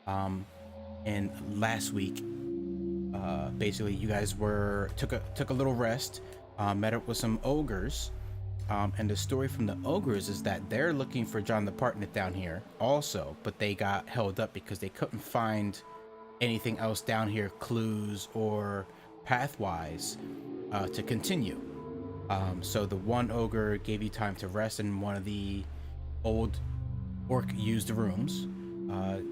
And last week, basically, you guys took a little rest, met up with some ogres, and the story from the ogres is that they're looking for John the Partner down here also, but they got held up because they couldn't find anything else down here, clues or pathwise, to continue. So the one ogre gave you time to rest in one of the old orc used rooms,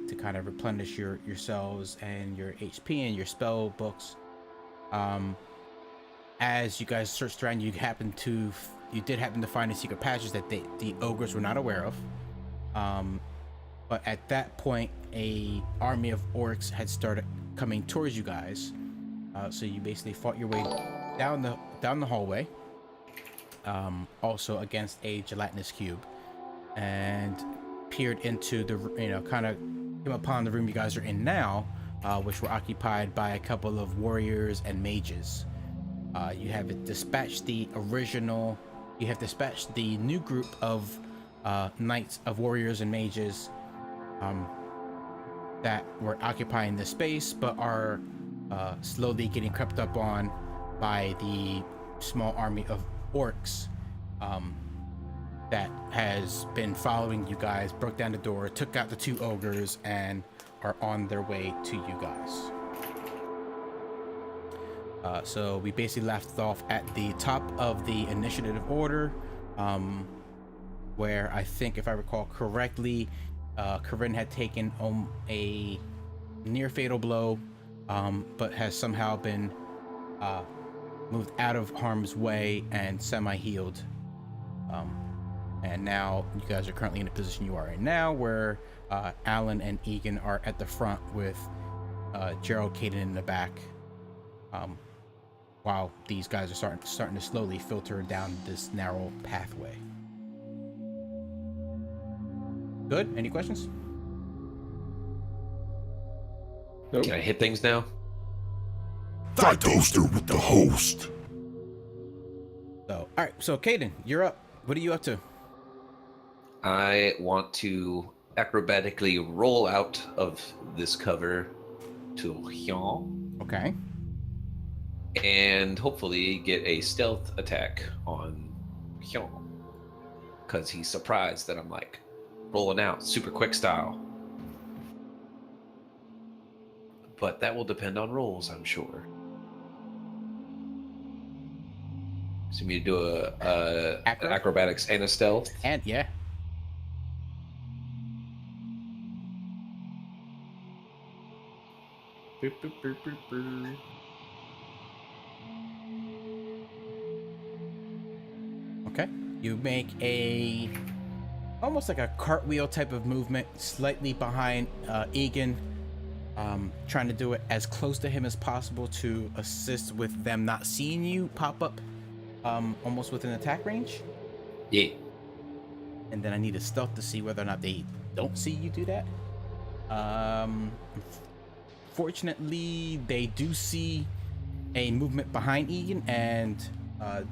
to kind of replenish yourselves and your HP and your spell books. As you guys searched around, you did happen to find the secret passages that the ogres were not aware of. But at that point, a army of orcs had started coming towards you guys. So you basically fought your way down the hallway, also against a gelatinous cube, and peered into kind of came upon the room you guys are in now, which were occupied by a couple of warriors and mages. You have dispatched the new group of knights of warriors and mages that were occupying the space, but are slowly getting crept up on by the small army of orcs that has been following you guys, broke down the door, took out the two ogres, and are on their way to you guys. So we basically left off at the top of the initiative order, where I think, if I recall correctly, Corinne had taken a near fatal blow, but has somehow been moved out of harm's way and semi-healed. And now you guys are currently in the position you are in now, where Alan and Egan are at the front with Gerald, Caden in the back, while these guys are starting to slowly filter down this narrow pathway. Good? Any questions? Nope. Can I hit things now? That toaster with the host. So, all right. So, Caden, you're up. What are you up to? I want to acrobatically roll out of this cover to Hyun. Okay. And hopefully get a stealth attack on Hyun. Because he's surprised that I'm like rolling out super quick style. But that will depend on rolls, I'm sure. So me to do a acrobatics and a stealth. And yeah. Okay. You make almost like a cartwheel type of movement, slightly behind Egan, trying to do it as close to him as possible to assist with them not seeing you pop up, almost within attack range. Yeah. And then I need a stealth to see whether or not they don't see you do that. Fortunately, they do see a movement behind Egan and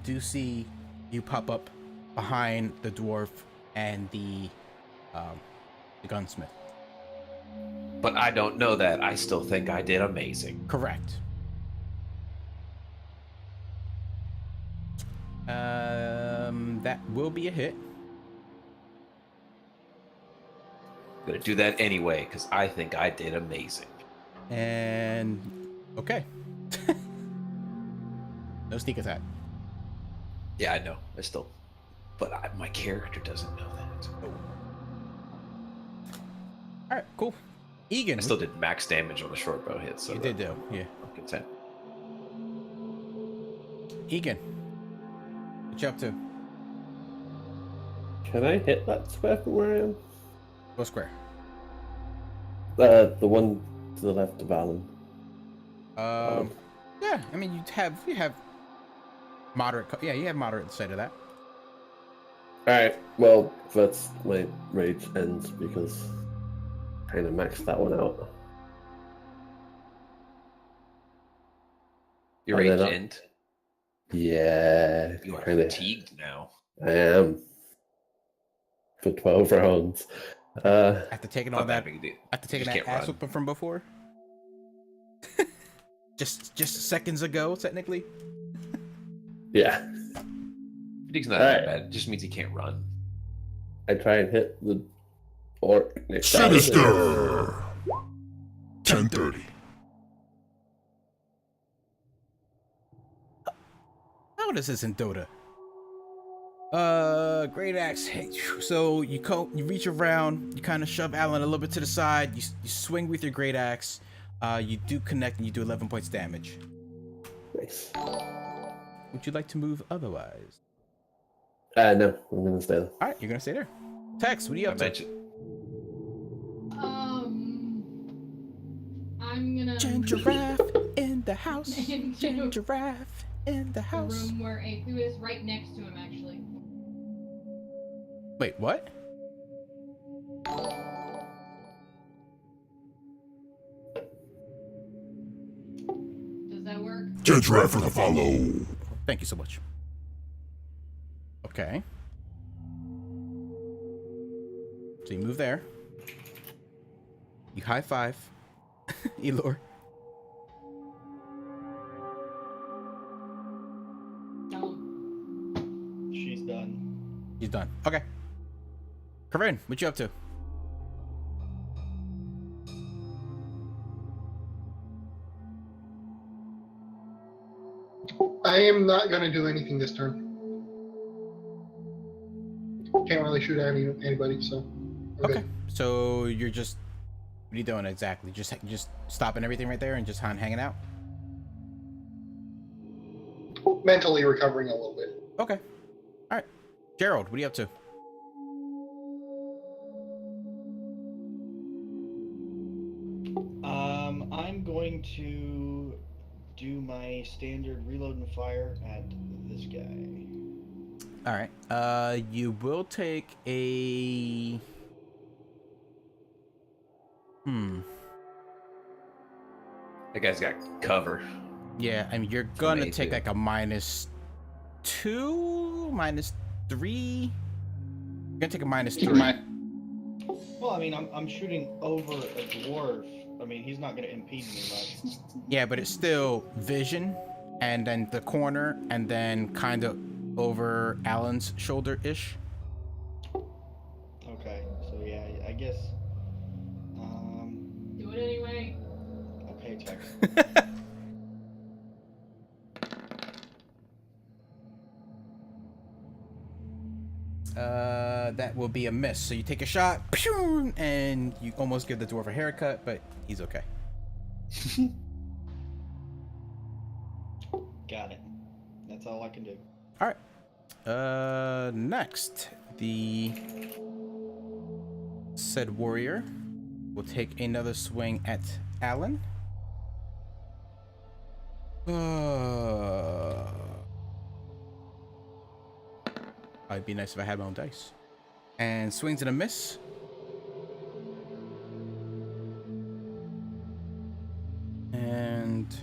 do see you pop up behind the dwarf and the gunsmith. But I don't know that. I still think I did amazing. Correct. That will be a hit. I'm gonna do that anyway because I think I did amazing. And okay. No sneak attack. Yeah, I know. But my character doesn't know that. Oh. All right, cool. Egan. I still did max damage on the short bow hit, so you did do, yeah. I'm content. Egan, what you up to? Can I hit that square from where I am? What square? The one to the left of Alan. Yeah. I mean, you have moderate. Yeah, you have moderate sight of that. All right. Well, that's my rage ends because I kind of maxed that one out. Your rage end? Yeah. You are fatigued now. I am. For 12 rounds. After taking Not all that that, big a deal. after taking Just that can't ass run. whooping from before. just seconds ago, technically. Yeah. Fatigue's not Alright. that bad. It just means he can't run. I try and hit the orc next to Alan. Sinister! 10:30. How this isn't Dota? Great axe. Hey, so you reach around, you kind of shove Alan a little bit to the side. You swing with your great axe. You do connect and you do 11 points damage. Nice. Would you like to move otherwise? No, I'm gonna stay there. All right, you're gonna stay there. Tex, what are you I up to? mentioned. I'm gonna Giraffe in the house. into Giraffe in the the house. room where Apu is, right next to him, actually. Wait, what? Does that work? Gingerette for the follow. Thank you so much. Okay. So you move there. You high five. Elor. She's done. He's done. Okay. Corinne, what you up to? I am not going to do anything this turn. Can't really shoot at anybody, so. Okay. So you're just, what are you doing exactly? Just stopping everything right there and just hanging out? Mentally recovering a little bit. Okay. All right. Gerald, what are you up to? I'm going to do my standard reload and fire at this guy. All right. You will take a. That guy's got cover. Yeah, I mean, you're gonna me, take too. like a -2, -3. You're gonna take a -3. Well, I mean, I'm shooting over a dwarf. I mean, he's not going to impede me much. Yeah, but it's still vision, and then the corner, and then kind of over Alan's shoulder-ish. Okay, so yeah, I guess. Do it anyway. Okay, Tex. That will be a miss. So you take a shot, pew, and you almost give the dwarf a haircut, but he's okay. Got it. That's all I can do. All right. Next, the said warrior will take another swing at Alan. It'd be nice if I had my own dice. And swings and a miss. And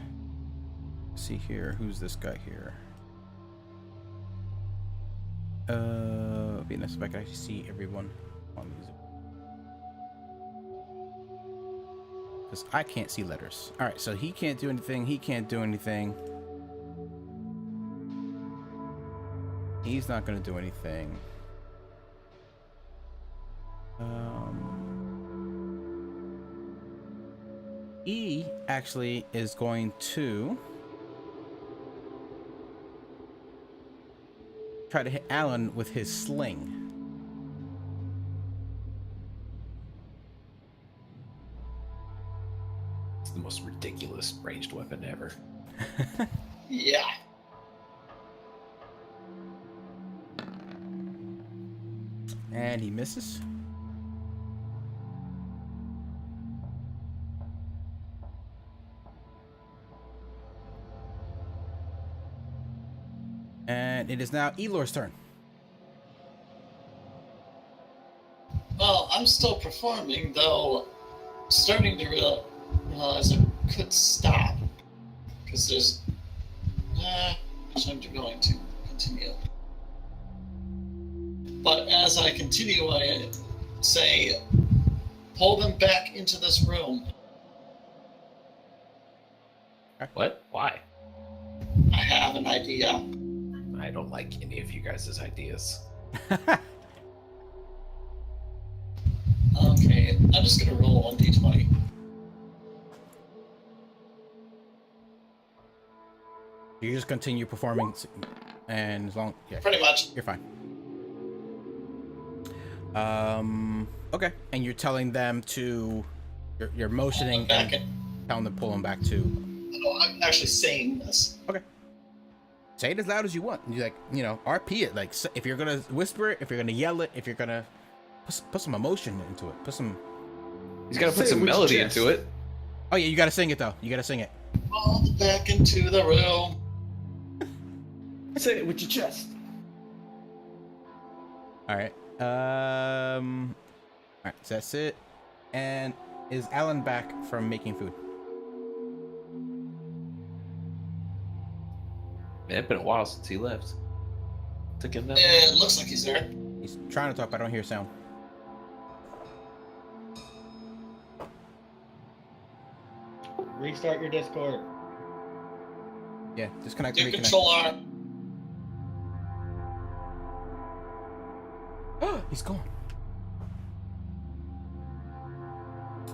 let's see here, who's this guy here? It'd be nice if I could actually see everyone on these. Because I can't see letters. Alright, so he can't do anything, he can't do anything. He's not gonna do anything. E actually is going to try to hit Alan with his sling. It's the most ridiculous ranged weapon ever. Yeah. And he misses. And it is now Elor's turn. Well, I'm still performing, though starting to realize I could stop. Because there's... which I'm going to continue. But as I continue, I say, pull them back into this room. What? Why? I have an idea. I don't like any of you guys' ideas. Okay, I'm just gonna roll 1d20. You just continue performing, and as long Pretty much. you're fine. Okay, and you're telling them to, you're motioning Back and in. telling them to pull them back to. No, I'm actually saying this. Okay. Say it as loud as you want. You like, RP it. Like, if you're gonna whisper it, if you're gonna yell it, if you're gonna put some emotion into it, put some. He's got to Say put it some with your melody chest. into it. Oh yeah, you gotta sing it though. You gotta sing it. Pull them back into the room. Say it with your chest. All right. All right. So that's it. And is Alan back from making food? Man, it's been a while since he left. Took him that. It looks like he's there. He's trying to talk, but I don't hear sound. Restart your Discord. Yeah, disconnect. Do Reconnect. control R. He's gone.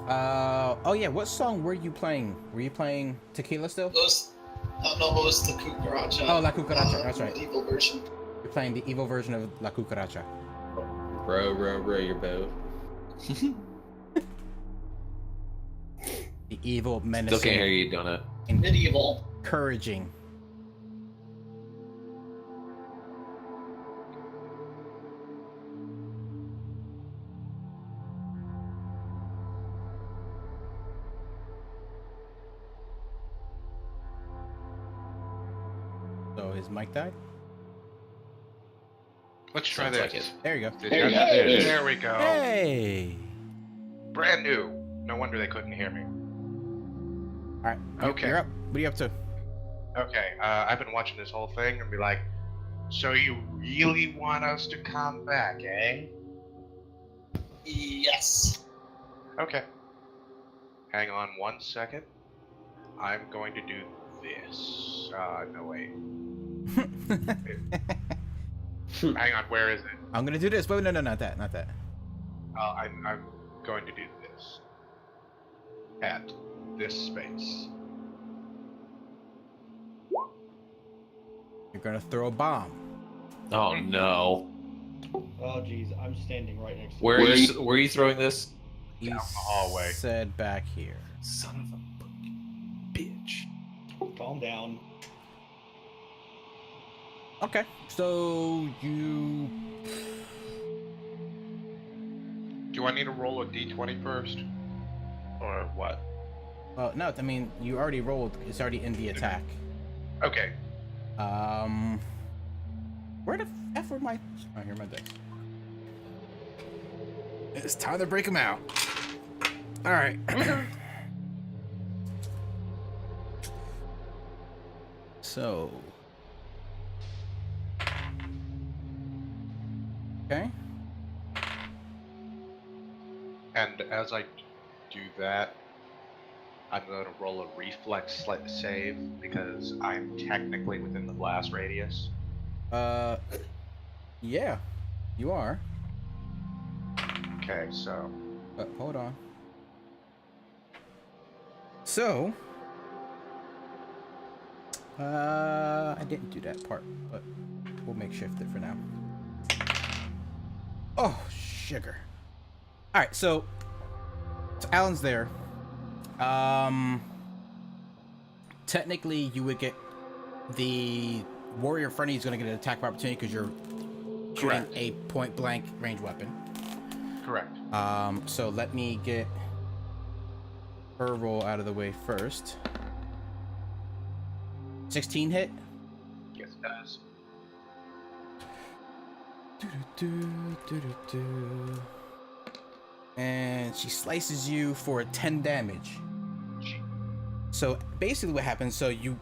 Oh yeah, what song were you playing? Were you playing Tequila still? It was, no, it was the Cucaracha. Oh, La Cucaracha, that's right. Evil version. You're playing the evil version of La Cucaracha. Row your boat. The evil, Still menacing, can't hear you, Donut. Medieval. encouraging. So his mic died? Let's try Sounds this. like it. There you go. Did There you- you go. There it is. There we go. Hey! Brand new. No wonder they couldn't hear me. Alright, Okay. you're up. What are you up to? Okay, I've been watching this whole thing and be like, so you really want us to come back, eh? Yes. Okay. Hang on 1 second. I'm going to do this. No wait. Hang on, where is it? I'm gonna do this. Wait, no, not that, not that. I'm going to do this. At this space. You're gonna throw a bomb. Oh no. Oh jeez, I'm standing right next to Where are you throwing this? He Down the hallway. said back here. Son of a fucking bitch. you. Calm down. Okay, so you. Do I need to roll a d20 first? Or what? Well, no, I mean you already rolled. It's already in the attack. Okay. Where the f were my? Oh, here my dice. It's time to break them out. All right. So. Okay. And as I do that, I'm going to roll a reflex save because I'm technically within the blast radius. Yeah, you are. Okay, so But hold on. So, I didn't do that part, but we'll makeshift it for now. Oh, sugar. All right, so Alan's there. Technically, you would get the warrior in front of you is going to get an attack of opportunity because you're shooting Correct. a point blank range weapon. correct. So let me get her roll out of the way first. 16 hit. Yes, it does. And she slices you for 10 damage. Gee. So basically what happens, so you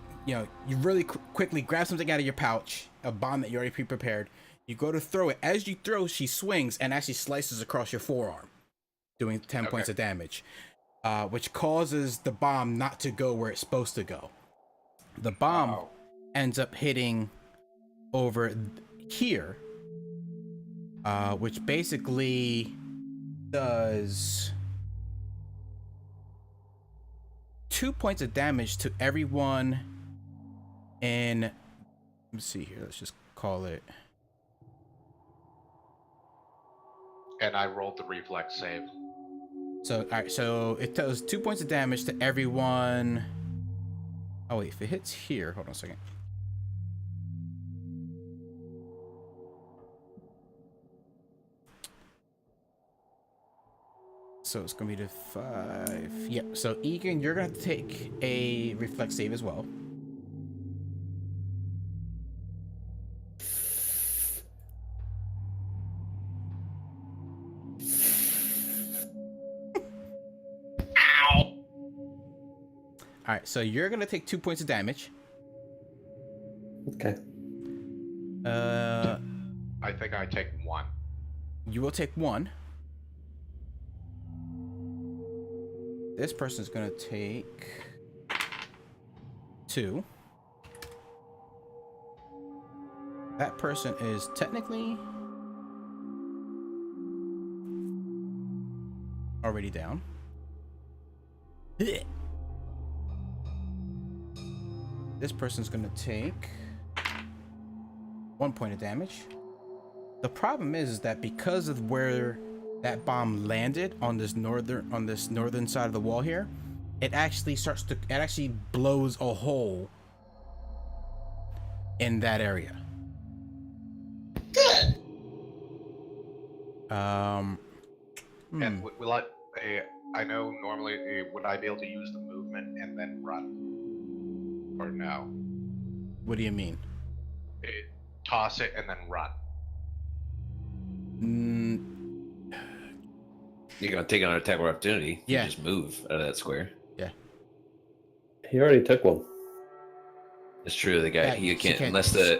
really quickly grab something out of your pouch, a bomb that you already pre-prepared. You go to throw it. As you throw, she swings and actually slices across your forearm. doing 10 points Okay. of damage, which causes the bomb not to go where it's supposed to go. The bomb Oh. ends up hitting over here, which basically does 2 points of damage to everyone in. Let's see here. Let's just call it. And I rolled the reflex save. So, all right. So it does 2 points of damage to everyone. Oh wait, if it hits here, hold on a second. So it's gonna be the 5. Yep. So Egan, you're gonna have to take a reflex save as well. Ow! All right. So you're gonna take 2 points of damage. Okay. I think I take 1. You will take 1. This person's gonna take 2. That person is technically already down. This person's gonna take 1 point of damage. The problem is that because of where that bomb landed on this northern side of the wall here, it actually blows a hole in that area. Good. And will I know normally, would I be able to use the movement and then run? Or no? What do you mean? Toss it and then run. You're gonna take on an attack of opportunity. Yeah. You just move out of that square. He already took one. It's true. The guy Yeah, he she can't can't-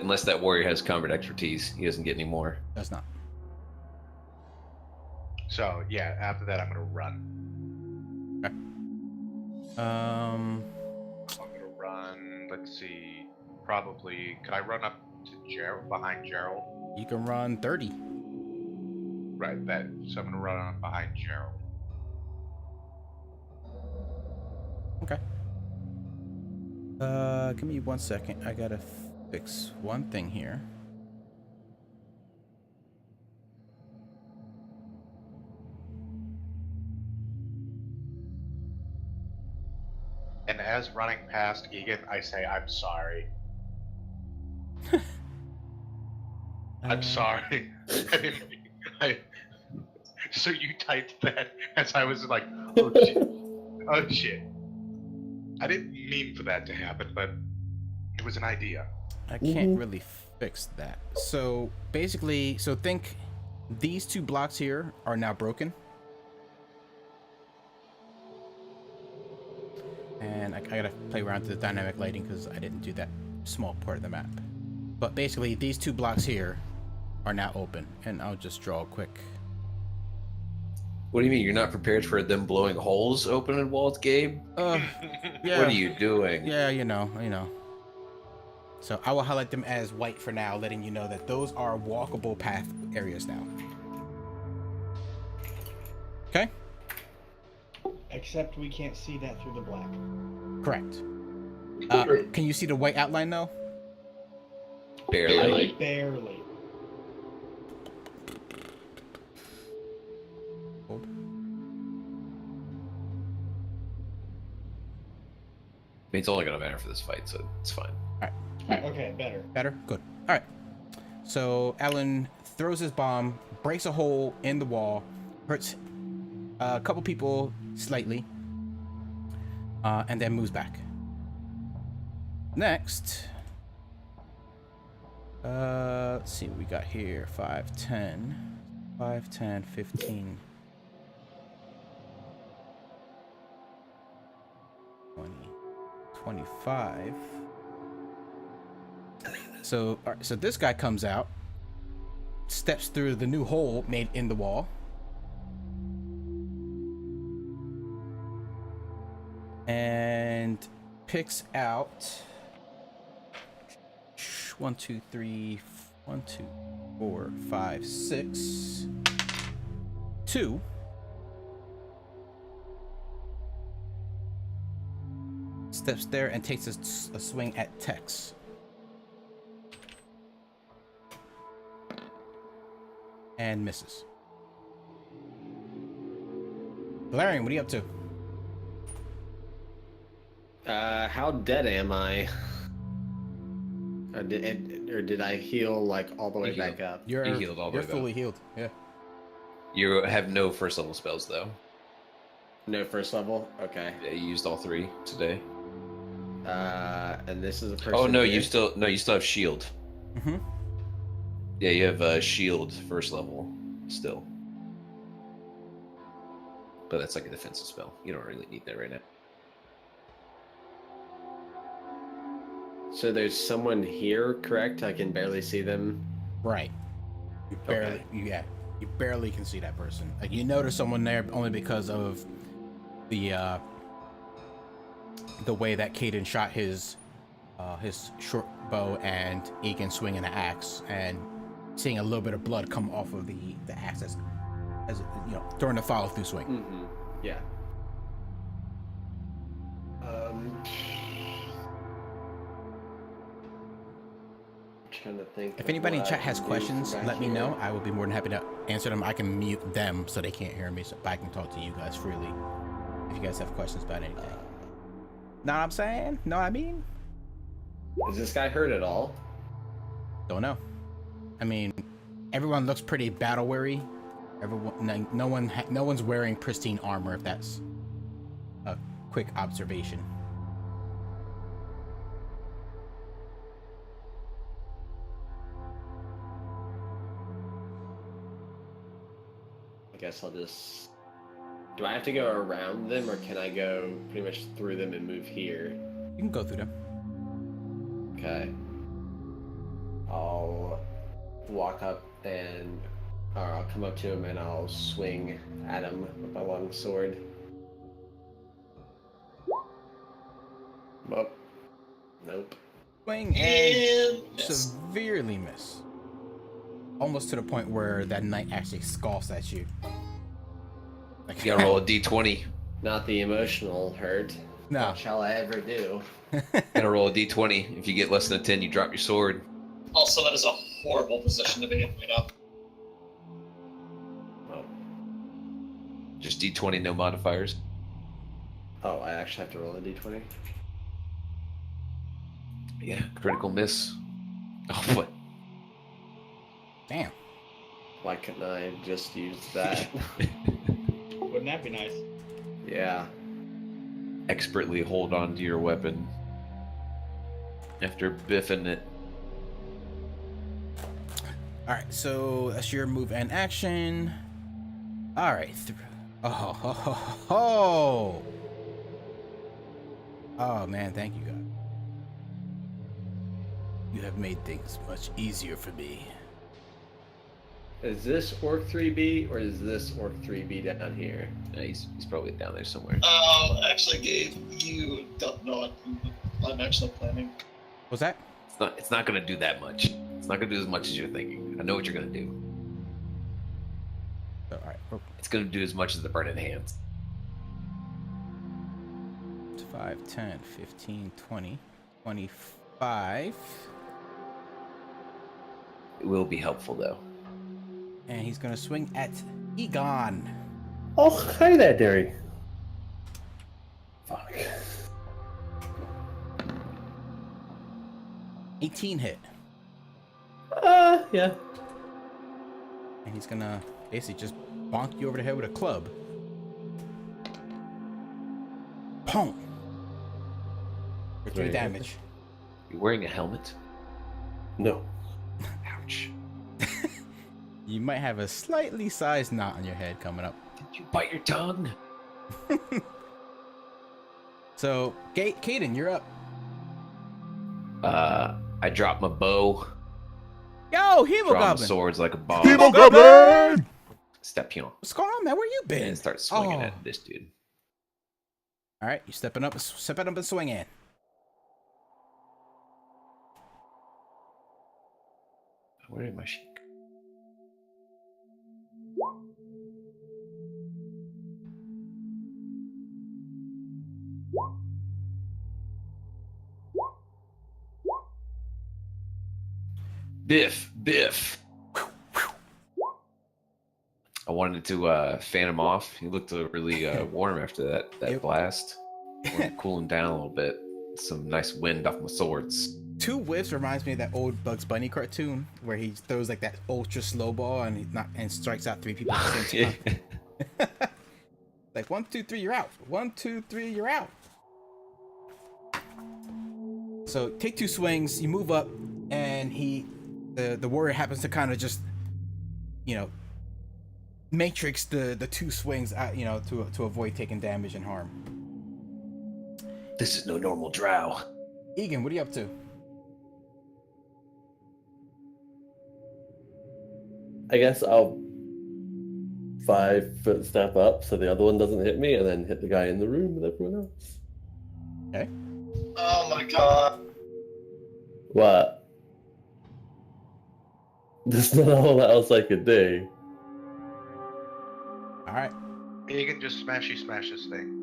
unless that warrior has combat expertise. He doesn't get any more. Does not. So yeah, after that I'm gonna run. Um, I'm gonna run. Let's see. Probably. Could I run up to Gerald behind Gerald? you can run 30. Right. That. So I'm gonna run up behind Gerald. Okay. Give me 1 second. I gotta fix one thing here. And as running past Egan, I say, "I'm sorry. I'm sorry. I didn't. So you typed that as I was like, oh shit, oh shit. I didn't mean for that to happen, but it was an idea. I can't really fix that. So basically, think these 2 blocks here are now broken. And I gotta play around with the dynamic lighting because I didn't do that small part of the map. But basically, these 2 blocks here are now open. And I'll just draw a quick. What do you mean? You're not prepared for them blowing holes open in walls, Gabe? Yeah. What are you doing? Yeah, you know. So I will highlight them as white for now, letting you know that those are walkable path areas now. Okay? Except we can't see that through the black. Correct. Can you see the white outline though? Barely. Barely. Hold. I mean, it's only gonna matter for this fight, so it's fine. Okay, better. Better? Good. All right. So Alan throws his bomb, breaks a hole in the wall, hurts a couple people slightly, and then moves back. Next, let's see what we got here. 5, 10, 5, 10, 15, 20, 25. So, all right, so this guy comes out, steps through the new hole made in the wall, and picks out 1, 2, 3, 1, 2, 4, 5, 6, 2. Steps there and takes a swing at Tex. And misses. Valerian, what are you up to? How dead am I? Or did I heal like all the way You back healed. up? You're You healed all the You're way back. fully healed. Yeah. You have no first level spells though. No first level? Okay. Yeah, you used all 3 today. And this is a person. Oh no, here? you still have shield. Mm-hmm. Yeah, you have shield first level still. But that's like a defensive spell. You don't really need that right now. So there's someone here, correct? I can barely see them. Right. You barely, Okay. you barely can see that person. Like you notice someone there only because of the way that Caden shot his short bow and Egan swinging an axe and seeing a little bit of blood come off of the axe as you know during the follow through swing. Mm-hmm. Yeah. Trying to think. If of anybody in what chat I has can do questions, from let me back know. here. I will be more than happy to answer them. I can mute them so they can't hear me, so I can talk to you guys freely. If you guys have questions about anything. Know what I'm saying? Know what I mean? Is this guy hurt at all? Don't know. I mean, everyone looks pretty battle weary. Everyone, no one's wearing pristine armor. If that's a quick observation. I guess I'll just. Do I have to go around them, or can I go pretty much through them and move here? You can go through them. Okay. I'll walk up and, or I'll come up to him and I'll swing at him with my long sword. Oh. Nope. Swing and severely miss. Almost to the point where that knight actually scoffs at you. Like, You gotta roll a d20. Not the emotional hurt. No. What shall I ever do? Gotta roll a d20. If you get less than a 10, you drop your sword. Also, that is a horrible position to be in, you know? Oh. Just d20, no modifiers. Oh, I actually have to roll a d20? Yeah, critical miss. Oh, what? Damn. Why couldn't I just use that? Wouldn't that be nice? Yeah. Expertly hold on to your weapon after biffing it. All right, so that's your move and action. All right. Oh man, thank you, God. You have made things much easier for me. Is this Orc 3B or is this Orc 3B down here? He's probably down there somewhere. Actually, Gabe, you don't know what I'm actually planning. What's that? It's not gonna do that much. It's not gonna do as much as you're thinking. I know what you're gonna do. All right. It's gonna do as much as the burning hands. 5, 10, 15, 20, 25. It will be helpful though. And he's going to swing at Egon. Oh, hi there, Derry. Fuck. 18 hit. Yeah. And he's going to basically just bonk you over the head with a club. Pong. For 3 Very damage. You're wearing a helmet? No. Ouch. You might have a slightly sized knot on your head coming up. Did you bite your tongue? So, Caden, you're up. I dropped my bow. Yo, Draw my Hemogoblin. swords like a bomb. Hemogoblin! Step on. What's going on, man? Where you been? And start swinging Oh. at this dude. All right, you stepping up and swinging. Where am I? Sheik? Biff. I wanted to fan him off. He looked really warm after that blast. Wanted to cool him down a little bit. Some nice wind off my swords. 2 whiffs reminds me of that old Bugs Bunny cartoon where he throws like that ultra slow ball and strikes out 3 people at the same time. Like 1, 2, 3, you're out. 1, 2, 3, you're out. So take 2 swings. You move up, and the warrior happens to kind of just, matrix the 2 swings out, to avoid taking damage and harm. This is no normal drow. Egan, what are you up to? I guess I'll 5-foot step up so the other one doesn't hit me, and then hit the guy in the room with everyone else. Okay. Oh my god. What? There's not a whole lot else I could do. All right. You can just smash this thing.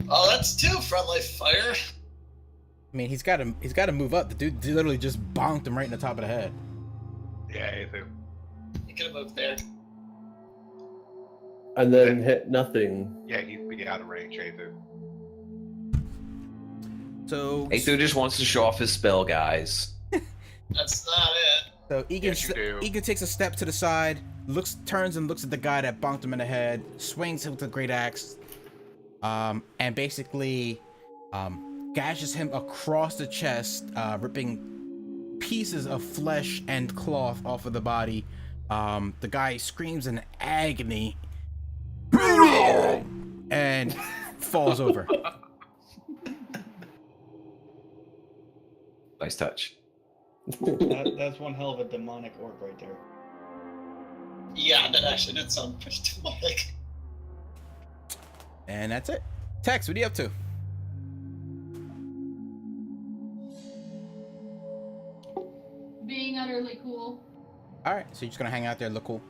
Oh, that's 2 friendly fire. I mean, he's got to move up. The dude literally just bonked him right in the top of the head. Yeah, Ethan. You could have moved there. And then hit nothing. Yeah, he'd be out of range, Ethan. So Ethan just wants to show off his spell, guys. That's not it. So Yes, you do. Egan takes a step to the side, turns and looks at the guy that bonked him in the head, swings him with a great axe, and basically gashes him across the chest, ripping pieces of flesh and cloth off of the body. The guy screams in agony and falls over. Nice touch. That's one hell of a demonic orc right there. Yeah, that actually did sound pretty demonic. And that's it. Tex, what are you up to? Being utterly cool. All right, so you're just gonna hang out there, look cool.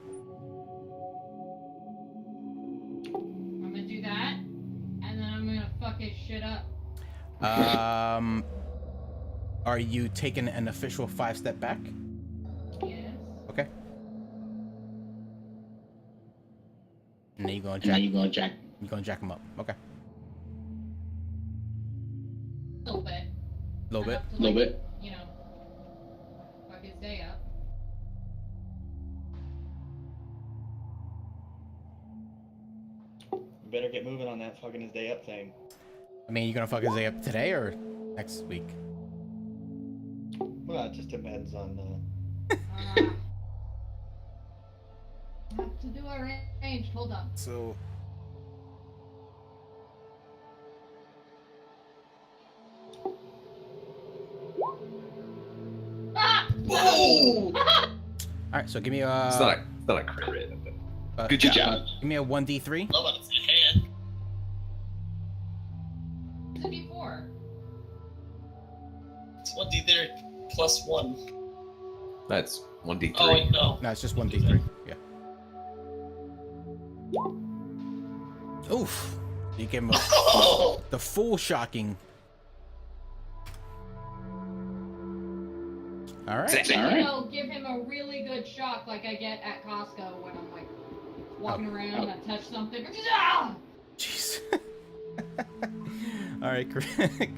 I'm gonna do that, and then I'm gonna fuck his shit up. Are you taking an official 5-step back? Yes. Okay. And then you're gonna jack him up. Okay. A little bit. Little bit. Enough to, like, you know, fuck his day up. You better get moving on that fucking his day up thing. I mean, you gonna fuck his day up today or next week? Well, it just depends on. Have to do our range. Hold on. So. Ah! Whoa! All right. So give me a. It's not a crit. Good job. Give me a 1d3. Love it, it's a hand. It's a D4. It's 1d3 plus 1. That's 1d3. Oh, wait, no. No, it's just 1d3. Yeah. Oof. You give him Oh! the full shocking. All right. You know, give him a really good shock like I get at Costco when I'm like walking around and I touch something. Ah! Jeez. All right,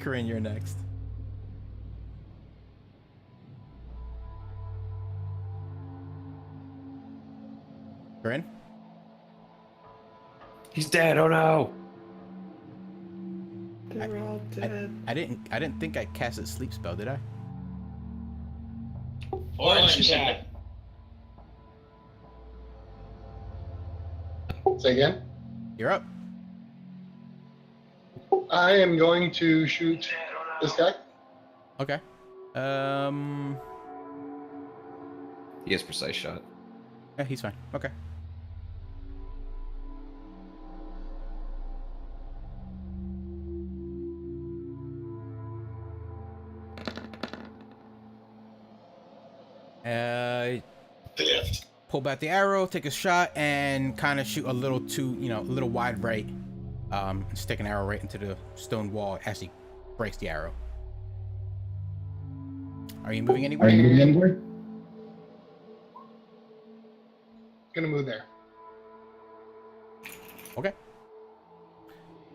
Corinne, you're next. Corinne? He's dead. Oh no. They're all dead. I didn't think I cast a sleep spell, did I? Orange cat. Say again. You're up. I am going to shoot this guy. Okay. He has precise shot. Yeah, he's fine. Okay. Theft. Pull back the arrow, take a shot, and kind of shoot a little a little wide right. Stick an arrow right into the stone wall as he breaks the arrow. Are you moving anywhere? Gonna move there. Okay.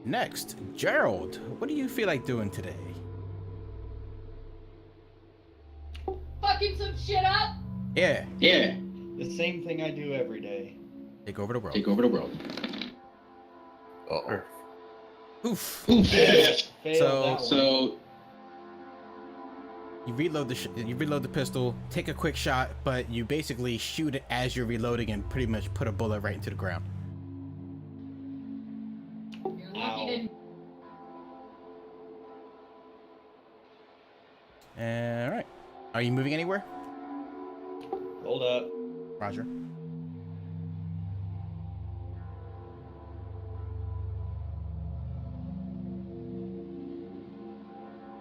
Next, Gerald, what do you feel like doing today? Fucking some shit up. Yeah. The same thing I do every day. Take over the world. Uh-oh. Oof. Theft. Failed that one. You reload the pistol, take a quick shot, but you basically shoot it as you're reloading and pretty much put a bullet right into the ground. You're lucky didn't. All right. Are you moving anywhere? Hold up. Roger.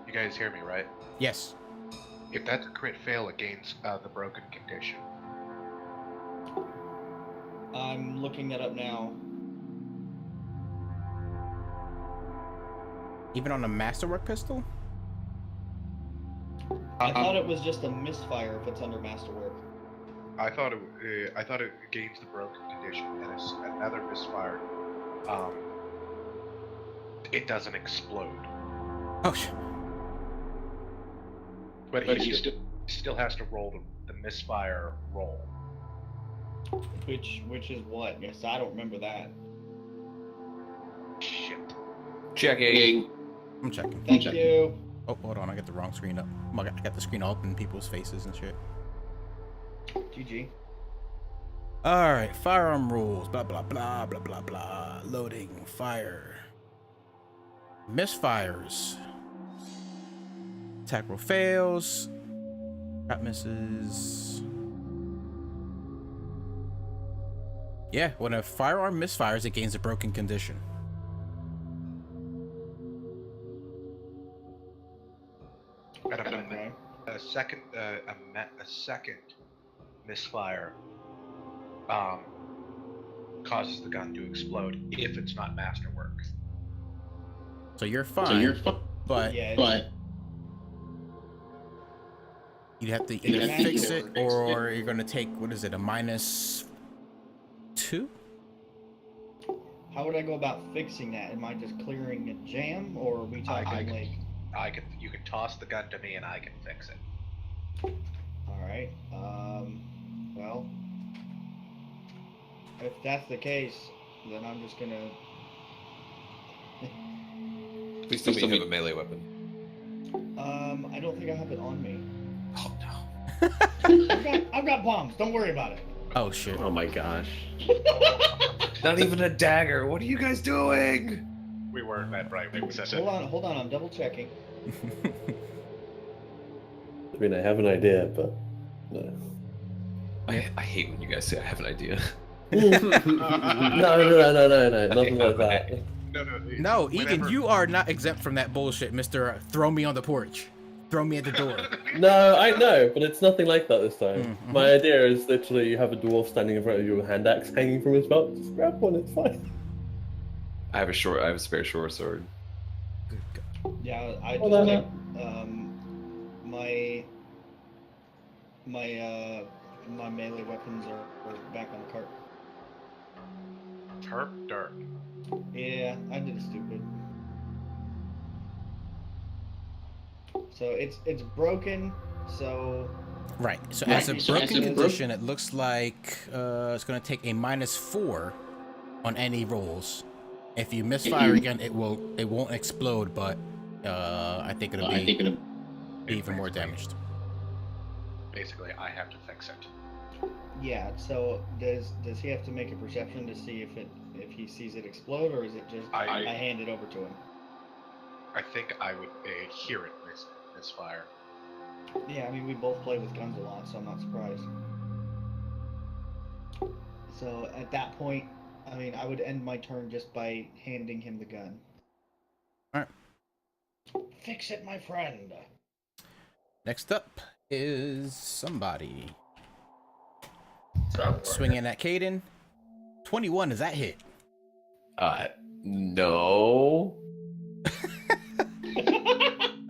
You guys hear me, right? Yes. If that's a crit fail, it gains the broken condition. I'm looking that up now. Even on a masterwork pistol? I thought it was just a misfire if it's under masterwork. I thought it gains the broken condition, and it's another misfire. It doesn't explode, Oh, sh- but he still has to roll the misfire roll. Which is what? Yes, I don't remember that. Shit. Checking. I'm checking. Thank you. Oh, hold on. I got the wrong screen up. I got the screen up in people's faces and shit. GG. All right. Firearm rules. Blah, blah, blah, blah, blah, blah. Loading. Fire. Misfires. Attack roll fails. Trap misses. Yeah, when a firearm misfires, it gains a broken condition. And Okay. a second misfire causes the gun to explode if it's not masterwork. So you're fine. But Yeah. you have to either fix it or you're gonna take, what is it, a -2? How would I go about fixing that? Am I just clearing a jam, or are we talking like? You can toss the gun to me and I can fix it. All right. Well, if that's the case, then I'm just gonna. Please tell me you have a melee weapon. I don't think I have it on me. Oh no. I've got bombs. Don't worry about it. Oh shit. Oh my gosh. Not even a dagger. What are you guys doing? We weren't that bright. We said it. Hold on. I'm double checking. I mean, I have an idea, but no. I hate when you guys say I have an idea. No, nothing like that. No, Egan, whenever- you are not exempt from that bullshit, Mr. Throw me on the porch. Throw me at the door. No, I know, but it's nothing like that this time. Mm-hmm. My idea is literally you have a dwarf standing in front of you with a hand axe hanging from his belt. Just grab one, it's fine. I have a spare short sword. Good God. Yeah, I Hold just on. like my melee weapons are back on the cart. Turp dirt. Yeah, I did it stupid. So it's broken. So Right. So as a broken condition, it looks like it's gonna take a -4 on any rolls. If you misfire again, it won't explode, but I think it'll be even more damaged. Basically, I have to fix it. yeah. So does he have to make a perception to see if he sees it explode, or is it just I hand it over to him? I think I would hear it misfire. Yeah, I mean we both play with guns a lot, so I'm not surprised. So at that point, I mean I would end my turn just by handing him the gun. All right. Fix it, my friend. Next up, is somebody Travel swinging at Caden. 21, is that hit? No.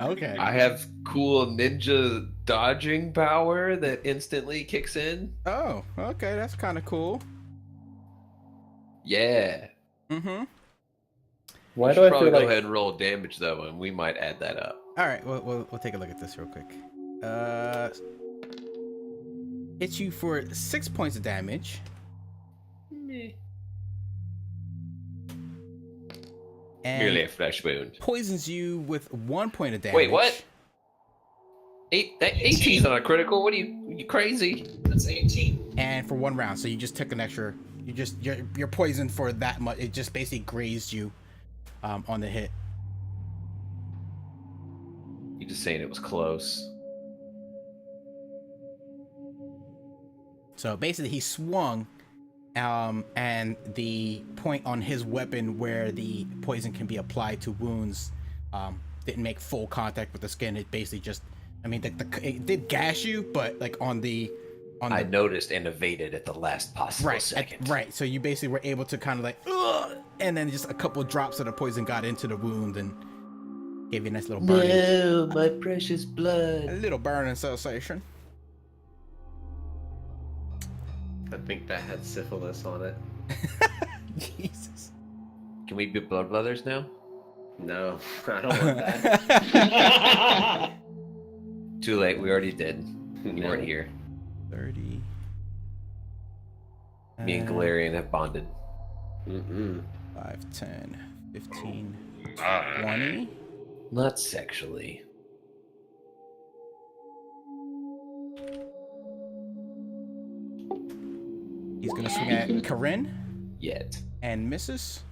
Okay. I have cool ninja dodging power that instantly kicks in. Oh, okay, that's kind of cool. Yeah. Mm-hmm. Why We do should I probably feel go like ahead and roll damage though, and we might add that up. All right, we'll take a look at this real quick. Hits you for 6 points of damage. And Merely a flesh wound. poisons you with 1 point of damage. Wait, what? 18's not a critical. What are you crazy? That's 18. And for 1 round, so you just took an extra. You're poisoned for that much. It just basically grazed you, on the hit. You just saying it was close. So basically, he swung, and the point on his weapon where the poison can be applied to wounds, didn't make full contact with the skin. It basically just, I mean, it did gash you, but like I noticed and evaded at the last possible second. right. So you basically were able to kind of like, ugh, and then just a couple drops of the poison got into the wound and gave you a nice little burn. No, my precious blood. A little burning sensation. I think that had syphilis on it. Jesus. Can we be blood brothers now? No, I don't want that. Too late. We already did. You weren't here. 30. Me and Galarian have bonded. 5, 10, 15, 20. Not sexually. He's gonna swing at Corinne Yet. and misses.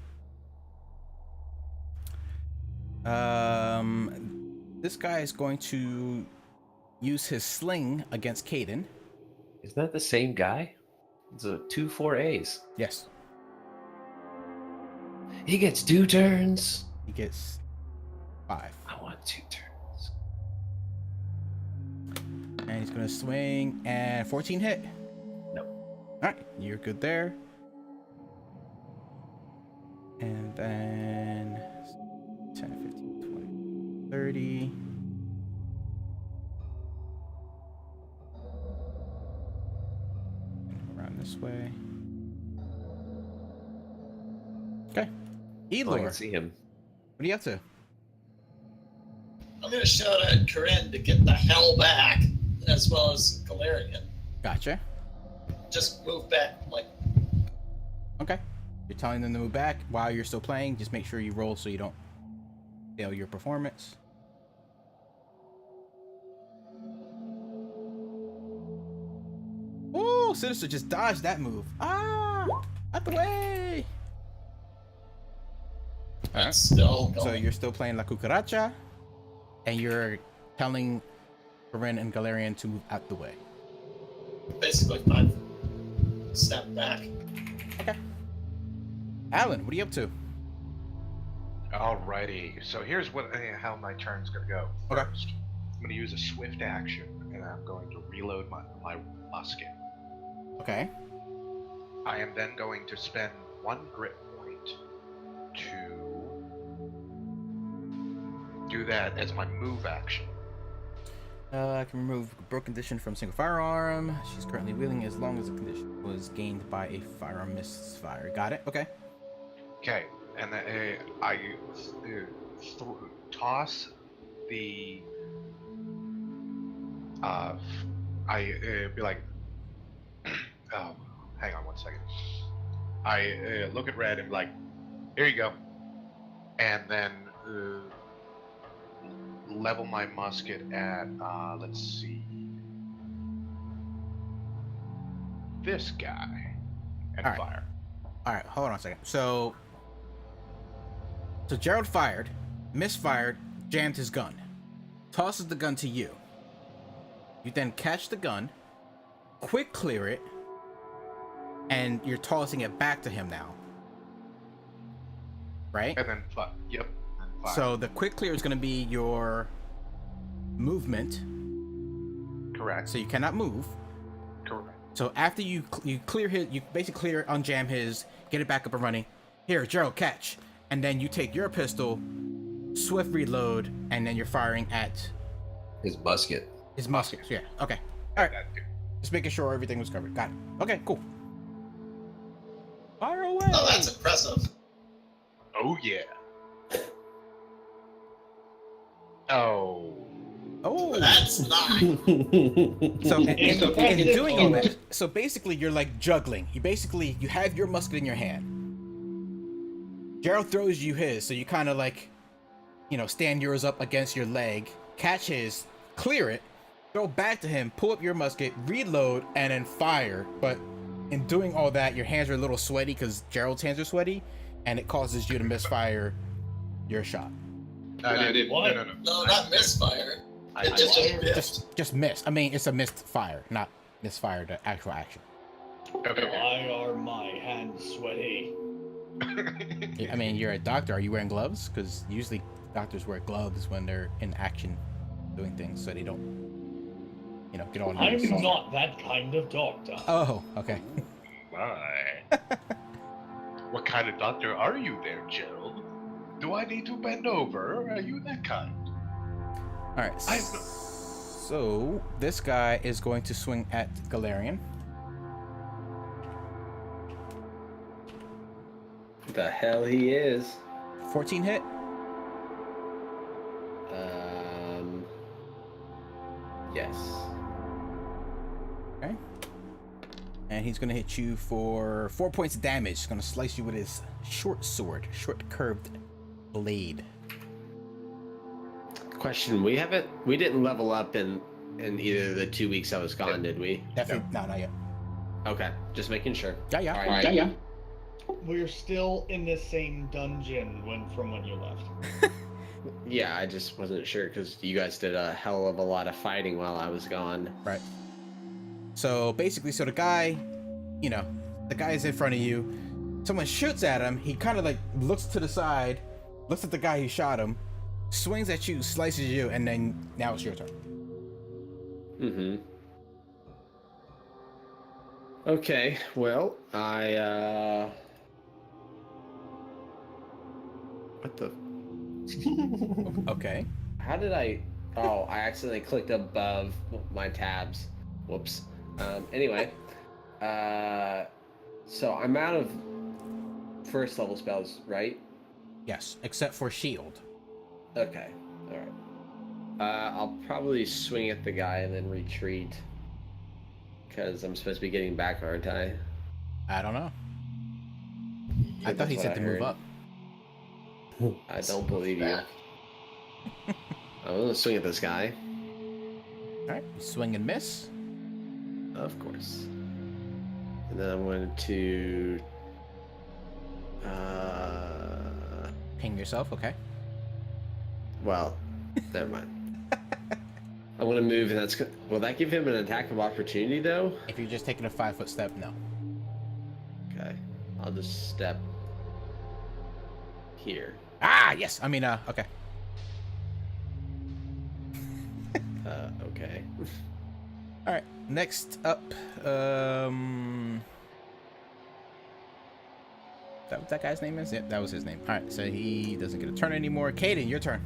This guy is going to use his sling against Caden. Isn't that the same guy? It's a 2-4 Yes. He gets 2 turns. He gets 5. I want 2 turns. And he's gonna swing and 14 hit. No. Alright, you're good there. And then 10, 15, 20, 30. Around this way. Okay. Oh, I can Elor, see him. what are you up to? I'm gonna shout at Corinne to get the hell back, as well as Galarian. Gotcha. Just move back, like, Okay. You're telling them to move back while you're still playing. Just make sure you roll so you don't fail your performance. Ooh, Sinister just dodged that move. Ah! Out the way! that's still going. So you're still playing La Cucaracha, and you're telling Corinne and Galarian to move out the way. Basically 5 step back. Okay. Alan, what are you up to? Alrighty, so here's how my turn's gonna go. Okay. First, I'm gonna use a swift action, and I'm going to reload my musket. Okay. I am then going to spend 1 grit point to do that as my move action. I can remove broken condition from single firearm. She's currently wielding as long as the condition was gained by a firearm misfire. Got it? Okay. Okay, and then I toss the. I be like, oh, hang on 1 second. I look at Red and be like, here you go, and then level my musket at let's see, this guy, and All right. fire. All right, hold on a second. So Gerald fired, misfired, jammed his gun, tosses the gun to you. You then catch the gun, quick clear it, and you're tossing it back to him now. Right? And then fire. Yep. And fire. So the quick clear is going to be your movement. Correct. So you cannot move. Correct. So after you clear his, you basically clear, unjam his, get it back up and running. Here, Gerald, catch. And then you take your pistol, swift reload, and then you're firing at His musket. his musket. Yeah. Okay. All right. Just making sure everything was covered. Got it. Okay. Cool. Fire away. Oh, that's impressive. Oh yeah. Oh. Oh. That's not. So in Impressive. doing all that, so basically you're like juggling. You have your musket in your hand. Gerald throws you his, so you kind of like, stand yours up against your leg, catch his, clear it, throw back to him, pull up your musket, reload, and then fire. But in doing all that, your hands are a little sweaty because Gerald's hands are sweaty, and it causes you to misfire your shot. I didn't. What? No. No, not misfire. It just missed. Just miss. I mean, it's a missed fire, not misfire the actual action. Okay. Why are my hands sweaty? I mean, you're a doctor. Are you wearing gloves? Because usually doctors wear gloves when they're in action doing things, so they don't, get all I'm nervous. not that kind of doctor. Oh, okay. My. What kind of doctor are you there, Gerald? Do I need to bend over? Are you that kind? All right. So this guy is going to swing at Galarian. The hell he is. 14 hit. Yes. Okay. And he's going to hit you for 4 points of damage. He's going to slice you with his short sword, short curved blade. Question: we didn't level up in either of the 2 weeks I was gone, did we? Definitely, no, not yet. Okay, just making sure. Yeah. All right. Yeah. We're still in the same dungeon from when you left. Yeah, I just wasn't sure because you guys did a hell of a lot of fighting while I was gone. Right. So basically, the guy, the guy is in front of you. Someone shoots at him. He kind of like looks to the side, looks at the guy who shot him, swings at you, slices you, and then now it's your turn. Mm-hmm. Okay, well, what the? Okay. How did I? Oh, I accidentally clicked above my tabs. Whoops. Anyway, so I'm out of first level spells, right? Yes, except for shield. Okay. All right. I'll probably swing at the guy and then retreat. Because I'm supposed to be getting back, aren't I? I don't know. I thought he said to move up. I don't believe you. I'm gonna swing at this guy. All right, swing and miss. Of course. And then I'm going to Ping yourself, okay. well, never mind. I'm gonna move, and that's will that give him an attack of opportunity though? If you're just taking a 5-foot step, no. Okay, I'll just step here. Ah, yes. I mean, okay. Okay. All right. Next up, is that what that guy's name is? Yep, that was his name. All right, so he doesn't get a turn anymore. Caden, your turn.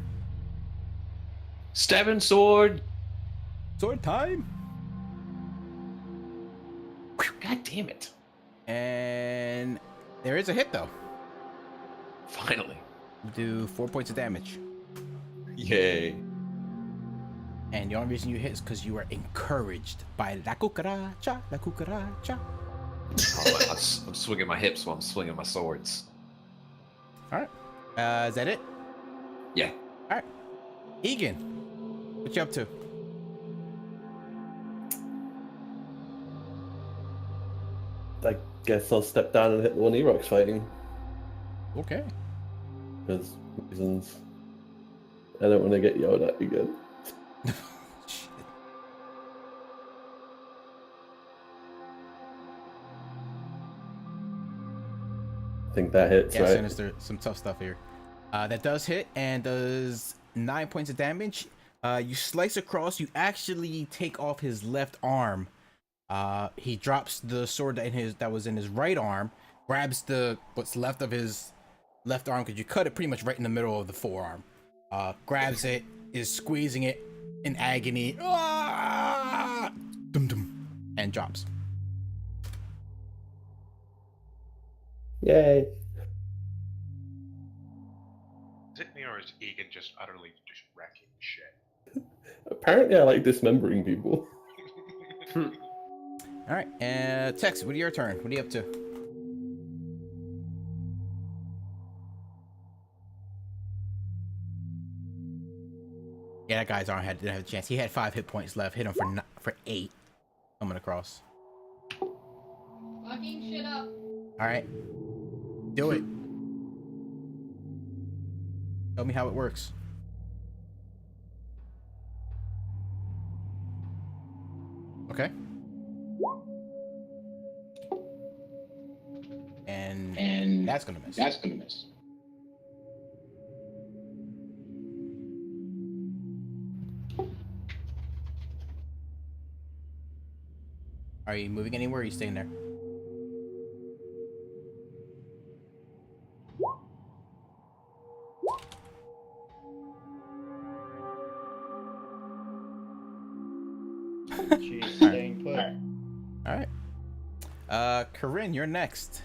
Stabbing sword. Sword time. God damn it. And there is a hit though. Finally. Do 4 points of damage. Yay. And the only reason you hit is because you are encouraged by la cucaracha, la cucaracha. Oh, I'm swinging my hips while I'm swinging my swords. All right. Is that it? Yeah. All right. Egan, what you up to? I guess I'll step down and hit the one Eroc's fighting. Okay. Because reasons. I don't want to get yelled at again. Shit. I think that hits, Yeah, right? Sinister, some tough stuff here. That does hit and does 9 points of damage. You slice across. You actually take off his left arm. He drops the sword that was in his right arm, grabs what's left of his left arm because you cut it pretty much right in the middle of the forearm. Grabs it, is squeezing it in agony, dum dum, and drops. Yay. Is it me or is Egan just utterly just wrecking shit? Apparently, I like dismembering people. All right, Tex, what are your turn? What are you up to? Yeah, that guy's arm didn't have a chance. He had 5 hit points left. Hit him for 8. Coming across. Fucking shit up. All right, do it. Tell me how it works. Okay. And that's gonna miss. That's gonna miss. Are you moving anywhere or are you staying there? She's staying put. All right. Corinne, you're next.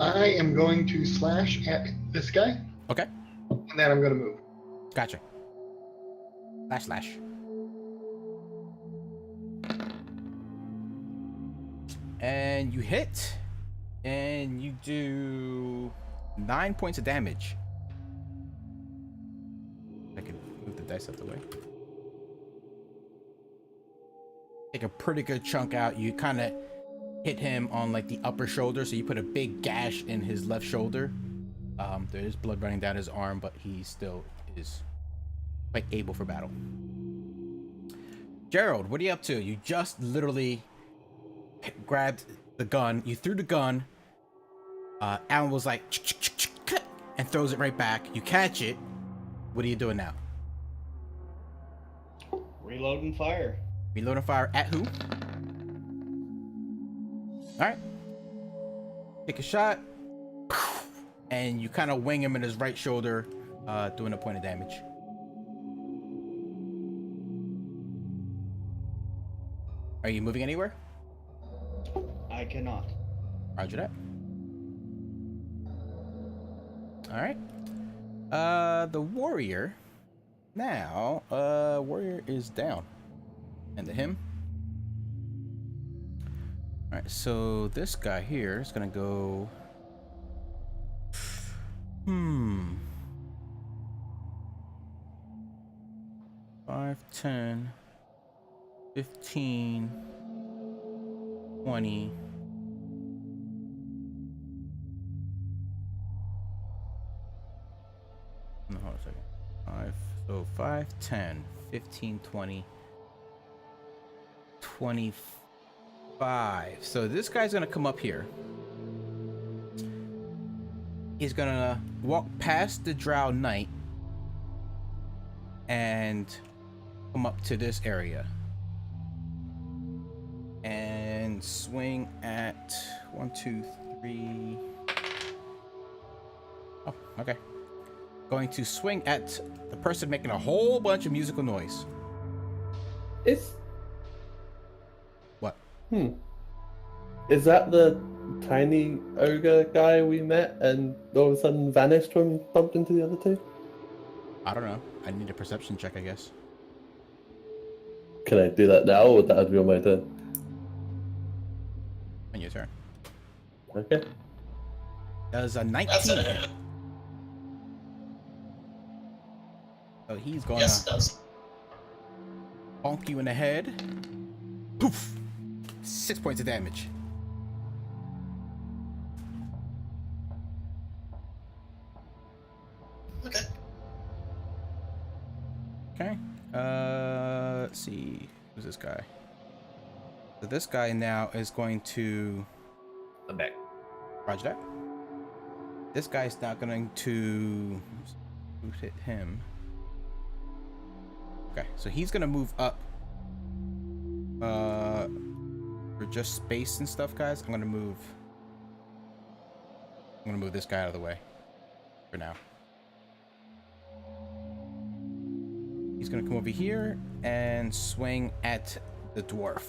I am going to slash at this guy, Okay. and then I'm going to move. Gotcha. Slash. And you hit, and you do 9 points of damage. I can move the dice out the way. Take a pretty good chunk out. You kind of hit him on like the upper shoulder, so you put a big gash in his left shoulder. There is blood running down his arm, but he still is quite able for battle. Gerald, what are you up to? You just literally grabbed the gun. You threw the gun. Alan was like, cut, and throws it right back. You catch it. What are you doing now? Reload and fire. Reload and fire at who? All right. Take a shot. And you kind of wing him in his right shoulder, doing a point of damage. Are you moving anywhere? I cannot. Roger that. All right. The warrior. Now, warrior is down. And to him. All right, so this guy here is gonna go. 5, 10, 15, 20. No, hold on a second. 5, 10, 15, 20, 25. So this guy's gonna come up here. He's gonna walk past the Drow Knight and come up to this area and swing at 1, 2, 3. Oh, okay. Going to swing at the person making a whole bunch of musical noise. What? Is that the tiny ogre guy we met and all of a sudden vanished when we bumped into the other two? I don't know. I need a perception check, I guess. Can I do that now, or would that have to be on my turn? On your turn. Okay. Does a 19 hit? So he's gonna Yes, it does. bonk you in the head. Poof! 6 points of damage. Okay. Okay. Let's see. Who's this guy? So this guy now is going to. I'm back. Roger that. This guy's not going to hit him. Okay, so he's gonna move up. For just space and stuff, guys, I'm gonna move this guy out of the way for now. He's gonna come over here and swing at the dwarf.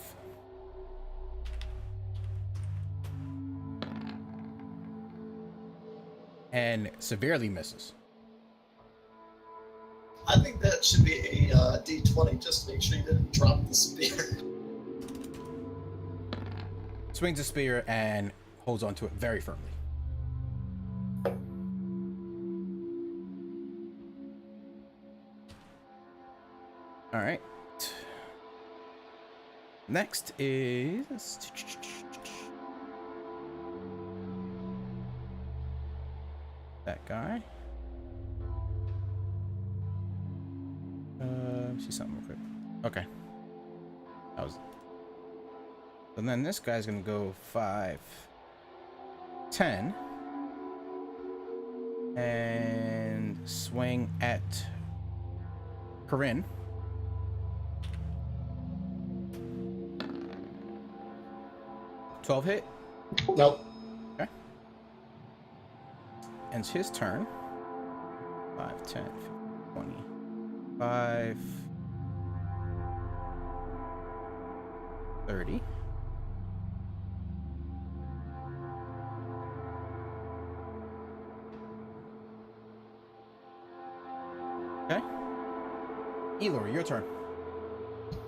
And severely misses. I think that should be a D20 just to make sure you didn't drop the spear. Swings a spear and holds onto it very firmly. All right. Next is that guy. See something real quick. Okay. That was. And then this guy's gonna go 5, 10, and swing at Corinne. $12 hit. Nope. Okay. Ends his turn. 5, 10, 20, 5, 30. Okay. Elor, your turn.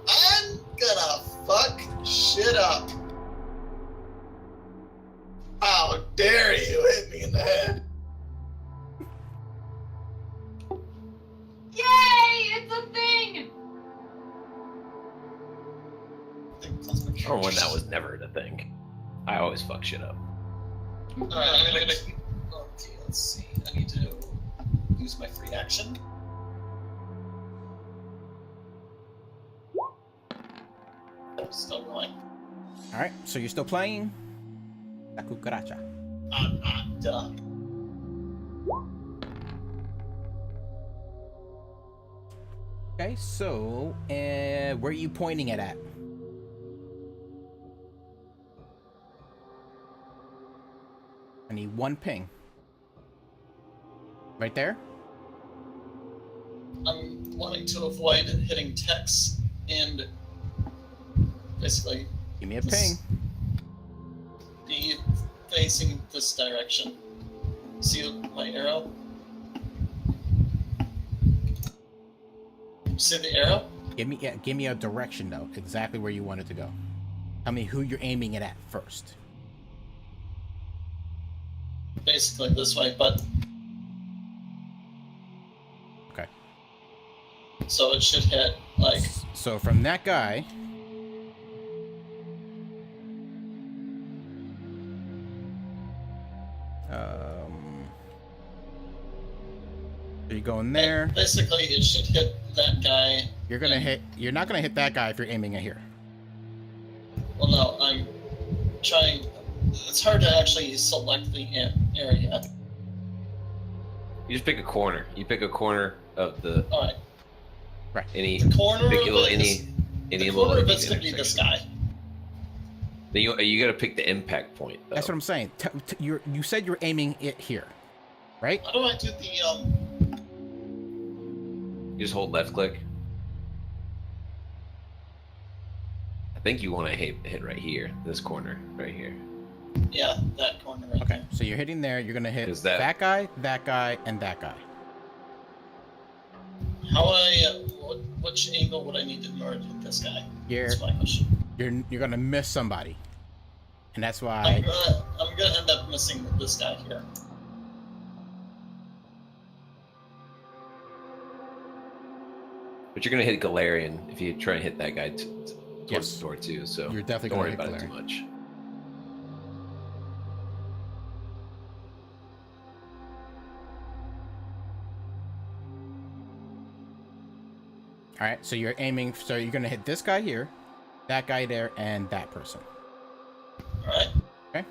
I'm gonna fuck shit up. How dare you hit me in the head? Yay! It's a thing! Or when that was never the thing. I always fuck shit up. Alright, I'm gonna keep. Okay, let's see. I need to use my free action. Still going. All right, so you're still playing. La cucaracha. I'm not done. Okay, so where are you pointing it at? I need one ping. Right there? I'm wanting to avoid hitting Tex and basically Give me a ping. be facing this direction. See my arrow? See the arrow? Give me a direction though, exactly where you want it to go. Tell me who you're aiming it at first. Basically this way, but Okay. so it should hit like So from that guy, so you go in there. basically it should hit that guy. You're gonna hit. You're not gonna hit that guy if you're aiming at here. Well, no, I'm trying. It's hard to actually select the area. You just pick a corner. You pick a corner of the All right. Right. Any The corner pick of a little, it is- any the little corner of it's gonna be this intersection. guy. Then you gotta pick the impact point. Though. That's what I'm saying. You said you're aiming it here, right? How do I do the You just hold left click. I think you want to hit right here, this corner, right here. Yeah, that corner right Okay. there. So you're hitting there. You're gonna hit Is that that- guy, and that guy. How I which angle would I need in order to hit this guy? You're That's my question. you're gonna miss somebody, and that's I'm why. gonna end up missing this guy here. But you're gonna hit Galarian if you try and hit that guy towards Yes. the door too. So You're definitely don't gonna worry hit about it too Galarian. much. All right. So you're aiming. So you're gonna hit this guy here, that guy there, and that person. All right. Okay.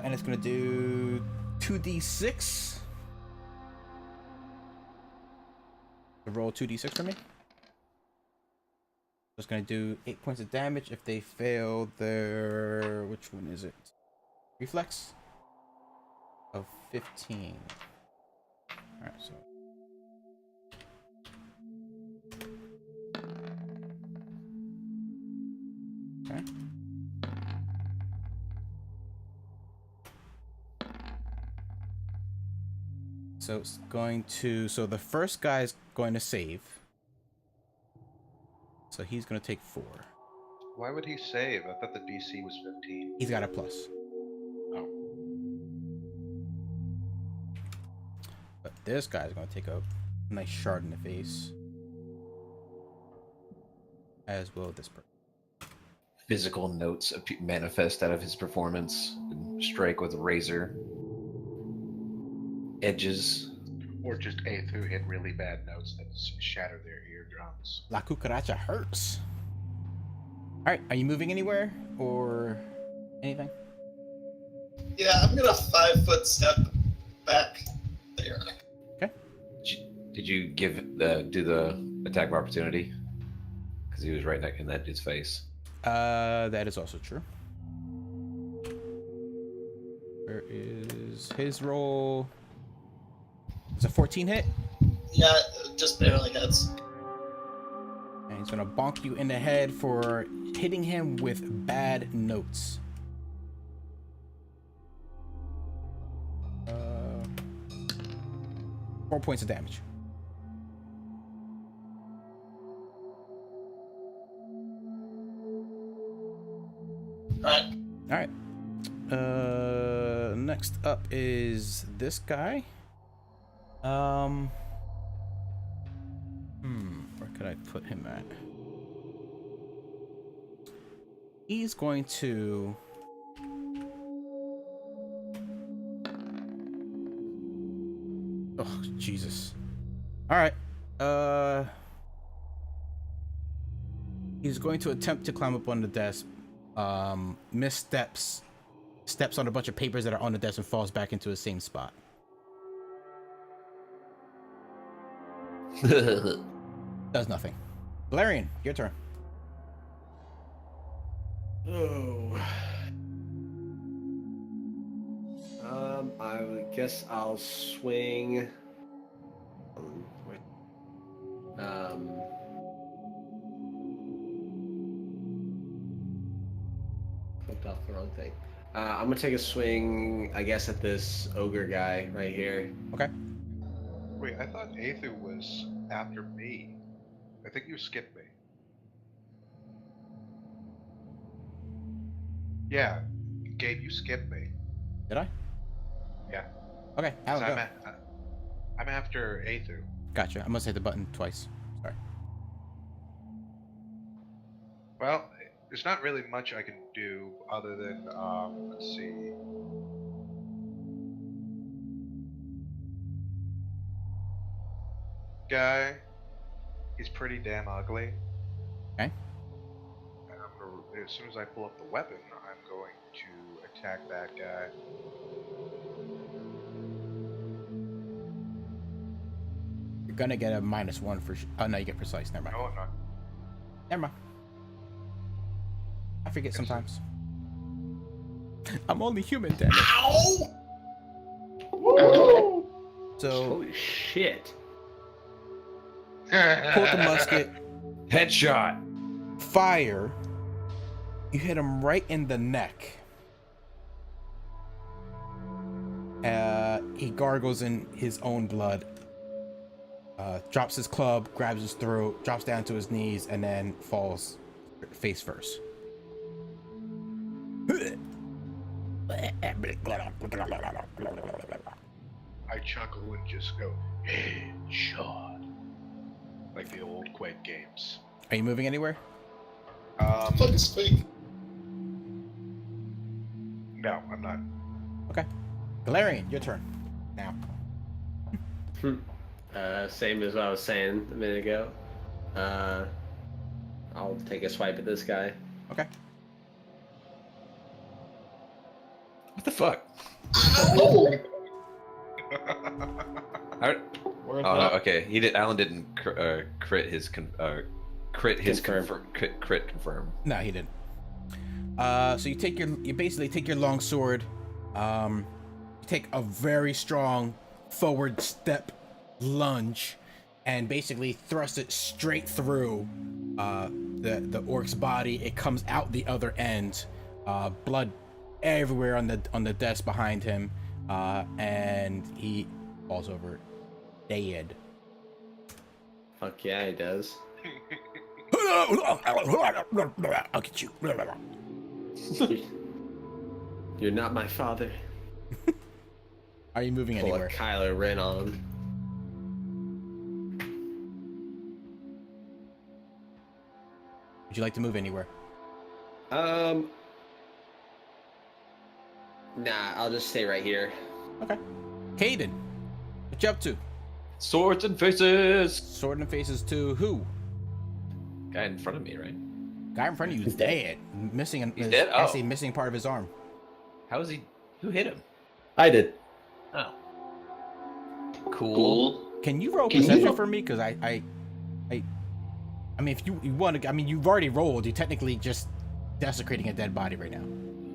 And it's gonna do 2d6. to roll 2d6 for me. Just gonna do 8 points of damage if they fail their, which one is it? Reflex of 15. All right, so. Okay. So it's going to, so the first guy is going to save. So he's going to take 4. Why would he save? I thought the DC was 15. He's got a plus. Oh. But this guy's going to take a nice shard in the face. As will this person. Physical notes manifest out of his performance and strike with razor edges. Or just Aethu hit really bad notes that shatter their eardrums. La cucaracha hurts. Alright, are you moving anywhere? Or anything? Yeah, I'm gonna 5-foot step back there. Okay. Did you give do the attack of opportunity? Because he was right in that dude's face. That is also true. Where is his roll? It's a 14 hit. Yeah, just barely hits. And he's gonna bonk you in the head for hitting him with bad notes. 4 points of damage. Alright. Alright. Next up is this guy. Where could I put him at? He's going to... Oh, Jesus. Alright. He's going to attempt to climb up on the desk. Missteps. Steps on a bunch of papers that are on the desk and falls back into the same spot. Does nothing. Valerian, your turn. Oh. I would guess I'll swing. Clicked off the wrong thing. I'm gonna take a swing, I guess, at this ogre guy right here. Okay. Wait, I thought Aethu was after me. I think you skipped me. Yeah, Gabe, you skipped me. Did I? Yeah. Okay, Alan, go. I'm after Aethu. Gotcha. I must hit the button twice. Sorry. Well, there's not really much I can do other than, let's see. Guy, he's pretty damn ugly. Okay. And as soon as I pull up the weapon, I'm going to attack that guy. You're gonna get a -1 for. Oh no, you get precise. Never mind. No, I'm not. Never mind. I forget sometimes. I'm only human, damn it. Ow! So Holy shit. pull the musket, Headshot. fire. You hit him right in the neck. He gargles in his own blood. Drops his club, grabs his throat, drops down to his knees, and then falls face first. I chuckle and just go, headshot. Like the old Quake games. Are you moving anywhere? Fucking speak. No, I'm not. Okay. Valerian, your turn. Now. Same as what I was saying a minute ago. I'll take a swipe at this guy. Okay. What the fuck? Ow! worth Oh, it. okay. He did. Alan didn't crit his confirm. No, he didn't. So you basically take your long sword, you take a very strong forward step lunge, and basically thrust it straight through the orc's body. It comes out the other end, blood everywhere on the desk behind him, and he falls over dead. Fuck yeah, he does. I'll get you. You're not my father. Are you moving Pull anywhere? a Kylo Ren on. Would you like to move anywhere? Nah, I'll just stay right here. Okay. Caden, what you up to? Swords and faces. Sword in the faces to who? Guy in front of me, right? Guy in front of you is dead. Missing He's dead? Oh. Actually missing part of his arm. How is he? Who hit him? I did. Oh. Cool. Can you roll perception for me? Because I mean, if you want to, I mean, you've already rolled. You're technically just desecrating a dead body right now.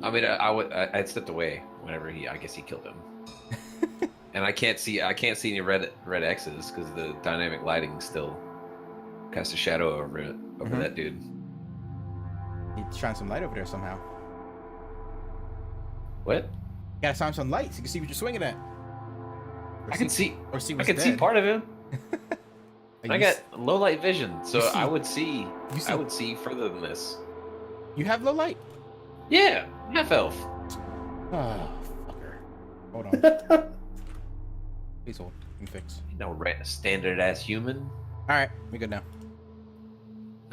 I mean, I stepped away whenever I guess he killed him. And I can't see any red X's because the dynamic lighting still casts a shadow over that dude. You need to shine some light over there somehow. What? You gotta shine some light so you can see what you're swinging at. I can see. Or see I what's can see dead. part of him. Like I got low light vision, so you see- I would see. you see- I would see further than this. You have low light. Yeah, half elf. Oh, fucker. Hold on. Please hold. Let me fix. No standard ass human. All right, we good now.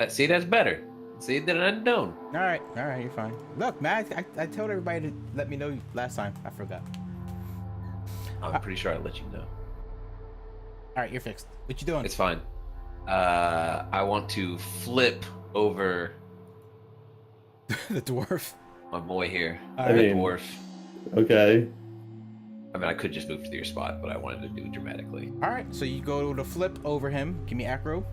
See, that's better. See, that I don't. All right, you're fine. Look, man, I told everybody to let me know last time. I forgot. I'm pretty sure I let you know. All right, you're fixed. What you doing? It's fine. I want to flip over The dwarf. my boy here. All The right. dwarf. Okay. I mean, I could just move to your spot, but I wanted to do it dramatically. All right, so you go to flip over him. Give me acro.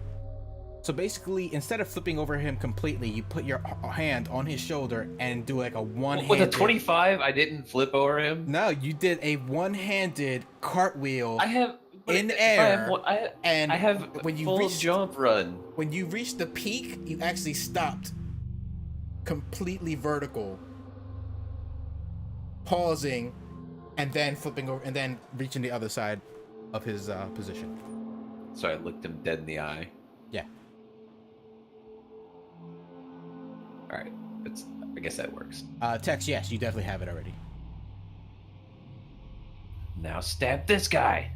So basically, instead of flipping over him completely, you put your hand on his shoulder and do like a one-handed... With a 25, I didn't flip over him. No, you did a one-handed cartwheel I have in if air. I have when you full reached, jump run. when you reached the peak, you actually stopped completely vertical, pausing, and then flipping over, and then reaching the other side of his position. So I looked him dead in the eye. Yeah. All right, I guess that works. Tex, yes, you definitely have it already. Now stab this guy.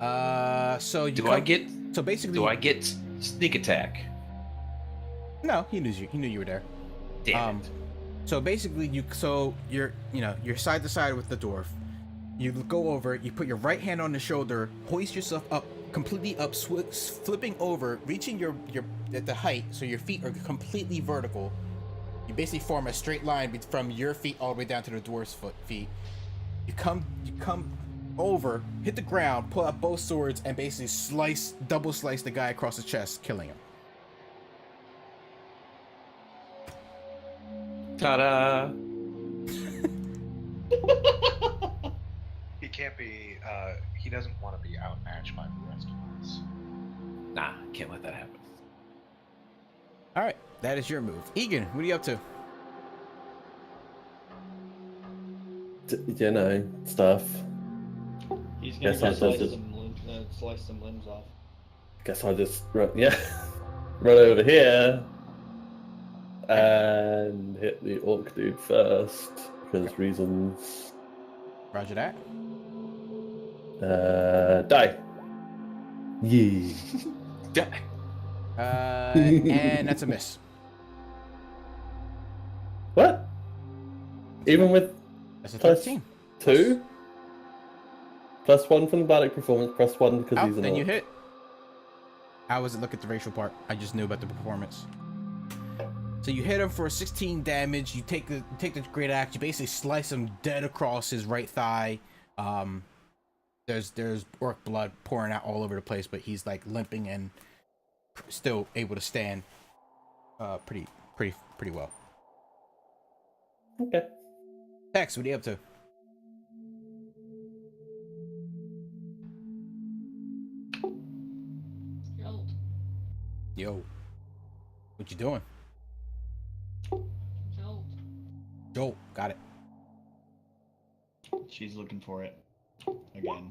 Ow! So you Do I get? So basically, Do I get sneak attack? No, he knew you were there. Damn it. So basically, you're side to side with the dwarf. You go over, you put your right hand on the shoulder, hoist yourself up, completely up, flipping over, reaching your at the height, so your feet are completely vertical. You basically form a straight line from your feet all the way down to the dwarf's feet. You come over, hit the ground, pull out both swords, and basically double slice the guy across the chest, killing him. Ta-da! He can't be. He doesn't want to be outmatched by the rest of us. Nah, can't let that happen. All right, that is your move. Egan, what are you up to? Stuff. He's gonna Guess go I'll slice just- some limbs off. Guess I'll just run over here and hit the orc dude first because reasons. Roger that. Die. Yeah. Die. And that's a miss. What? Even with That's a Plus 13. 2? +1 from the bardic performance, +1 because Oh, he's an then you orc. hit. How was it look at the racial part? I just knew about the performance. So you hit him for 16 damage. You take the great axe. You basically slice him dead across his right thigh. There's orc blood pouring out all over the place, but he's like limping and still able to stand. Pretty well. Okay. Tex, what are you up to? Yo, what you doing? Jolt, got it. She's looking for it again.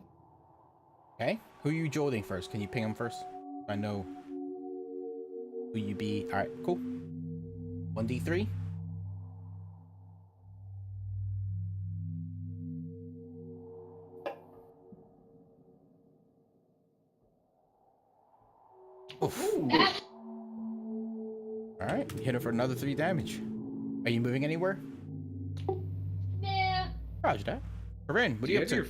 Okay, who are you jolting first? Can you ping him first? I know who you be. All right, cool. 1d3. Oof. All right, hit him for another 3 damage. Are you moving anywhere? Nah. Roger that. Corinne, what are you up to? Do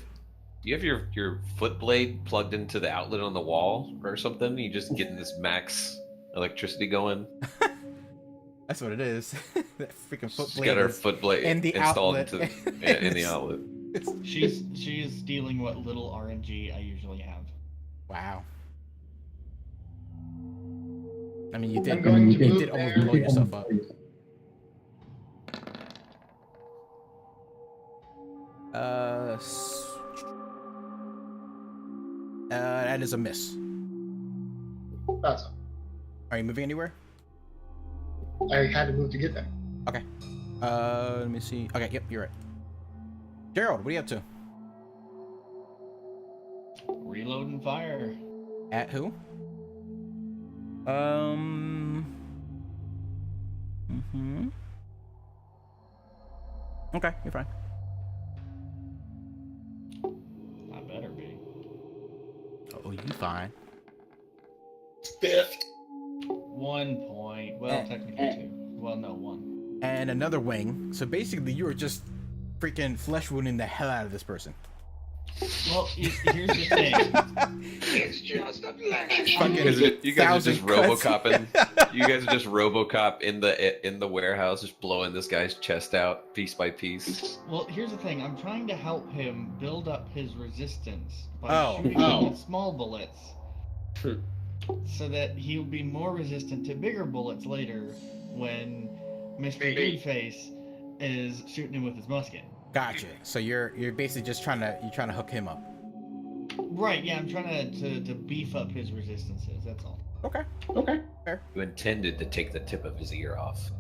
you have your foot blade plugged into the outlet on the wall or something? You just getting this max electricity going? That's what it is. That freaking foot She's blade. got her is foot blade in the installed outlet. in the outlet. She is stealing what little RNG I usually have. Wow. I mean, you did. I'm going to You move did almost there. blow yourself up. That is a miss. That's all. Are you moving anywhere? I had to move to get there. Okay. Let me see. Okay, yep, you're right. Gerald, what are you up to? Reload and fire. At who? Okay, you're fine. I better be. Oh, you fine. Biff. 1 point. Well, technically 2. Well, no, 1. And another wing. So basically, you were just freaking flesh wounding the hell out of this person. Well, here's the thing. It's just a flash. You guys are just 1,000 cuts. RoboCopping. You guys are just RoboCop in the warehouse, just blowing this guy's chest out piece by piece. Well, here's the thing. I'm trying to help him build up his resistance by shooting him with small bullets, so that he'll be more resistant to bigger bullets later when Mr. Babyface is shooting him with his musket. Gotcha. So you're basically just trying to hook him up. Right. Yeah, I'm trying to beef up his resistances. That's all. Okay. Fair. You intended to take the tip of his ear off.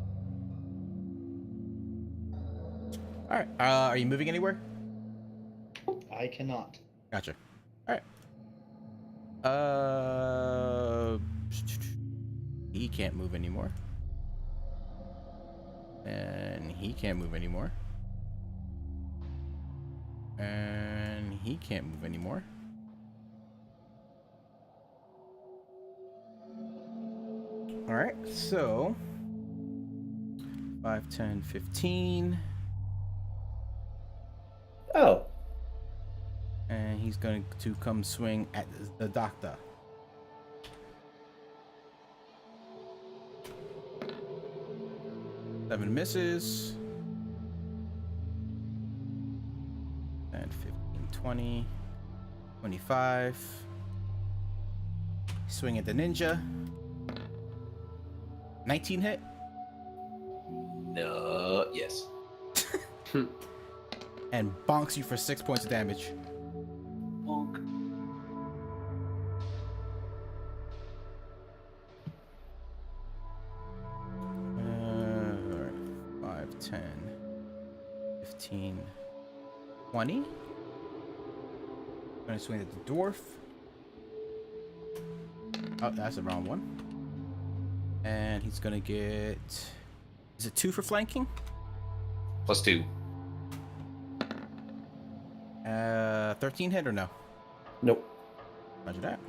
All right. Are you moving anywhere? I cannot. Gotcha. All right. He can't move anymore. And he can't move anymore. And he can't move anymore. All right, so 5, 10, 15. Oh. And he's going to come swing at the doctor. Seven misses. And 15, 20, 25. Swing at the ninja. 19 hit. No, yes. And bonks you for 6 points of damage. Bonk. Alright. 5, 10, 15, 20. Gonna swing at the dwarf. Oh, that's the wrong one. And he's gonna get... Is it 2 for flanking? +2. 13 hit or no? Nope. Roger that.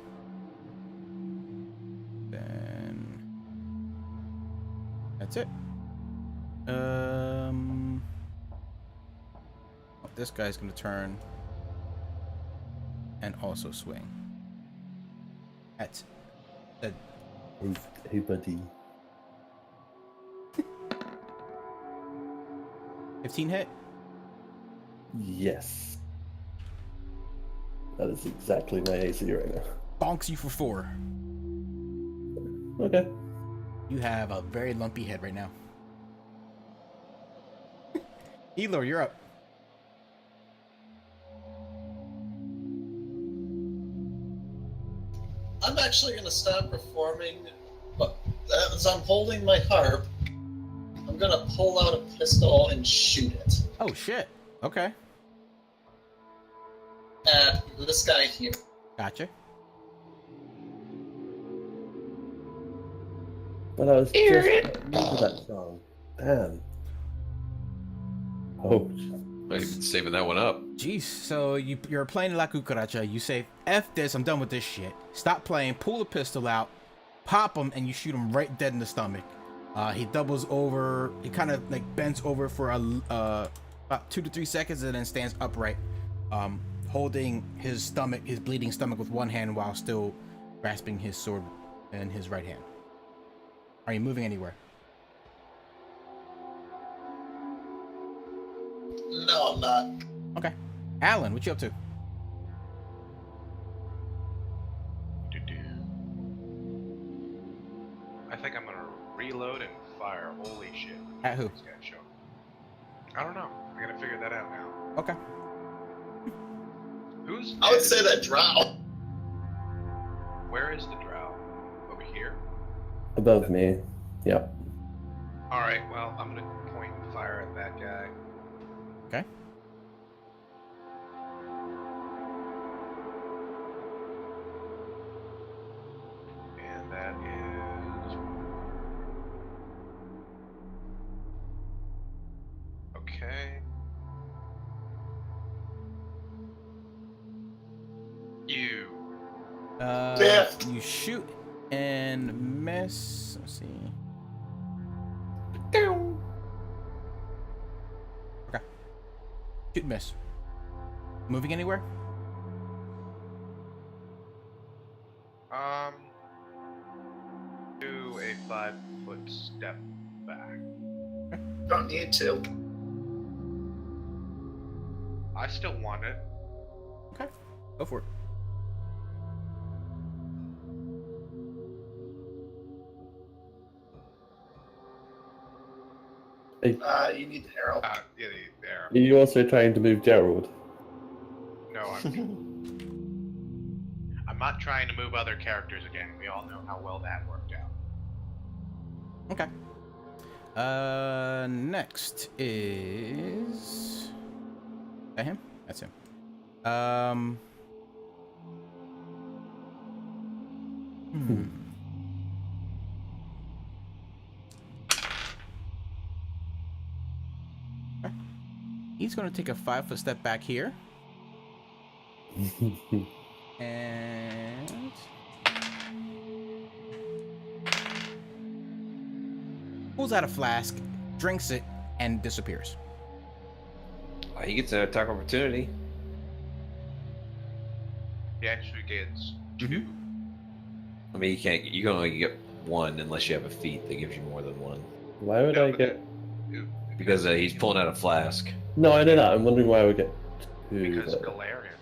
Then... That's it. This guy's gonna turn and also swing at the Hey, buddy. 15 hit? Yes. That is exactly my AC right now. Bonks you for 4. Okay. You have a very lumpy head right now. Elor, you're up. I'm actually going to stop performing, but as I'm holding my harp, I'm going to pull out a pistol and shoot it Oh, shit. Okay. at this guy here. Gotcha. But I was just into that song. Damn. Oh. I've been saving that one up. Jeez, so you're playing La Cucaracha. You say, F this, I'm done with this shit. Stop playing, pull the pistol out, pop him, and you shoot him right dead in the stomach. He doubles over, he kind of like bends over for about 2 to 3 seconds and then stands upright, holding his stomach, his bleeding stomach with one hand while still grasping his sword in his right hand. Are you moving anywhere? No, I'm not. Okay. Alan, what you up to? I think I'm gonna reload and fire. Holy shit. At who? This guy's showing. I don't know. I gotta figure that out now. Okay. Who's I would dead? say that drow. Where is the drow? Over here? Above me. Yep. Alright, well, I'm gonna point and fire at that guy. Okay. And that is... Okay. You. Fifth. You shoot and miss. Let's see. Okay. Shoot and miss. Moving anywhere? Do a 5-foot step back. Don't need to. I still want it. Okay. Go for it. You need the arrow. Yeah, there. Are you also trying to move Gerald? No, I'm not trying to move other characters again. We all know how well that worked out. Okay. Next is that him? That's him. Okay. He's gonna take a 5-foot step back here. And pulls out a flask, drinks it, and disappears. He gets an attack opportunity. He actually gets 2. I mean, you can only get 1 unless you have a feat that gives you more than 1. Why would I get... Because he's pulling out a flask. No, I know that. I'm wondering why I would get 2. Because though. Galarian.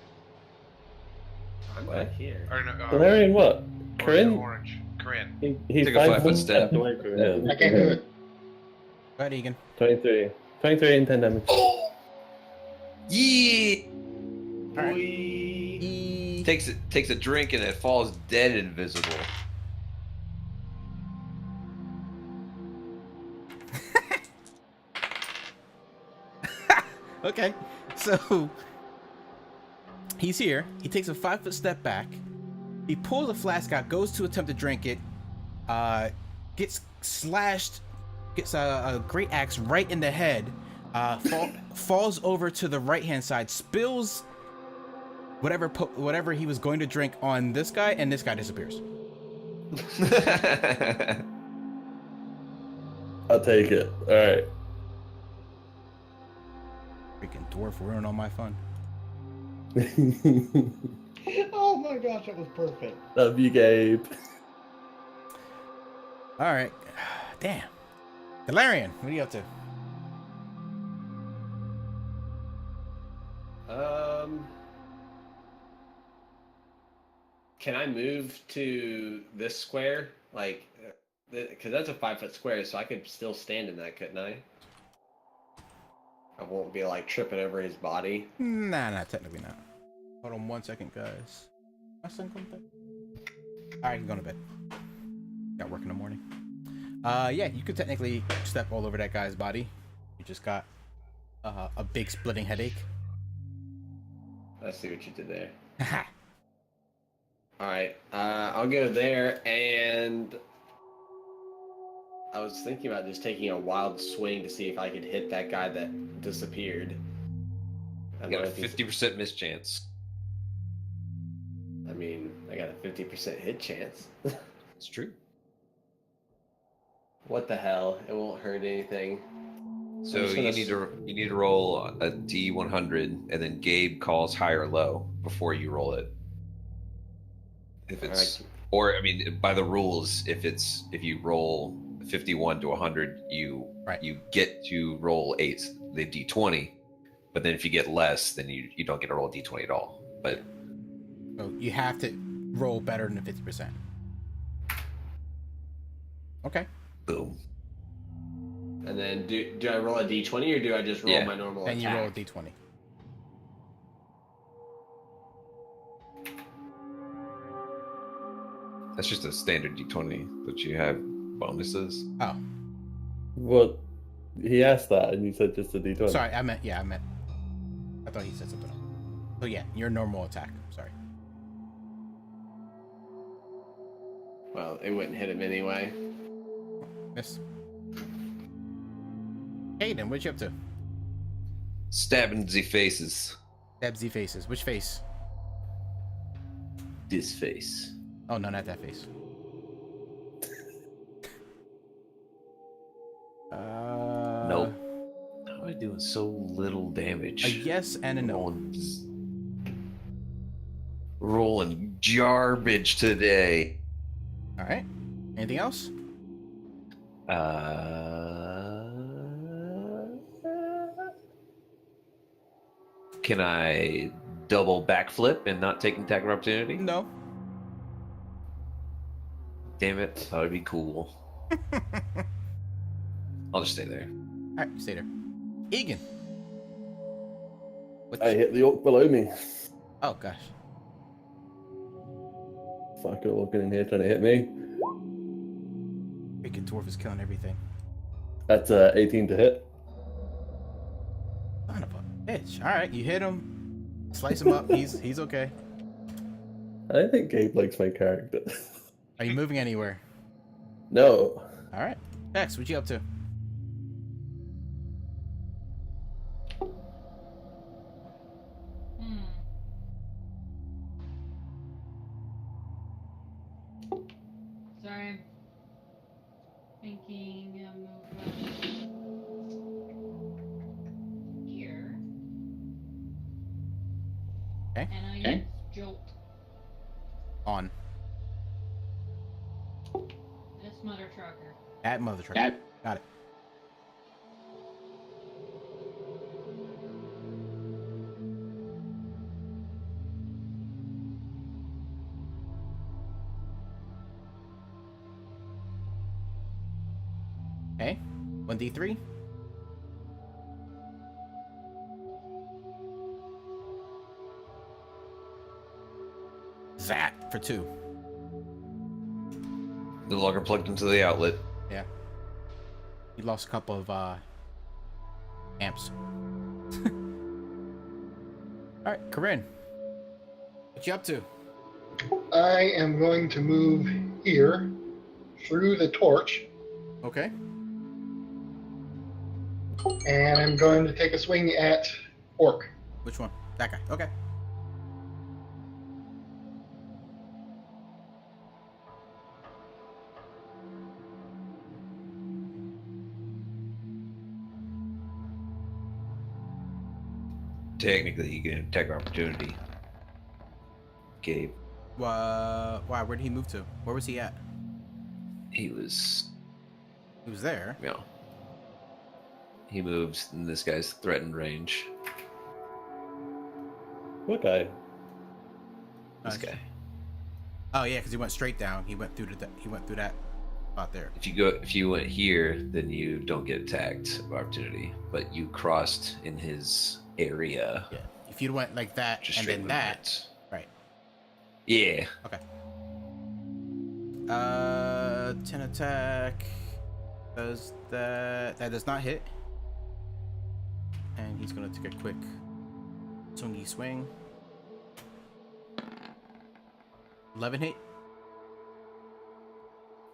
I'm What? back here. Or no, Galarian what? Corinne? Orange. Corinne. He's Take a 5-foot step. away from him. I can't do it. Go ahead, Egan. 23. 23 and 10 damage. Yeah! Alright. He takes a drink and it falls dead invisible. Okay, so he's here. He takes a 5-foot step back. He pulls a flask out, goes to attempt to drink it. Gets slashed. Gets a great axe right in the head. Falls over to the right-hand side. Spills whatever he was going to drink on this guy, and this guy disappears. I'll take it. Alright. Freaking dwarf ruined all my fun. Oh my gosh, that was perfect. Love you, Gabe. All right, damn. Galarian, what are you up to? Can I move to this square? Like, because that's a 5-foot square, so I could still stand in that, couldn't I? I won't be like tripping over his body. Nah, technically not. Hold on 1 second, guys. My son come back. Alright, I'm going to bed. Got work in the morning. Yeah, you could technically step all over that guy's body. You just got a big splitting headache. I see what you did there. Haha. Alright, I'll go there, and I was thinking about just taking a wild swing to see if I could hit that guy that disappeared. I got a 50% miss chance. I mean, I got a 50% hit chance. It's true. What the hell? It won't hurt anything. So you need to roll a D100, and then Gabe calls high or low before you roll it. If it's or I mean, by the rules, if you roll 51 to 100, you get to roll the D20. But then if you get less, then you don't get to roll D20 at all. But so you have to roll better than 50%. Okay. Boom. And then do I roll a D20 or do I just roll my normal attack? Then you roll a D20. That's just a standard D20, but you have bonuses. Oh. Well, he asked that, and you said just a D20. Sorry, I meant. I thought he said something else. So yeah, your normal attack. Sorry. Well, it wouldn't hit him anyway. Miss. Hayden, what you up to? Stabbing the faces. Stab Z faces. Which face? This face. Oh no, not that face. Nope. How am I doing so little damage? A yes and a no. Rolling garbage today. All right. Anything else? Can I double backflip and not take an attack of opportunity? No. Damn it. That would be cool. I'll just stay there. All right, stay there. Egan. I hit the orc below me. Oh gosh. Fucker walking in here trying to hit me. Freaking dwarf is killing everything. That's 18 to hit. Son of a bitch. All right, you hit him. Slice him up. He's okay. I don't think Gabe likes my character. Are you moving anywhere? No. All right. Dex, what you up to? Sorry. Thinking move here. Okay. And I use Jolt. On. This mother trucker. At mother trucker. Got it. Okay. 1d3. Zap for 2. No longer plugged into the outlet. Yeah. He lost a couple of amps. Alright, Corinne. What you up to? I am going to move here through the torch. Okay. And I'm going to take a swing at Orc. Which one? That guy. Okay. Technically, you get an attack of opportunity. Gabe. Why? Where did he move to? Where was he at? He was there. Yeah. He moves in this guy's threatened range. What guy? This guy. Oh yeah, because he went straight down. He went through that spot there. If you went here, then you don't get attacked of opportunity. But you crossed in his area. Yeah. If you went like that Just and straight then movement. that, right? Yeah. Okay. 10 attack. Does that? That does not hit. And he's gonna take a quick swingy swing. 11 hit.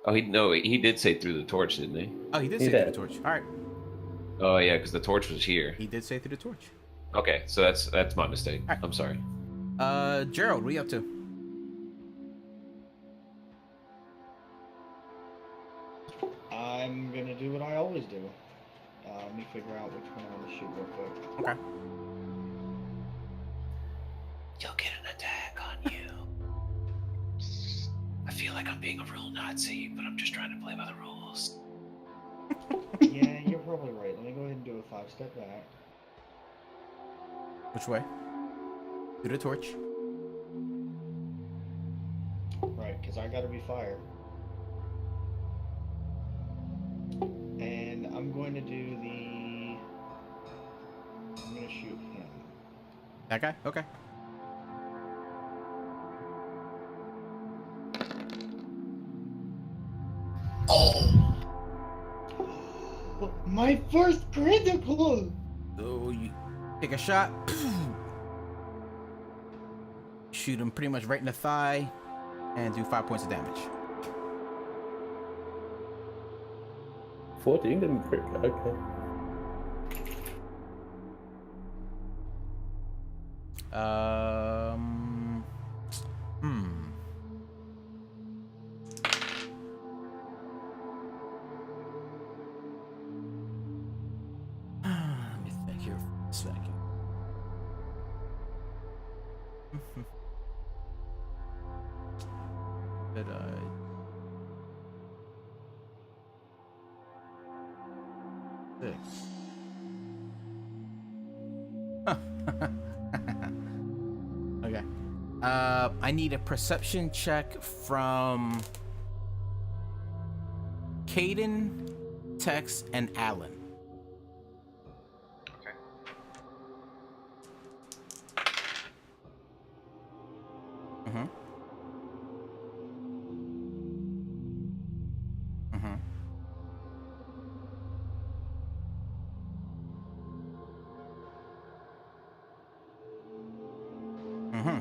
Oh, he did say through the torch, didn't he? Oh, he did say through the torch. All right. Oh yeah, because the torch was here. He did say through the torch. Okay, so that's my mistake. Right. I'm sorry. Gerald, what are you up to? I'm gonna do what I always do. Let me figure out which one I want to shoot real quick. Okay. You'll get an attack on you. I feel like I'm being a real Nazi, but I'm just trying to play by the rules. Yeah, you're probably right. Let me go ahead and do a 5-step back. Which way? Through the torch. Right, because I gotta be fire. And I'm going to do the... I'm gonna shoot him. That guy? Okay. Oh! My first critical! So you take a shot. Shoot him pretty much right in the thigh. And do 5 points of damage. 14 didn't crit. Okay. Let me think here for a second. Did I? 6. Okay. I need a perception check from Caden, Tex, and Alan. Okay. Mm-hmm. Mm-hmm.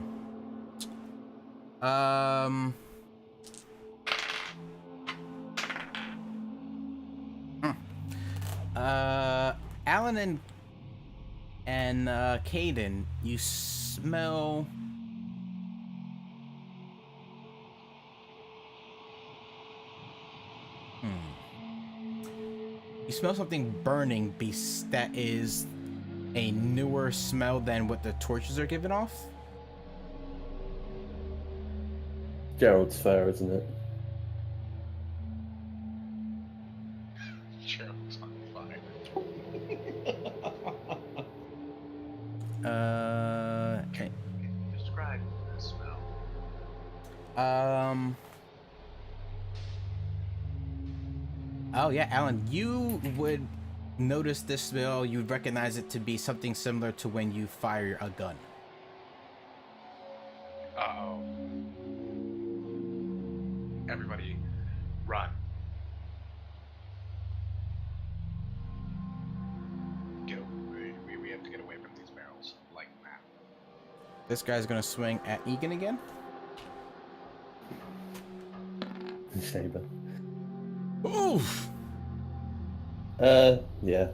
Um. Alan and Caden, you smell. You smell something burning. That is a newer smell than what the torches are giving off. Gerald's fair, isn't it? Gerald's on fire. Okay. Describe the smell. Oh yeah, Alan, you would notice this smell. You'd recognize it to be something similar to when you fire a gun. Uh-oh. Everybody, run. We have to get away from these barrels, like that. This guy's gonna swing at Egan again. Saber. Oof. Yeah.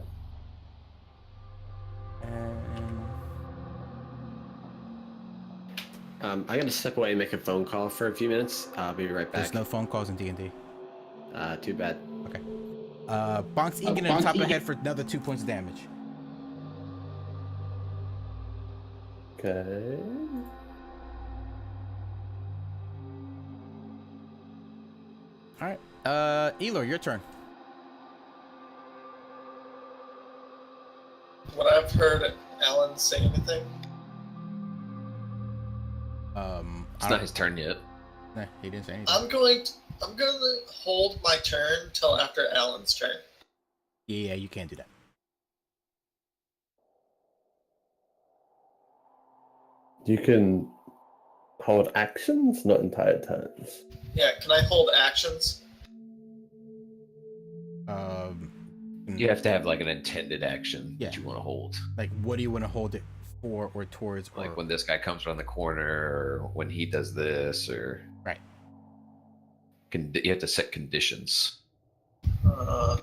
I gotta step away and make a phone call for a few minutes. I'll be right back. There's no phone calls in D&D. Too bad. Okay. Bonks Egan in the top of the head for another 2 points of damage. Okay. Alright. Elor, your turn. Would I have heard Alan say anything? It's not his turn yet. Nah, he didn't say anything. I'm going to hold my turn till after Alan's turn. Yeah, you can't do that. You can hold actions, not entire turns. Yeah, can I hold actions? You have to have like an intended action Yeah. that you want to hold. Like, what do you want to hold it for or towards? Like or... when this guy comes around the corner, or when he does this, or right. You have to set conditions. No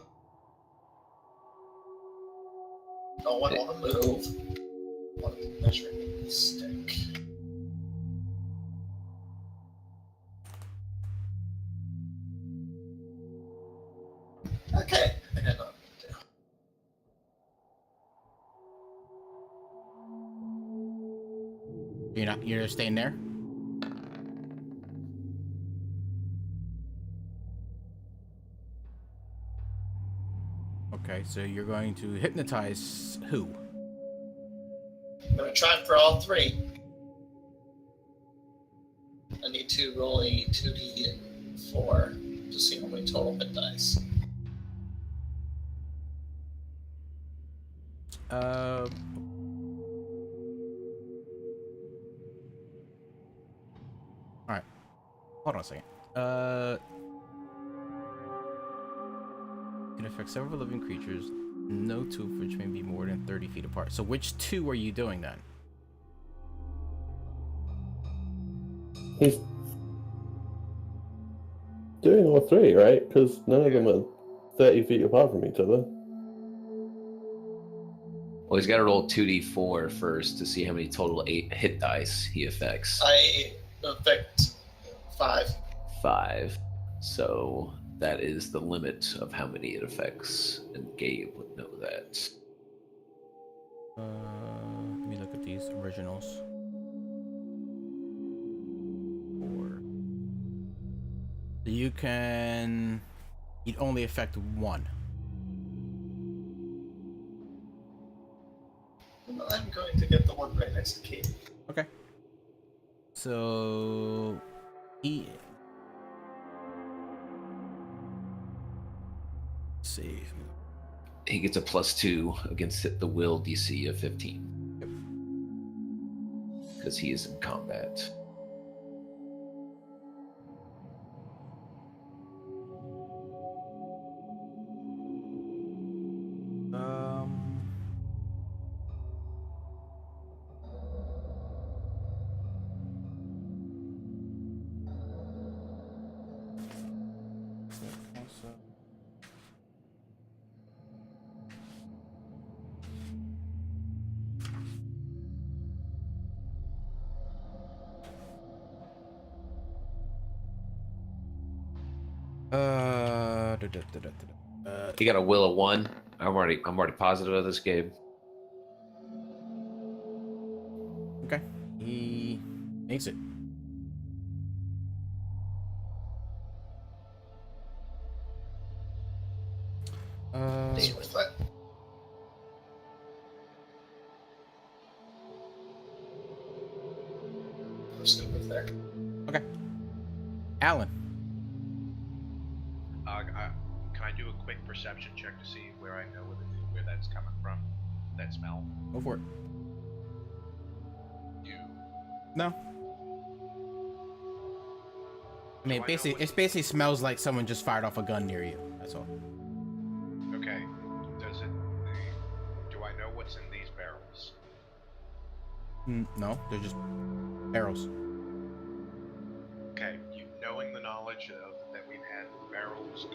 one want to move. Want to measure the stick. Okay, I got nothing to do. You're staying there? Okay, so you're going to hypnotize who? I'm going to try for all three. I need to roll a 2d4 to see how many total hit dice. Alright. Hold on a second. Can affect several living creatures, no two of which may be more than 30 feet apart. So which two are you doing then? He's doing all three, right? Because none of them are 30 feet apart from each other. Well, he's got to roll 2d4 first to see how many total hit dice he affects. I affect 5. 5. So that is the limit of how many it affects, and Gabe would know that. Let me look at these originals. 4. You'd only affect 1. I'm going to get the one right next to Kate. Okay. So Ian. Let's see. He gets a +2 against the will DC of 15. Because he is in combat. He got a will of 1. I'm already positive of this, Gabe. Okay. He makes it. It's worth it. I'm just gonna move there. Okay. Alan. Can I do a quick perception check to see where I know where that's coming from? That smell? Go for it. You. No. I mean, it basically smells like someone just fired off a gun near you. That's all. Okay. Do I know what's in these barrels? No, they're just barrels. Okay. You knowing the knowledge of that we've had barrels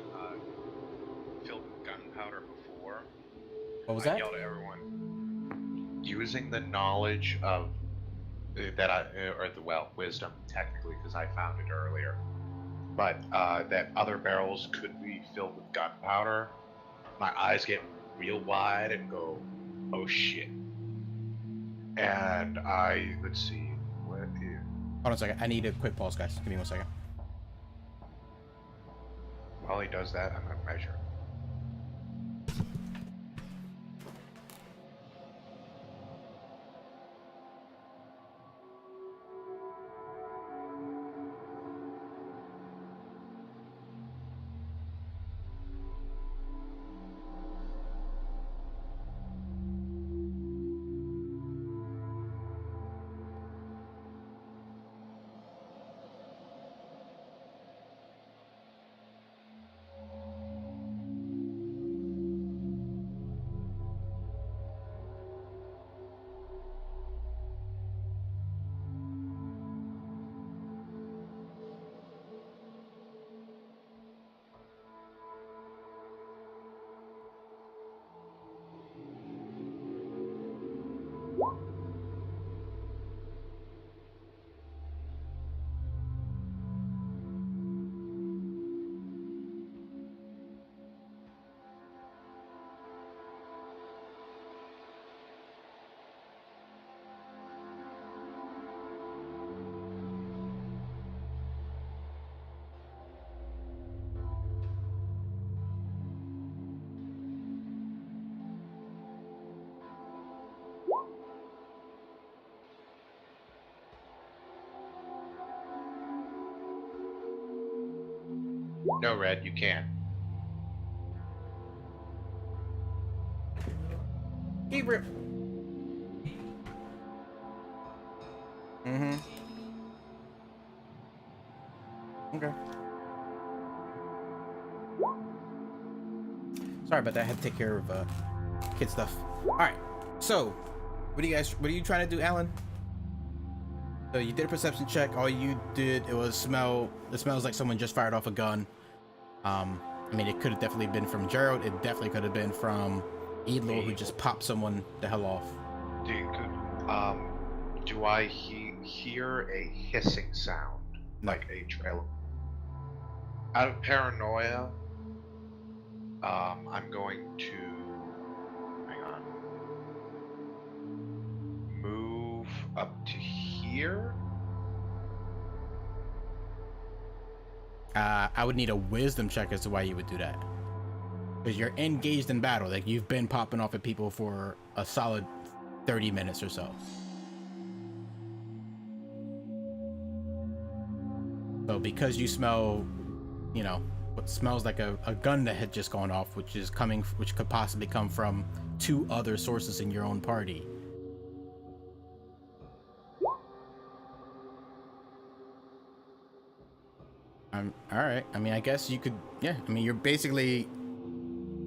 filled with gunpowder before. What was I that? yelled at everyone. Using the knowledge of wisdom technically, because I found it earlier. But that other barrels could be filled with gunpowder. My eyes get real wide and go, "Oh shit!" And let's see, what is? Hold on a second. I need a quick pause, guys. Give me 1 second. While he does that, I'm gonna measure. No, Red, you can't. Keep rip. Mm-hmm. Okay. Sorry about that. I had to take care of kid stuff. All right. So, what are you trying to do, Alan? So you did a perception check. All you did, it smells like someone just fired off a gun. I mean, it could have definitely been from Gerald. It definitely could have been from Elo, who just popped someone the hell off. Do I hear a hissing sound? No. Like a trail? Out of paranoia, I'm going to... Hang on. Move up to here? I would need a wisdom check as to why you would do that. Because you're engaged in battle. Like, you've been popping off at people for a solid 30 minutes or so. So because you smell, what smells like a gun that had just gone off, which could possibly come from 2 other sources in your own party. All right. I mean, I guess you could, yeah. I mean, you're basically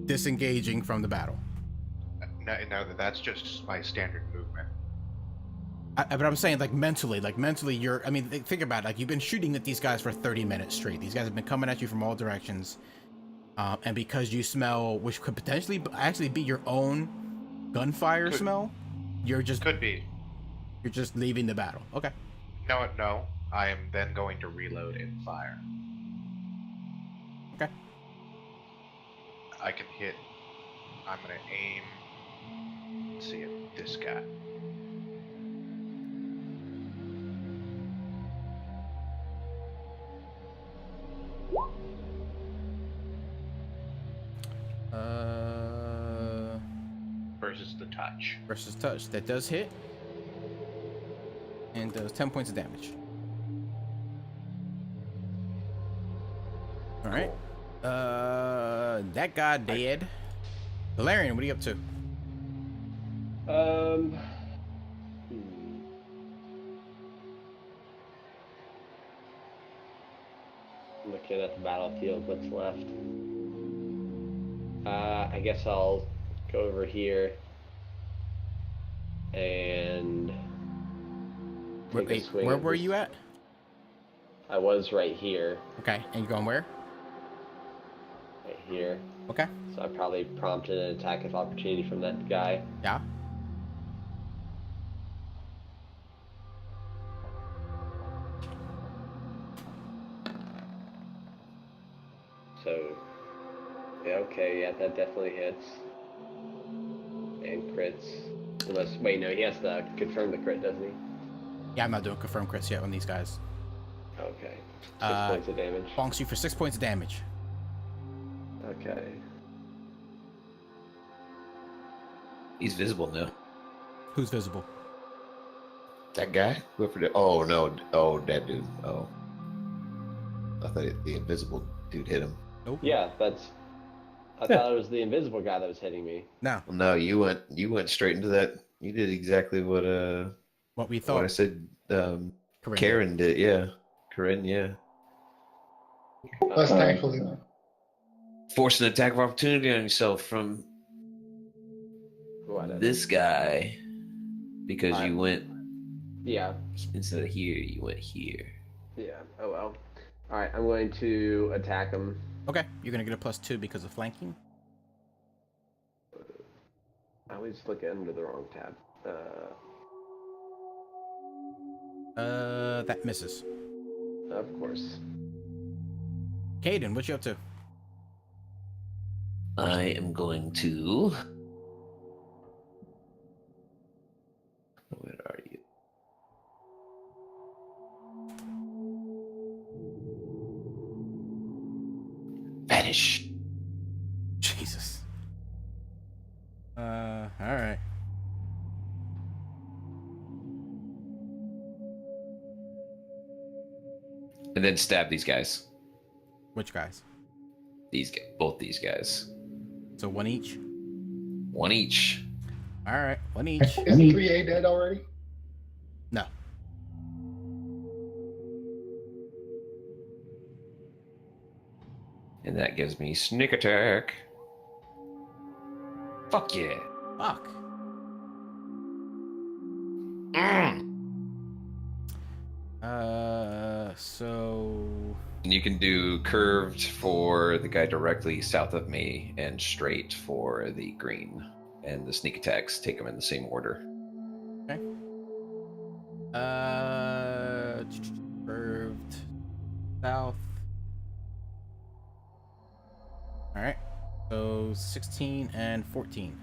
disengaging from the battle. No, that's just my standard movement. But I'm saying, mentally, I mean, think about it. Like, you've been shooting at these guys for 30 minutes straight. These guys have been coming at you from all directions. And because you smell, which could potentially actually be your own gunfire smell, Could be. You're just leaving the battle. Okay. No. I am then going to reload and fire. Okay. I can hit. I'm going to aim. Let's see, at this guy. Versus the touch. Versus touch. That does hit. And does 10 points of damage. All right. That guy dead. Valerian, what are you up to? Looking at the battlefield, what's left? I guess I'll go over here and take a swing. Where were you at? I was right here. Okay, and you going where? Right here. Okay. So I probably prompted an attack of opportunity from that guy. Yeah. So, yeah, okay, yeah, that definitely hits. And crits. Unless, wait, no, he has to confirm the crit, doesn't he? Yeah, I'm not doing confirm crits yet on these guys. Okay. 6 points of damage. Bonks you for 6 points of damage. Okay. He's visible now. Who's visible? That guy? Whoever did. Oh, no. Oh, that dude. Oh. I thought the invisible dude hit him. Nope. Yeah, I thought it was the invisible guy that was hitting me. No. Well, no, you went straight into that. You did exactly what we thought. What I said Karen did. Yeah. Corinne, yeah. Less thankfully. Force an attack of opportunity on yourself from this guy because you went. Yeah. Instead of here, you went here. Yeah. Oh well. All right. I'm going to attack him. Okay. You're gonna get a +2 because of flanking. I always look under the wrong tab. That misses. Of course. Caden, what you up to? I am going to. Where are you? Vanish. Jesus. All right. And then stab these guys. Which guys? Both these guys. So one each. One each. All right, one each. Is the 3A dead already? No. And that gives me sneak attack. Fuck yeah. Fuck. So. And you can do curved for the guy directly south of me and straight for the green. And the sneak attacks take them in the same order. Okay. Curved south. All right. So 16 and 14.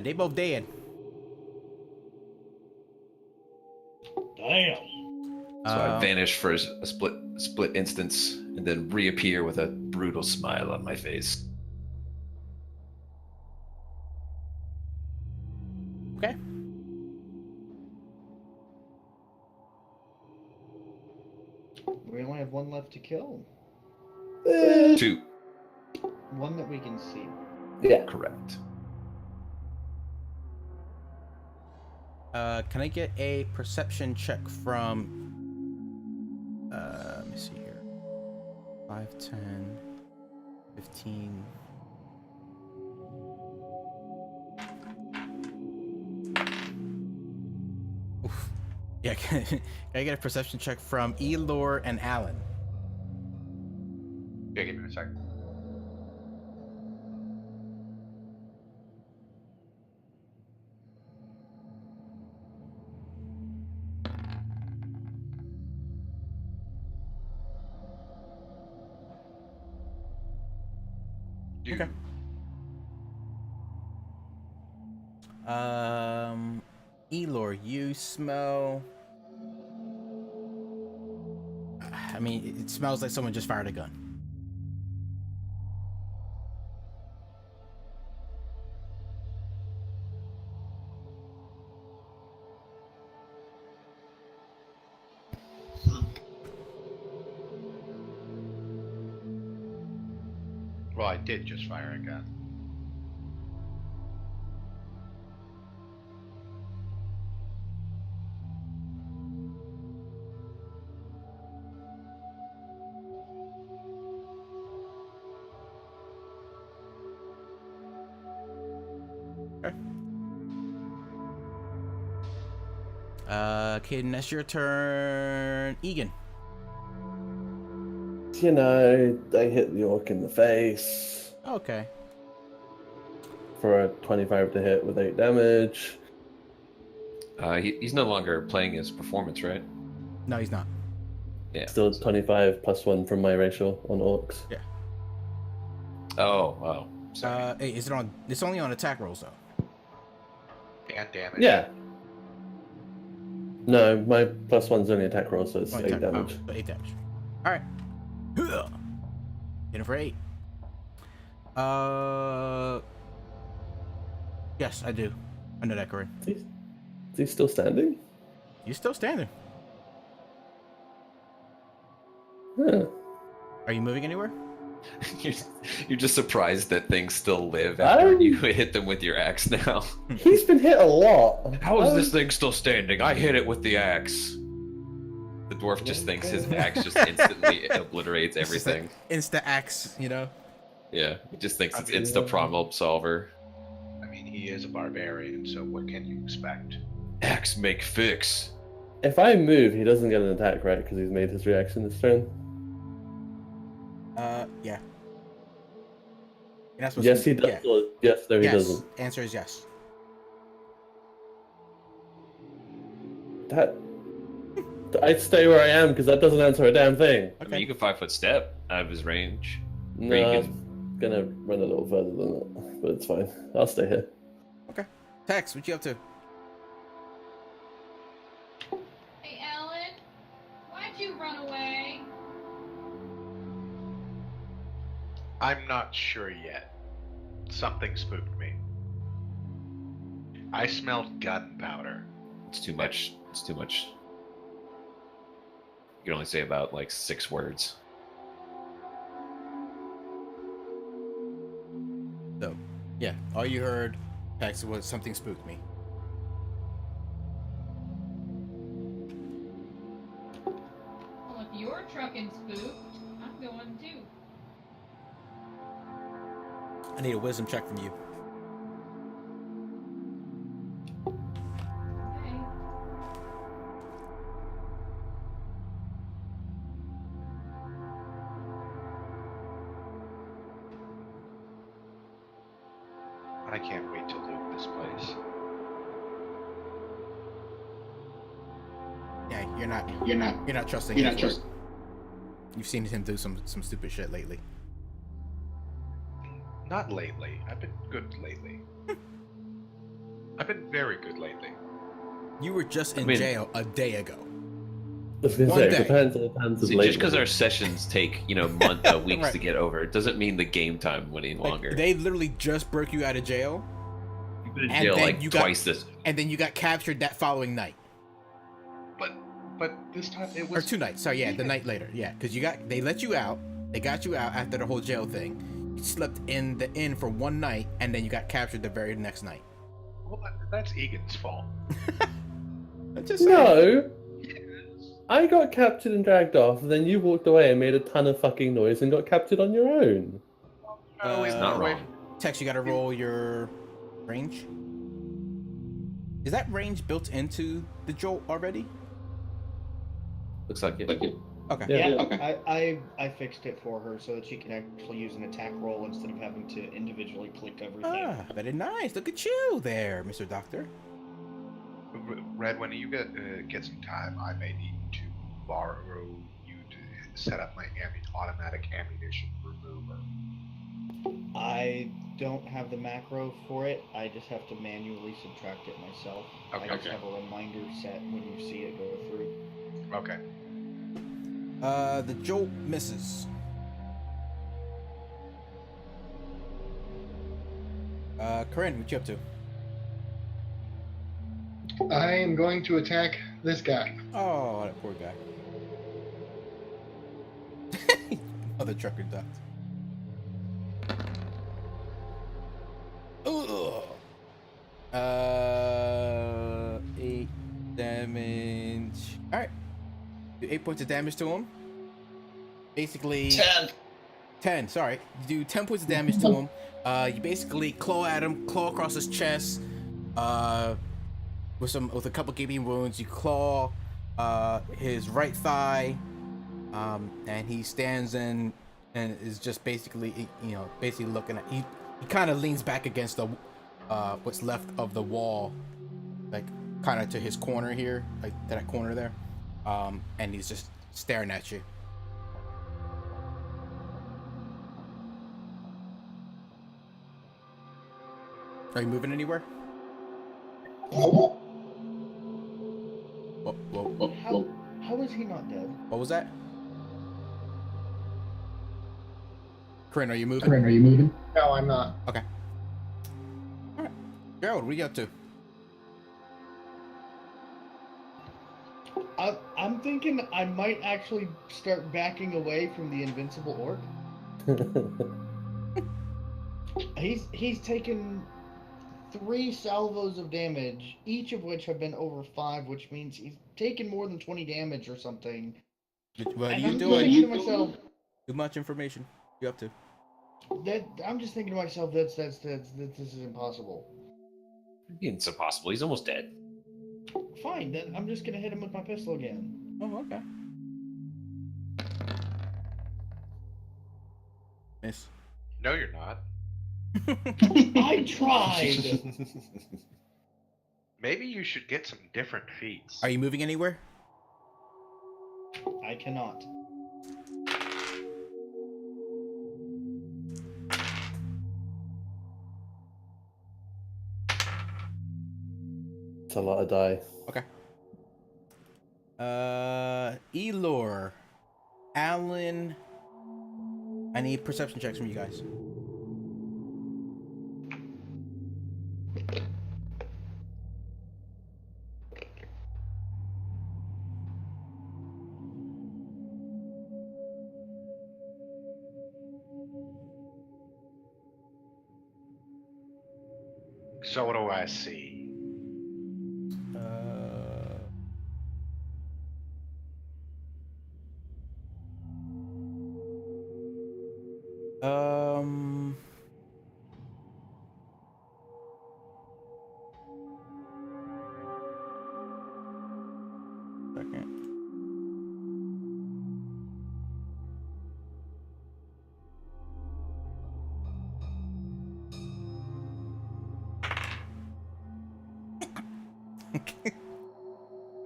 They both dead. Damn. So I vanish for a split instance and then reappear with a brutal smile on my face. Okay. We only have one left to kill. 2. One that we can see. Yeah. Correct. Can I get a perception check from? Let me see here. 5, 10, 15. Oof. Yeah, can I get a perception check from Elor and Alan? Yeah, give me a second. Dude. Okay. Elor, you smell. I mean, it smells like someone just fired a gun. Well, I did just fire a gun. Caden, that's your turn. Egan. You know, I hit the orc in the face Okay. for a 25 to hit with 8 damage. He's no longer playing his performance, right? No, he's not. Yeah. Still 25 plus 1 from my racial on orcs. Yeah. Oh. Sorry. Hey, is it on? It's only on attack rolls though. And damage. Yeah. No, my plus 1's only attack roll, so it's Only 8 damage. Oh, 8 damage. All right. Hit him for 8. Yes, I do. I know that, Corey. Is he still standing? You're still standing. Huh. Are you moving anywhere? You're just surprised that things still live after you hit them with your axe now. He's been hit a lot. How is this thing still standing? I hit it with the axe. The dwarf just thinks his axe just instantly obliterates It's just an everything. Insta axe, you know? Yeah, he just thinks it's I mean, insta problem solver. I mean, he is a barbarian, so what can you expect? Axe make fix. If I move, he doesn't get an attack, right? Because he's made his reaction this turn. Yeah. That's Yes, he does. Yeah. Or yes, no, he Yes. doesn't. Answer is yes. That I'd stay where I am because that doesn't answer a damn thing. I mean, you can 5-foot step out of his range. No, Or you I'm gonna run a little further than that, but it's fine. I'll stay here. Okay. Tex, what you up to? Hey, Alan, why'd you run away? I'm not sure yet. Something spooked me. I smelled gunpowder. It's too much. It's too much. You can only say about like 6 words. Yeah, all you heard, Pax, was something spooked me. Well, if you're trucking spooked, I'm going too. I need a wisdom check from you. Okay. I can't wait to loot this place. Yeah, you're not trusting. You're his not word. trust. You've seen him do some stupid shit lately. Not lately. I've been good lately. I've been very good lately. You were just in jail a day ago. I was gonna One say, day. it depends of See, lately. just because our sessions take, weeks Right. to get over, it doesn't mean the game time went any longer. Like, they literally just broke you out of jail, You've been in and jail then like you twice got, this. and then you got captured that following night. But this time it Or was 2 nights. Sorry, yeah, the night later. Yeah, because they let you out. They got you out after the whole jail thing. You slept in the inn for 1 night, and then you got captured the very next night. Well, that's Egan's fault. Just saying. No! I got captured and dragged off, and then you walked away and made a ton of fucking noise and got captured on your own. It's not wrong. Tex, you gotta roll your range. Is that range built into the jolt already? Looks like it. Okay. Yeah, Okay. I fixed it for her so that she can actually use an attack roll instead of having to individually click everything. Ah, very nice. Look at you there, Mr. Doctor. Red, when you get some time, I may need to borrow you to set up my automatic ammunition remover. I don't have the macro for it. I just have to manually subtract it myself. Okay. I just have a reminder set when you see it go through. Okay. The jolt misses. Corinne, what you up to? I am going to attack this guy. Oh, that poor guy. Other trucker ducked. Ugh. 8 damage. Alright. Do 8 points of damage to him. Basically 10, sorry. You do 10 points of damage to him. You basically claw at him, claw across his chest, with a couple gaping wounds. You claw his right thigh, and he stands in and is just basically looking at. He kind of leans back against the what's left of the wall, like kind of to his corner here, like to that corner there, and he's just staring at you. Are you moving anywhere? Oh, Whoa. How is he not dead? What was that? Corinne, are you moving? Corinne, are you moving? no, I'm not. Okay. Alright. Gerald, what are you up to? I'm thinking I might actually start backing away from the invincible orc. He's taken 3 salvos of damage, each of which have been over 5, which means he's taken more than 20 damage or something. What are And you I'm doing? thinking to myself, Too much information. What you up to? I'm just thinking to myself, this is impossible. It's impossible. He's almost dead. Fine, then I'm just gonna hit him with my pistol again. Oh, okay. Miss. No, you're not. I tried! Maybe you should get some different feats. Are you moving anywhere? I cannot. It's a lot of die. Okay. Elor, Alan, I need perception checks from you guys. So what do I see? Um. Second.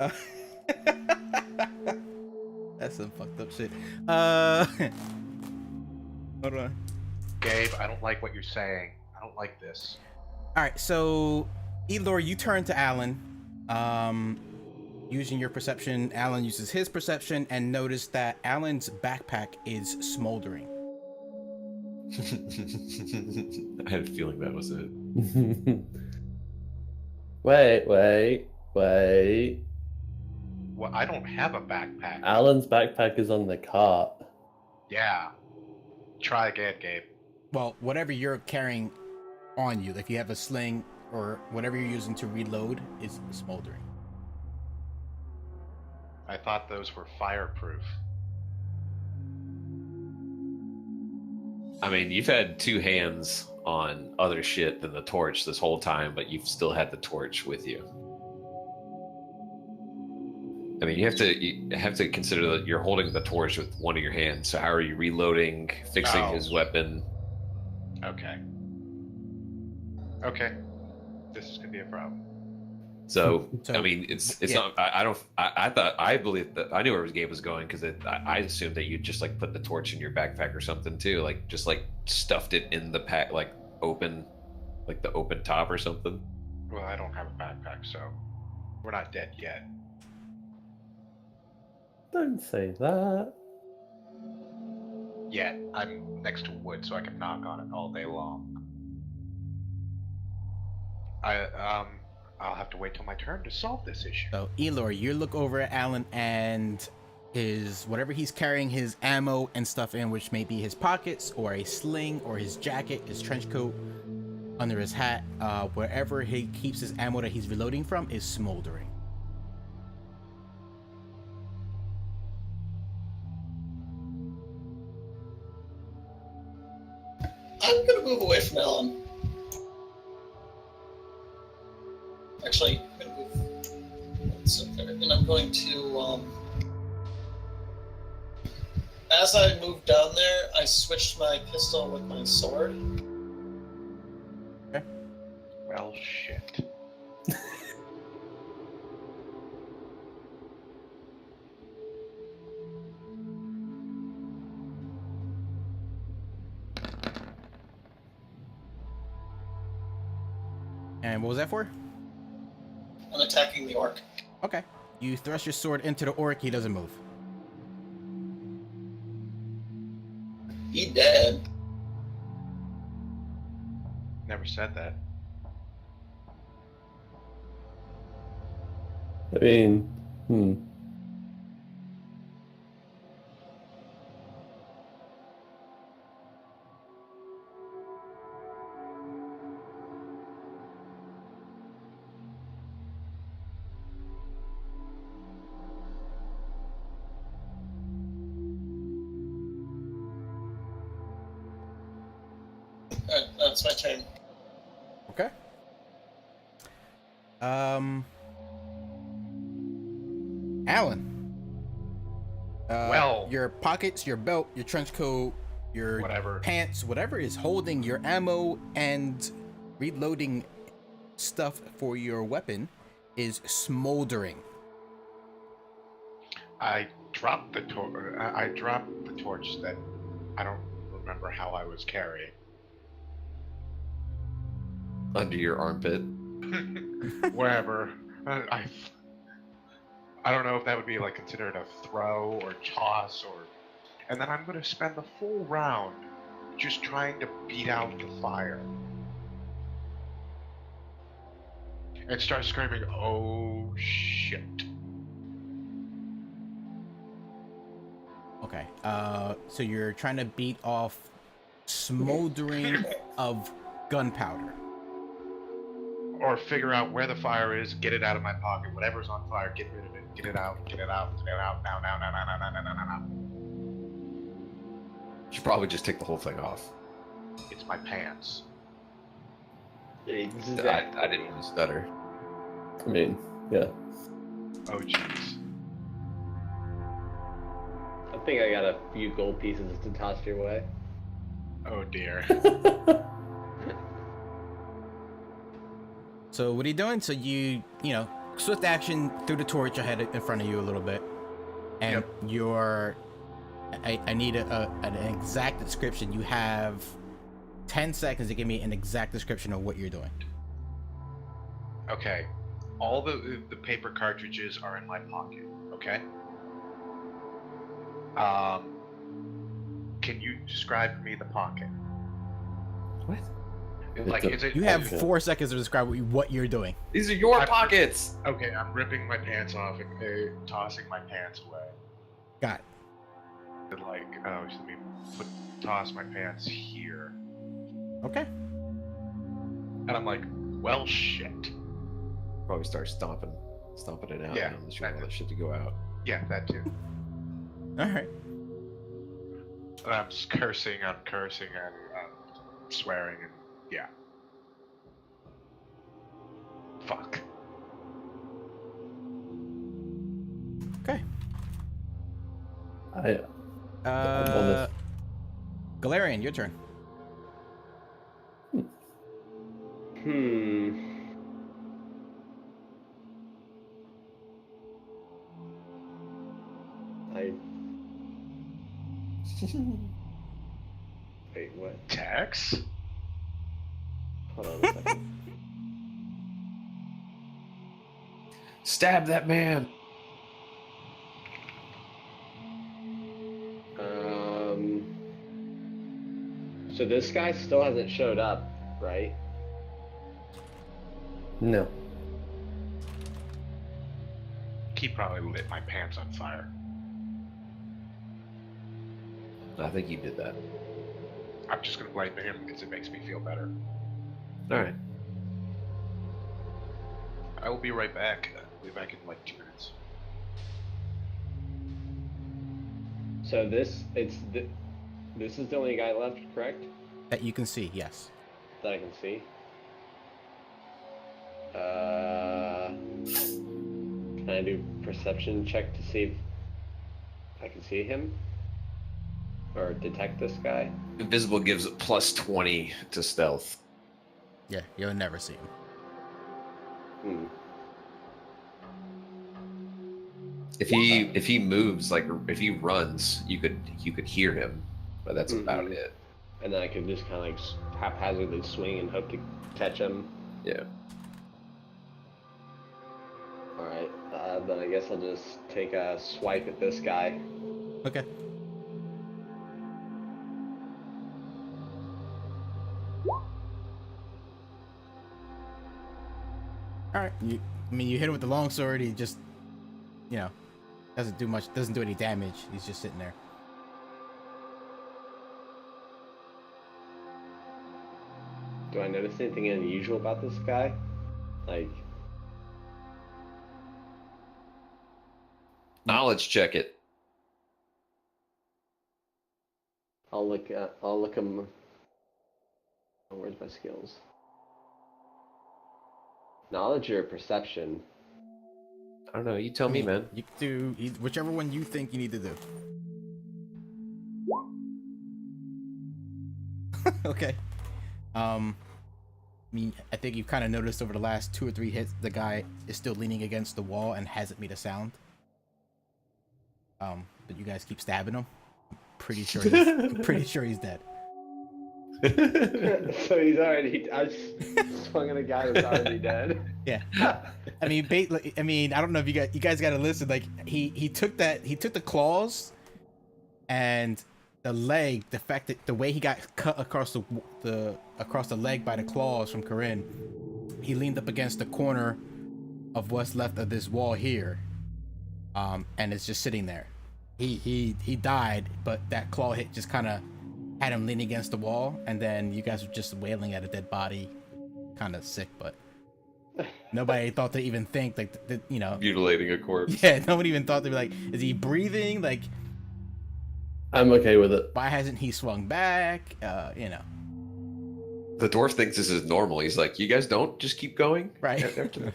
Uh, That's some fucked up shit. Hold on. Gabe, I don't like what you're saying. I don't like this. All right, so Elor, you turn to Alan. Using your perception, Alan uses his perception and notice that Alan's backpack is smoldering. I had a feeling that was it. Wait. Well, I don't have a backpack. Alan's backpack is on the cart. Yeah. Try again, Gabe. Well, whatever you're carrying on you, if you have a sling or whatever you're using to reload, is smoldering. I thought those were fireproof. I mean, you've had two hands on other shit than the torch this whole time, but you've still had the torch with you. I mean, you have to consider that you're holding the torch with one of your hands. So how are you reloading, fixing his weapon? Okay. This is gonna be a problem. So I mean, it's not. I believe that I knew where his game was going because I assumed that you just like put the torch in your backpack or something too, like just like stuffed it in the pack, like open, like the open top or something. Well, I don't have a backpack, so we're not dead yet. Don't say that. Yet I'm next to wood, so I can knock on it all day long. I'll have to wait till my turn to solve this issue. So Elor, you look over at Alan and his whatever he's carrying his ammo and stuff in, which may be his pockets or a sling or his jacket, his trench coat, under his hat, wherever he keeps his ammo that he's reloading from is smoldering. I'm gonna move away from Ellen. Actually, I'm gonna move. And I'm going to, as I moved down there, I switched my pistol with my sword. Okay. Well, shit. And what was that for? I'm attacking the orc. Okay. You thrust your sword into the orc, he doesn't move. He dead. Never said that. I mean, Alright, that's my turn. Okay. Alan. Well, your pockets, your belt, your trench coat, your pants, whatever is holding your ammo and reloading stuff for your weapon is smoldering. I dropped the torch. I dropped the torch that I don't remember how I was carrying. Under your armpit. Wherever. I don't know if that would be like considered a throw or toss or. And then I'm going to spend the full round just trying to beat out the fire. And start screaming, "Oh shit." Okay. So you're trying to beat off smoldering of gunpowder. or figure out where the fire is, get it out of my pocket. Whatever's on fire, get rid of it. Get it out. Get it out. Get it out. Now. You should probably just take the whole thing off. It's my pants. Exactly. I didn't even stutter. I mean, yeah. Oh jeez. I think I got a few gold pieces to toss your way. Oh dear. So what are you doing? So you know, swift action through the torch ahead in front of you a little bit, and Yep. you're. I need an exact description. You have 10 seconds to give me an exact description of what you're doing. Okay. All the paper cartridges are in my pocket. Okay. Can you describe for me the pocket? What? Like, is it? You have Okay. 4 seconds to describe what you're doing. These are your I- pockets. Okay, I'm ripping my pants off and tossing my pants away. Got it. And like, oh, let me toss my pants here. Okay. And I'm like, well, shit. Probably start stomping it out. Yeah, Unless you want that shit to go out. Yeah, that too. All right. And I'm just cursing, I'm swearing, and yeah. Fuck. Okay. I'm honest. Galarian, your turn. Wait, what? Tex? Hold on a second. Stab that man. So this guy still hasn't showed up, right? No. He probably lit my pants on fire. I think you did that. I'm just gonna blame him because it makes me feel better. All right. I will be right back. I'll be back in like 2 minutes. So this is the only guy left, correct? That you can see, yes. That I can see. Can I do perception check to see if I can see him? Or detect this guy? Invisible gives it plus 20 to stealth. Yeah, you'll never see him. If he moves, like if he runs, you could hear him, but that's about it. And then I could just kind of like haphazardly swing and hope to catch him. Yeah. Alright, then I guess I'll just take a swipe at this guy. Okay. All right. You hit him with the longsword. He just, doesn't do much. Doesn't do any damage. He's just sitting there. Do I notice anything unusual about this guy? Like, Knowledge check it. I'll look him. Oh, where's my skills? Knowledge or perception? I don't know. You tell me, man. You can do whichever one you think you need to do. Okay. I think you've kind of noticed over the last 2 or 3 hits, the guy is still leaning against the wall and hasn't made a sound. But you guys keep stabbing him. I'm pretty sure he's dead. So he's already. I swung at a guy that's already dead. Yeah. I mean, I don't know if you guys got to listen. Like he took the claws and the leg. The fact that the way he got cut across the leg by the claws from Corinne, he leaned up against the corner of what's left of this wall here, and it's just sitting there. He died, but that claw hit just kind of had him leaning against the wall, and then you guys were just wailing at a dead body, kind of sick, but Nobody thought to even think like Mutilating a corpse. Yeah, nobody even thought to be like, is he breathing? Like, I'm okay with it. why hasn't he swung back? The dwarf thinks this is normal. He's like, you guys don't just keep going? Right. You guys don't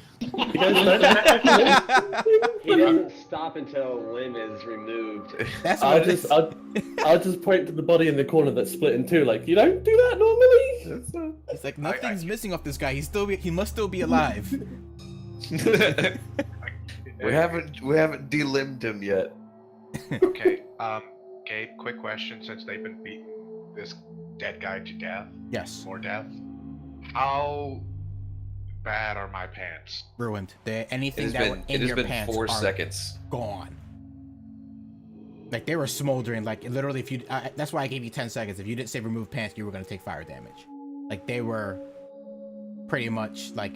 He doesn't stop until a limb is removed. That's what it is. I'll just point to the body in the corner that's split in two. Like, you don't do that normally. It's like nothing's missing off this guy. He must still be alive. we haven't delimbed him yet. Okay, Gabe, quick question, since they've been beating this dead guy to death. Yes. More death. How bad are my pants? Ruined. Anything It that were in has your been pants 4 are seconds. gone. Like they were smoldering. Like literally, if you that's why I gave you 10 seconds. If you didn't say remove pants, you were gonna take fire damage. Like they were pretty much like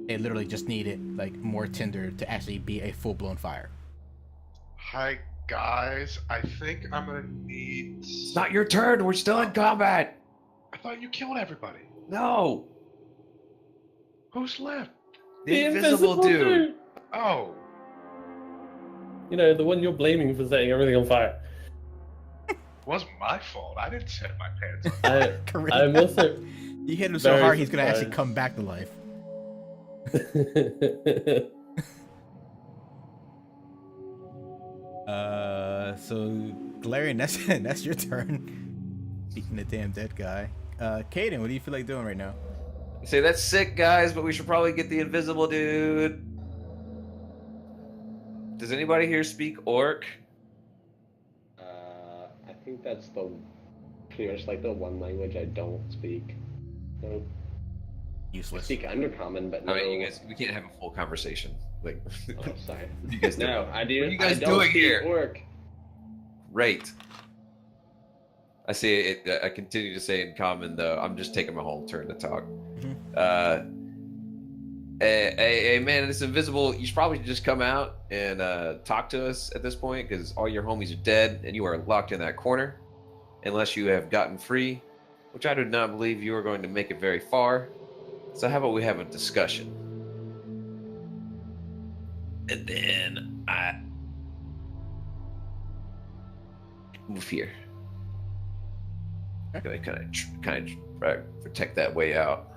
they literally just needed like more tinder to actually be a full-blown fire. Hi guys, I think I'm gonna need. It's not your turn. We're still in combat. I thought you killed everybody. No. Who's left? The invisible dude. Oh. You know, the one you're blaming for setting everything on fire. Wasn't my fault. I didn't set my pants on fire. I'm also. You hit him so very hard, he's gonna actually surprised. come back to life. So Galarian, that's your turn. Beating the damn dead guy. Caden, what do you feel like doing right now? Say that's sick, guys, but we should probably get the invisible dude. Does anybody here speak Orc? I think that's pretty much like the one language I don't speak. No. Useless. I speak Undercommon, but no. I mean, you guys, we can't have a full conversation. Like, Oh, sorry. you guys do. No, I do. What are you guys I don't doing speak here? Orc. Right. I say it. I continue to say in common though. I'm just taking my whole turn to talk. Hey, man, this invisible. You should probably just come out and talk to us at this point because all your homies are dead and you are locked in that corner, unless you have gotten free, which I do not believe you are going to make it very far. So how about we have a discussion? And then I move here. Okay, kind of protect that way out.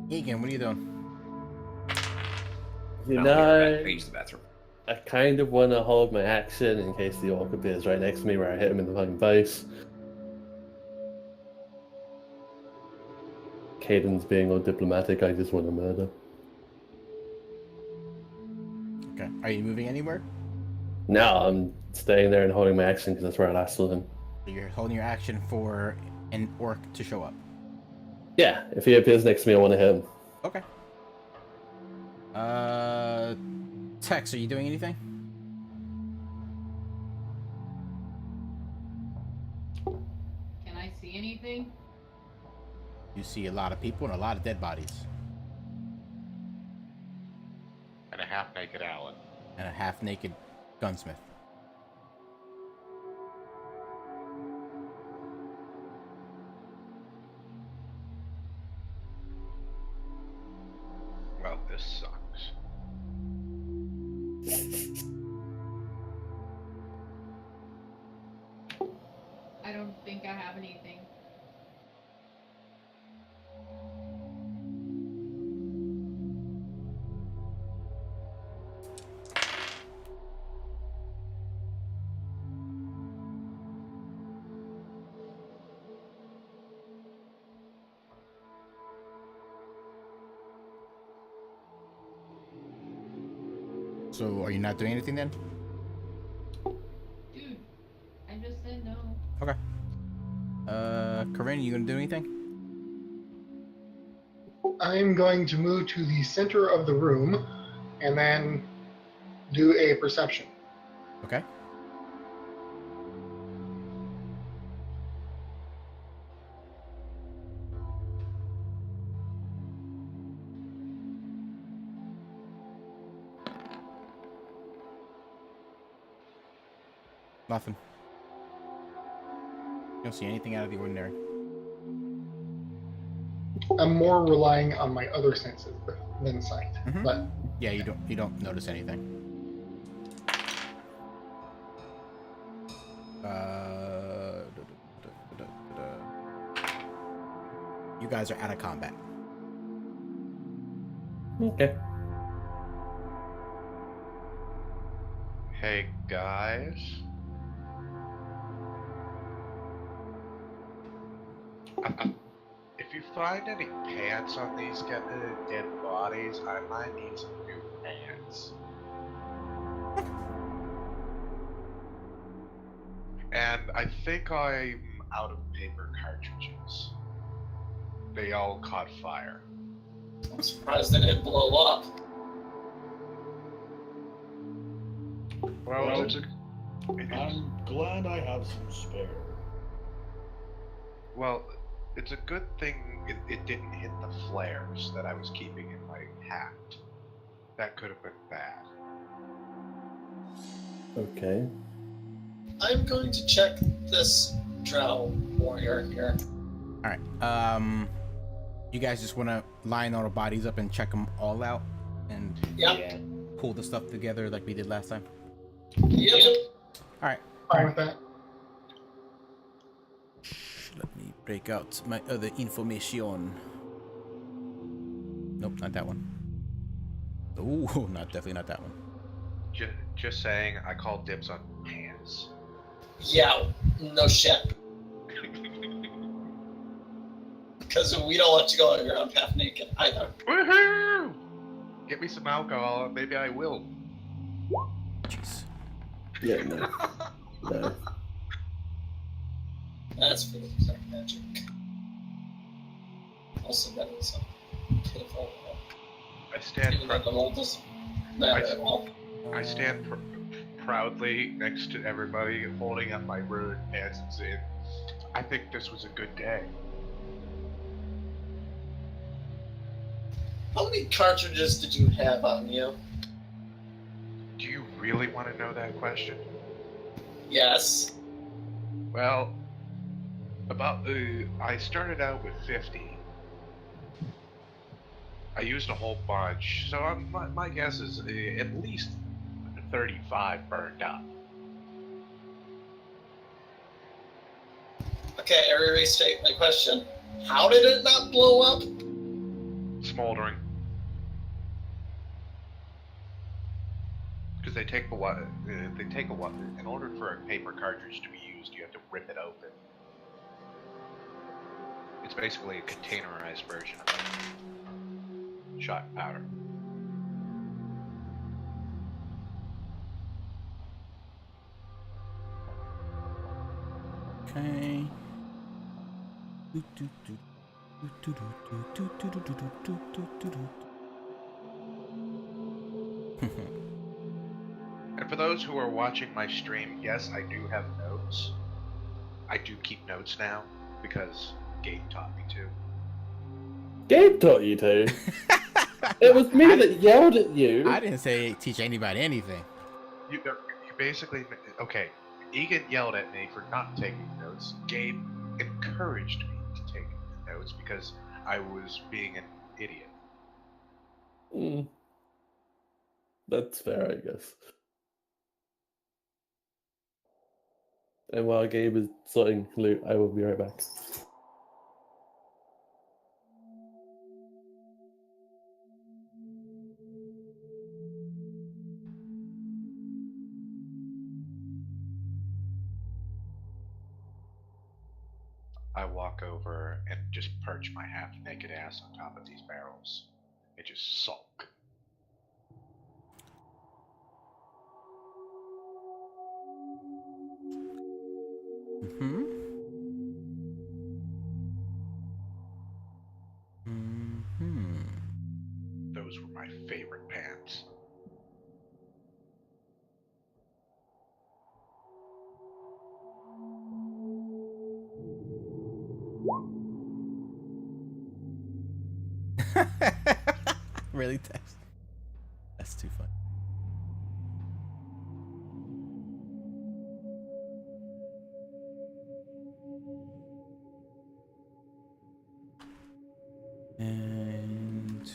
Egan, what are you doing? You I know, use the bathroom. I kind of want to hold my action in case the orc appears right next to me where I hit him in the fucking face. Caden's being all diplomatic, I just want to murder. Okay. Are you moving anywhere? No, I'm staying there and holding my action because that's where I last saw him. So you're holding your action for an orc to show up. Yeah, if he appears next to me, I want to hit him. Okay. Tex, are you doing anything? Can I see anything? You see a lot of people and a lot of dead bodies. And a half-naked Alan. And a half-naked gunsmith. Well, this sucks. I don't think I have anything. So are you not doing anything then? Dude, I just said no. Okay. Corinne, you gonna do anything? I'm going to move to the center of the room and then do a perception. Okay. Nothing. don't see anything out of the ordinary. I'm more relying on my other senses than sight. Mhm. But Yeah, you don't notice anything. You guys are out of combat. Okay. Hey guys. If you find any pants on these dead bodies, I might need some new pants. And I think I'm out of paper cartridges. They all caught fire. I'm surprised they didn't blow up. Well, I'm glad I have some spare. well, it's a good thing it didn't hit the flares that I was keeping in my hat. That could have been bad. Okay. I'm going to check this drow warrior here. All right. You guys just want to line all the bodies up and check them all out, and Yep. pull the stuff together like we did last time. Yep. All right. fine with that. Let me break out my other information. Nope, not that one. Ooh, definitely not that one. Just saying, I called dibs on pants. Yeah, no shit. Because we don't want you going around half naked either. Woohoo! Get me some alcohol, and maybe I will. Jeez. Yeah, no. No. That's for the dark magic. Also, that is pitiful. I stand Even though the mold doesn't matter at all. I stand proudly next to everybody, holding up my ruined pants and saying, I think this was a good day. How many cartridges did you have on you? Do you really want to know that question? Yes. Well, I started out with 50. I used a whole bunch, so my guess is at least 35 burned up. Okay, I restate my question. How did it not blow up? Smoldering. Because they take a while. In order for a paper cartridge to be used, you have to rip it open. It's basically a containerized version of shot powder. Okay. And for those who are watching my stream, yes, I do have notes. I do keep notes now because Gabe taught me to. Gabe taught you to. It was me that yelled at you. I didn't say teach anybody anything. You basically, okay, Egan yelled at me for not taking notes. Gabe encouraged me to take notes because I was being an idiot. That's fair, I guess. And while Gabe is sorting loot, I will be right back. I walk over and just perch my half-naked ass on top of these barrels and just sulk. Mm-hmm. Mm-hmm. Those were my favorite pants. Really? That's too funny. And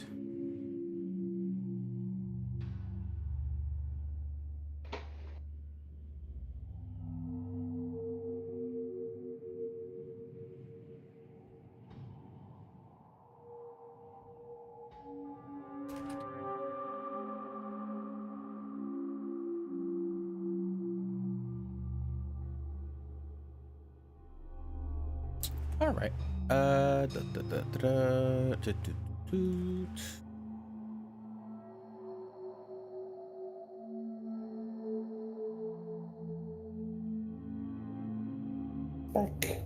all right. Back.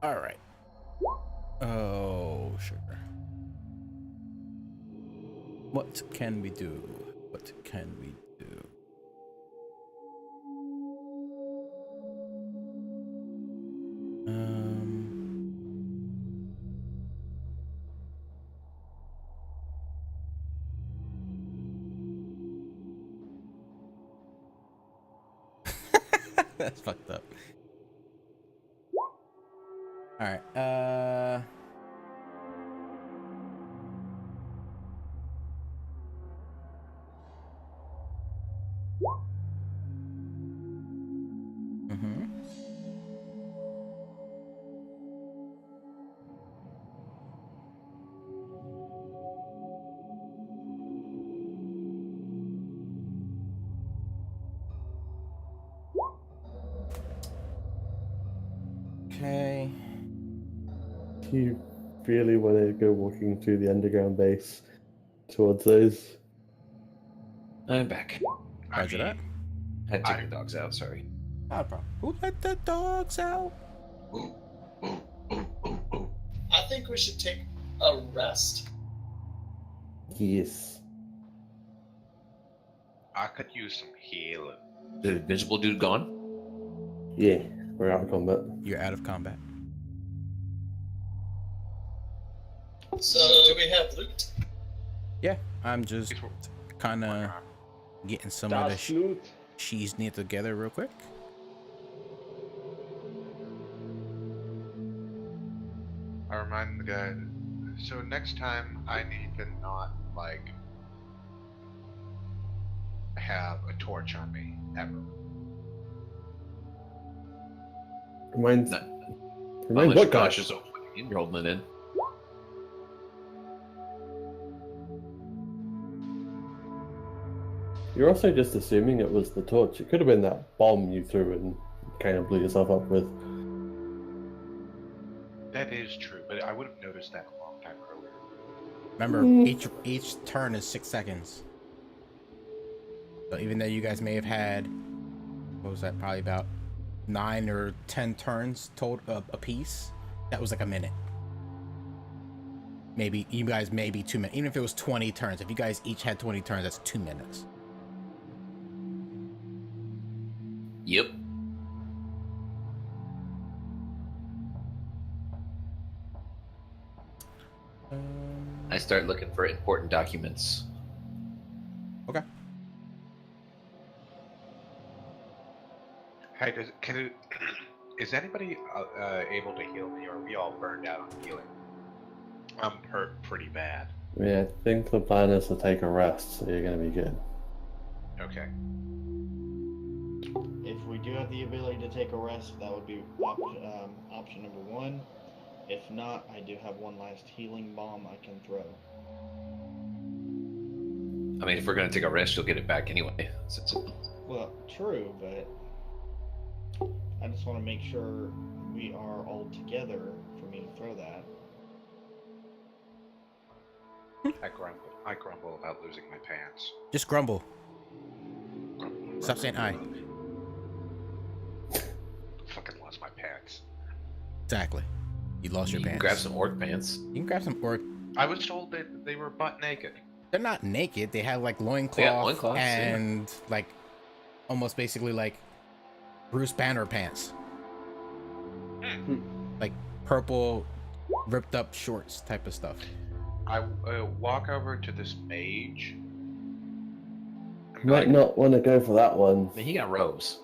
All right. Oh, sure. What can we do? What can we do? That's fucked up. All right. Mm-hmm. Okay. Do you really want to go walking through the underground base towards those? I'm back. Roger that. I had to take the dogs out. Sorry. Not a problem. Who let the dogs out? I think we should take a rest. Yes. I could use some healing. The invisible dude gone? Yeah, we're out of combat. You're out of combat. So, do we have loot? Yeah, I'm just kind of getting some of the cheese near together real quick. I remind the guy. So next time, I need to not like have a torch on me ever. Remind Unless what you're guy? cautious of when you're holding it in. You're also just assuming it was the torch. It could have been that bomb you threw and kind of blew yourself up with. That is true, but I would have noticed that a long time earlier. Remember, each turn is 6 seconds. So even though you guys may have had, what was that, probably about 9 or 10 turns total a piece, that was like a minute. Maybe you guys maybe 2 minutes. Even if it was 20 turns, if you guys each had 20 turns, that's 2 minutes. Yep. I start looking for important documents. Okay. Hey, is anybody able to heal me, or are we all burned out on healing? I'm hurt pretty bad. Yeah, I think the plan is to take a rest, so you're going to be good. Okay. If we do have the ability to take a rest, that would be option number one. If not, I do have one last healing bomb I can throw. I mean, if we're gonna take a rest, you'll get it back anyway. Well, true, but I just want to make sure we are all together for me to throw that. I grumble about losing my pants. Just grumble. Stop saying I. Fucking lost my pants. Exactly. You lost your You can pants. grab some orc pants. You can grab some orc. I was told that they were butt naked. They're not naked. They have like loincloth loincloths, and like almost basically like Bruce Banner pants. Like purple ripped up shorts type of stuff. I walk over to this mage. You might not want to go for that one, I mean, he got robes.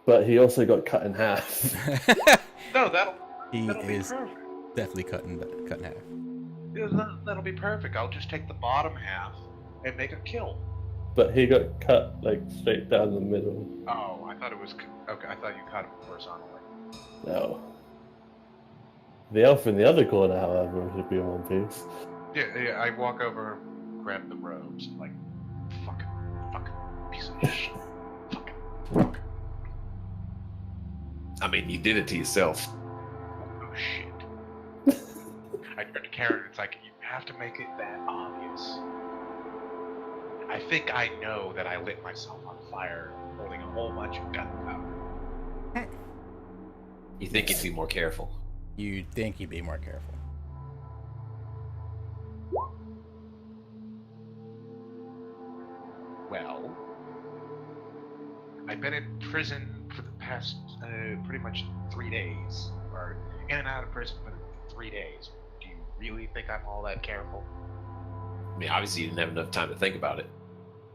but he also got cut in half. No, that'll He be is perfect. Definitely cut in half. Yeah, that'll be perfect. I'll just take the bottom half and make a kill. But he got cut like straight down the middle. Oh, I thought it was okay. I thought you cut him horizontally. No. The elf in the other corner, however, should be in one piece. Yeah. I walk over, grab the robes, like fucking piece of shit. Fucking. I mean, you did it to yourself. Oh shit. I turned to Karen. It's like you have to make it that obvious. I think I know that I lit myself on fire, holding a whole bunch of gunpowder. You think you'd be more careful. You'd think you'd be more careful. Well, I've been in prison for the past pretty much 3 days, or in and out of prison for 3 days. Do you really think I'm all that careful? I mean, obviously you didn't have enough time to think about it.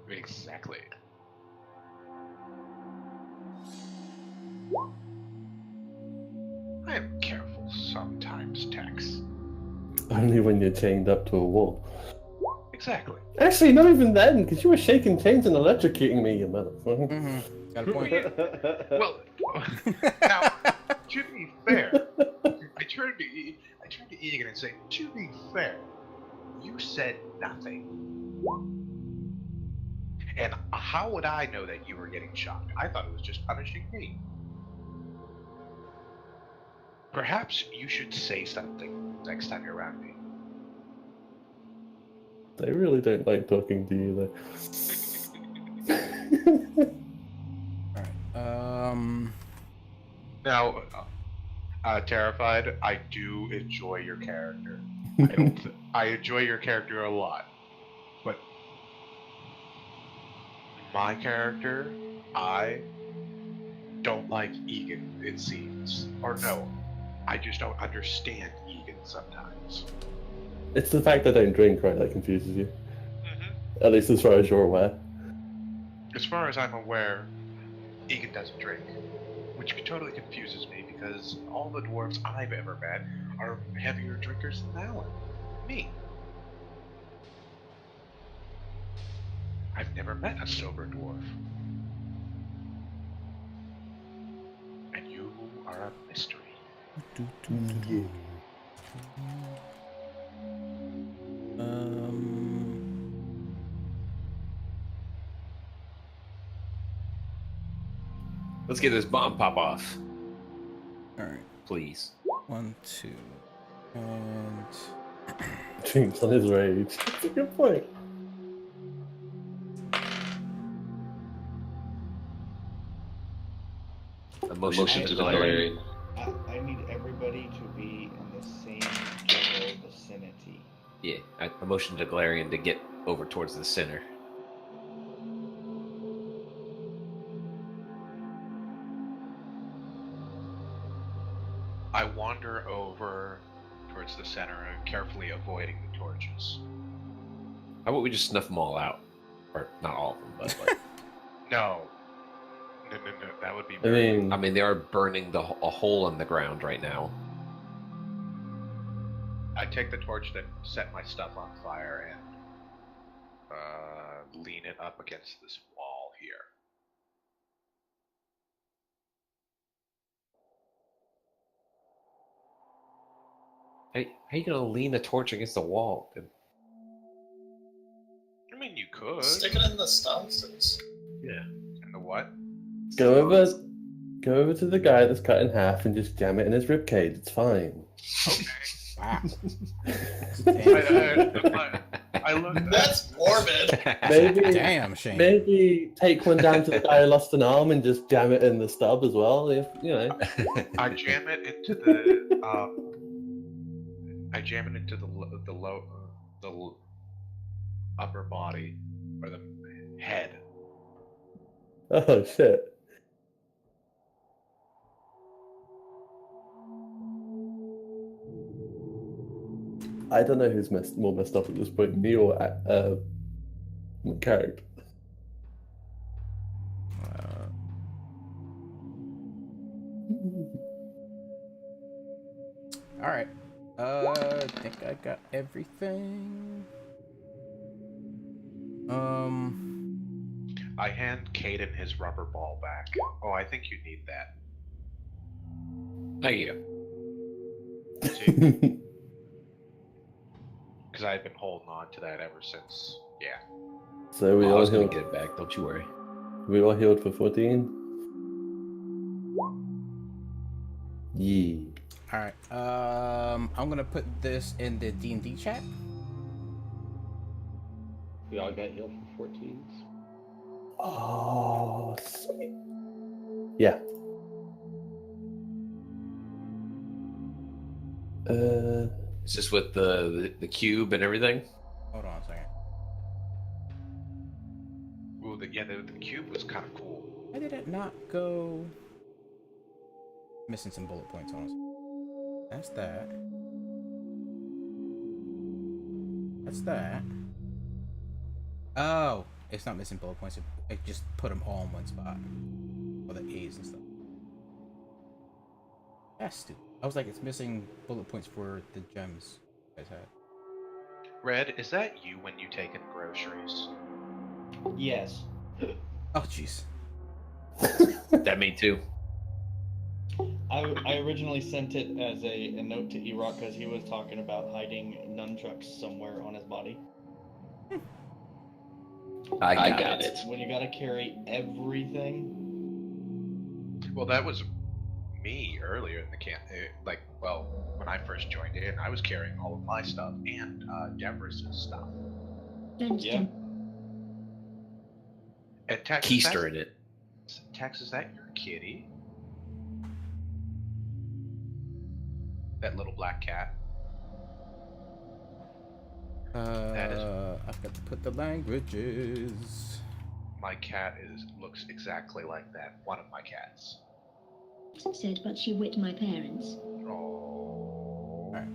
Exactly. I am careful sometimes, Tex. Only when you're chained up to a wall. Exactly. Actually, not even then, because you were shaking chains and electrocuting me, you motherfucker. Mm-hmm. Got a point. Well, now, to be fair, I turned to Egan and say, to be fair, you said nothing. And how would I know that you were getting shocked? I thought it was just punishing me. Perhaps you should say something next time you're around me. They really don't like talking to you, though. Alright. Now, Terrified, I do enjoy your character. I enjoy your character a lot. But my character, I don't like Egan, it seems. Or no, I just don't understand Egan sometimes. It's the fact that I don't drink, right, that confuses you. Mm-hmm. At least as far as you're aware. As far as I'm aware, Egan doesn't drink. Which totally confuses me because all the dwarves I've ever met are heavier drinkers than Alan. Me. I've never met a sober dwarf. And you are a mystery. Yeah. Let's get this bomb pop off. Alright. Please. 1, 2, and Drinks on his rage. That's a good point. A motion to declare. I need everybody to be in the same general vicinity. Yeah, a motion to Galarian to get over towards the center. I wander over towards the center, carefully avoiding the torches. How about we just snuff them all out? Or not all of them, but like... No, that would be. I mean, they are burning a hole in the ground right now. I take the torch that set my stuff on fire and lean it up against this wall here. Hey, how you gonna lean the torch against the wall? I mean, you could. Stick it in the stances. Yeah. In the what? Go over to the guy that's cut in half and just jam it in his ribcage. It's fine. Okay. wow. I looked. That's morbid. Maybe, Damn, Shane. maybe take one down to the guy who lost an arm and just jam it in the stub as well. If you know. I jam it into the. I jam it into the upper body or the head. Oh shit. I don't know who's more messed up at this point, me or my character. All right. I think I got everything. I hand Caden his rubber ball back. Oh, I think you need that. Thank you. Because I've been holding on to that ever since. Yeah. So we I all was gonna healed. get it back. Don't you worry. We all healed for 14. Yeah. All right. I'm gonna put this in the D&D chat. We all got healed for 14s. Oh, sweet. Yeah. It's just with the cube and everything. Hold on a second. Ooh, the cube was kind of cool. Why did it not go? Missing some bullet points on us. That's that. That's that. Oh, it's not missing bullet points. It just put them all in one spot. All the A's and stuff. That's stupid. I was like, it's missing bullet points for the gems you guys had. Red, is that you when you take in groceries? Yes. Oh, jeez. That me too. I originally sent it as a note to Erock because he was talking about hiding nunchucks somewhere on his body. I got it. When you gotta carry everything. Well, that was me earlier in the camp. When I first joined in, I was carrying all of my stuff and Deborah's stuff. Yeah. And Tex, Keister in it. Tex, is that your kitty? That little black cat. I've got to put the languages. My cat looks exactly like that. One of my cats. Said, but she whipped my parents. Oh. Alright.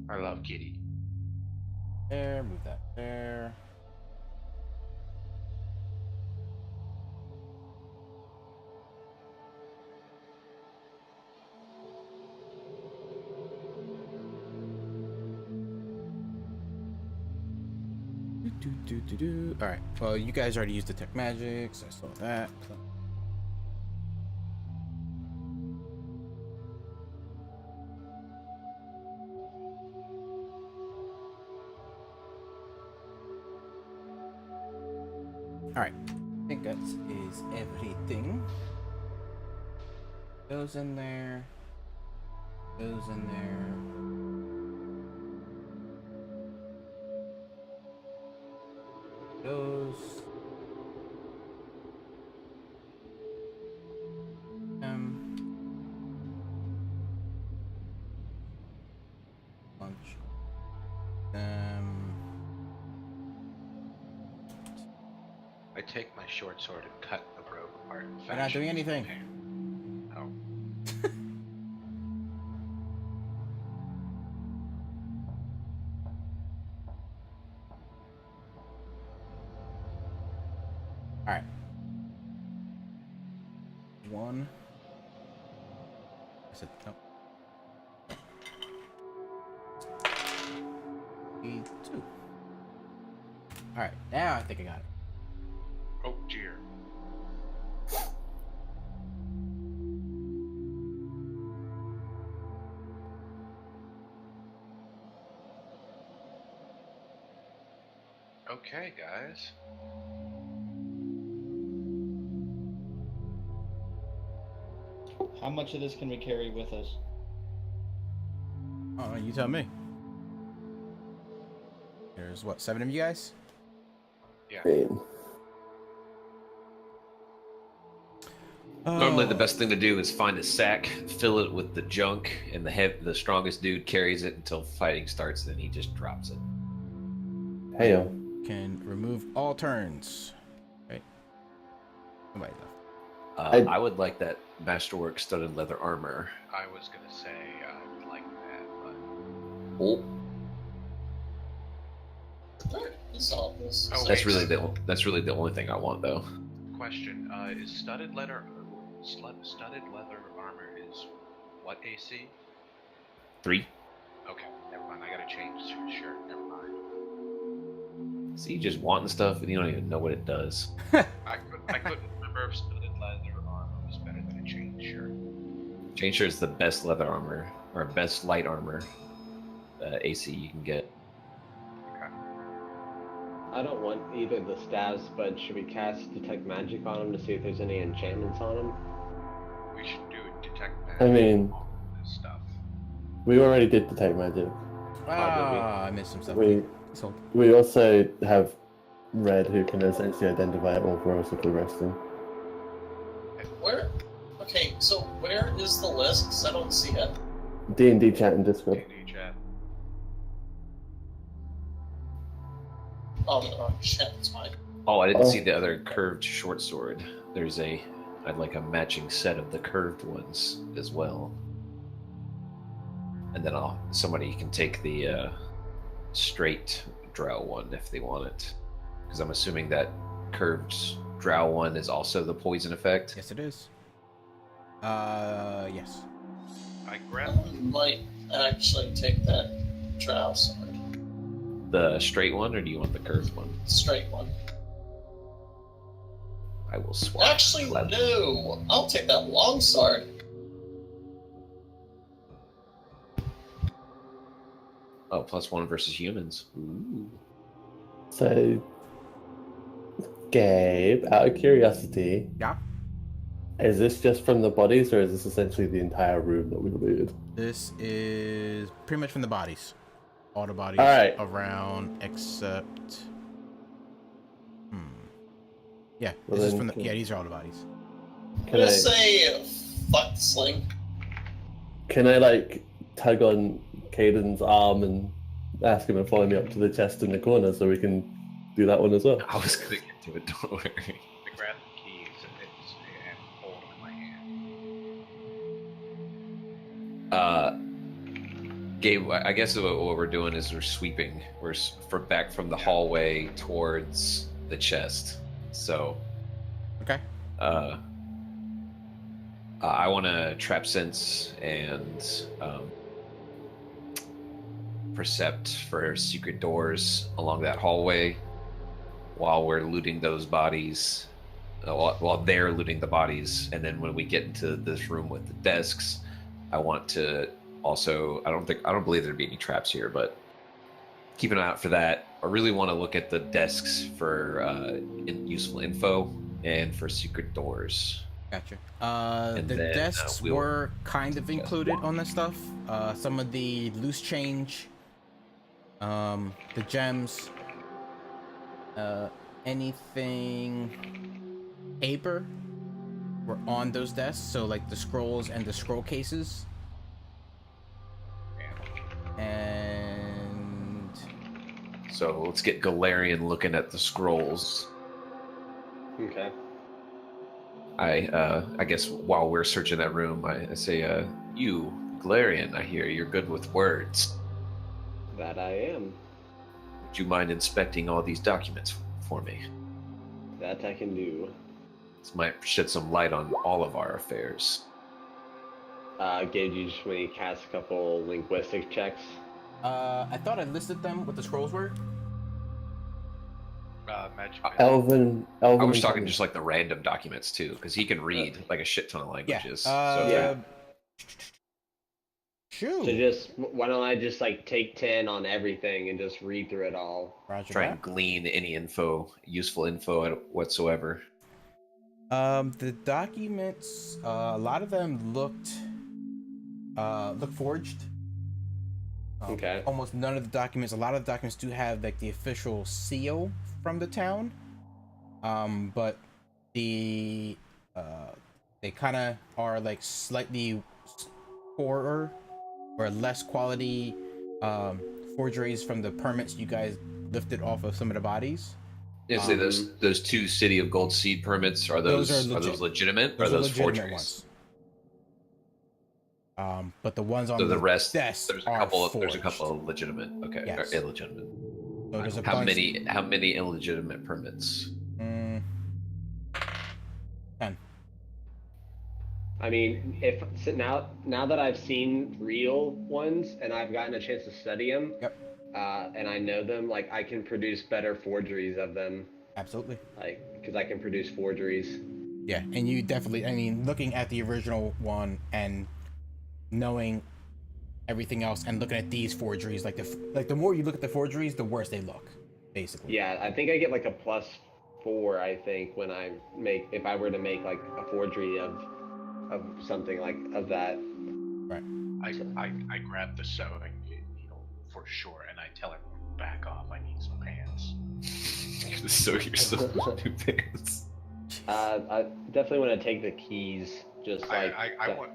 I love Kitty. There, move that there. Alright, well, you guys already used Detect Magic, so I saw that. So. Alright, I think that is everything. Goes in there. Goes in there. Goes. Lunch. I take my short sword and cut the rope apart. We're not doing anything. Oh. Alright. One. I said, no. Two. Alright, now I think I got it. Oh dear. Okay, guys. How much of this can we carry with us? Oh, you tell me. There's what, 7 of you guys? Yeah. Normally, the best thing to do is find a sack, fill it with the junk, and the strongest dude carries it until fighting starts. Then he just drops it. Hey, Can remove all turns. Right. Somebody left. I would like that masterwork studded leather armor. I was gonna say I would like that, but Oh, Alright, let's solve this. Oh, that's really the only thing I want, though. question: is studded leather armor is what AC? 3. Okay, never mind. I gotta change shirt. Never mind. See, you just wanting stuff and you don't even know what it does. I couldn't remember if studded leather armor was better than a chain shirt. Chain shirt is the best leather armor, or best light armor AC you can get. I don't want either the stabs, but should we cast Detect Magic on them to see if there's any enchantments on them? We should do Detect Magic. I mean, on this stuff. we already did Detect Magic. I missed some stuff. We also have Red, who can essentially identify it all for us if we're resting. Where? Okay, so where is the list? 'Cause I don't see it. D&D chat and Discord. D&D chat. Oh, no, shit, it's fine. Oh, I didn't see the other curved short sword. There's I'd like a matching set of the curved ones as well. And then somebody can take the straight drow one if they want it. Because I'm assuming that curved drow one is also the poison effect. Yes, it is. Yes. I grabbed. Might actually take that drow sword. The straight one, or do you want the curved one? Straight one. I will swap. Actually, no. I'll take that long sword. Oh, +1 versus humans. Ooh. So, Gabe, out of curiosity, Yeah. is this just from the bodies, or is this essentially the entire room that we looted? This is pretty much from the bodies. All the bodies around except. Yeah, Well, this is then from the. can- Yeah, these are all the bodies. I'm gonna say fuck the sling. Can I like tug on Caden's arm and ask him to follow me up to the chest in the corner so we can do that one as well? I was gonna get to it. Don't worry. I grab the keys and hold them in my hand. Gabe, I guess what we're doing is we're sweeping. We're back from the hallway towards the chest. So, okay. I want to trap sense and percept for secret doors along that hallway while we're looting those bodies. While they're looting the bodies, and then when we get into this room with the desks, I want to also. I don't believe there'd be any traps here, but keep an eye out for that. I really want to look at the desks for useful info and for secret doors. Gotcha. And The then, desks we'll- were kind of included on this stuff. Some of the loose change, the gems, anything paper were on those desks. So like the scrolls and the scroll cases. And So let's get Galarian looking at the scrolls. Okay. I guess while we're searching that room, I say, you, Galarian, I hear you're good with words. That I am. Would you mind inspecting all these documents for me? That I can do. This might shed some light on all of our affairs. Gabe, you just want to cast a couple linguistic checks? I thought I listed them what the scrolls were. Magic. Elven. I was talking just like the random documents too, because he can read like a shit ton of languages. Shoot. So just, why don't I just like take 10 on everything and just read through it all? Roger Try that. and glean any useful info whatsoever. The documents, a lot of them looked forged. Okay. Almost none of the documents. A lot of the documents do have like the official seal from the town, but they kind of are like slightly poorer or less quality forgeries from the permits you guys lifted off of some of the bodies. Yeah, so those 2 City of Gold seed permits are those legitimate? Or are those forgeries? But the ones on So the rest, desks there's are a couple forged. of legitimate. Okay, Yes. or illegitimate. So there's a How bunch- many illegitimate permits? 10. I mean, if so now that I've seen real ones and I've gotten a chance to study them, Yep. And I know them, like I can produce better forgeries of them. Absolutely. Like, because I can produce forgeries. Yeah, and you definitely. I mean, looking at the original one and knowing everything else, and looking at these forgeries, the more you look at the forgeries, the worse they look, basically. Yeah, I think I get like a +4. I think when if I were to make like a forgery of something like of that. Right. I grab the sewing needle for sure, and I tell everyone, back off. I need some pants. So you're some new pants. I definitely want to take the keys. Just like I want.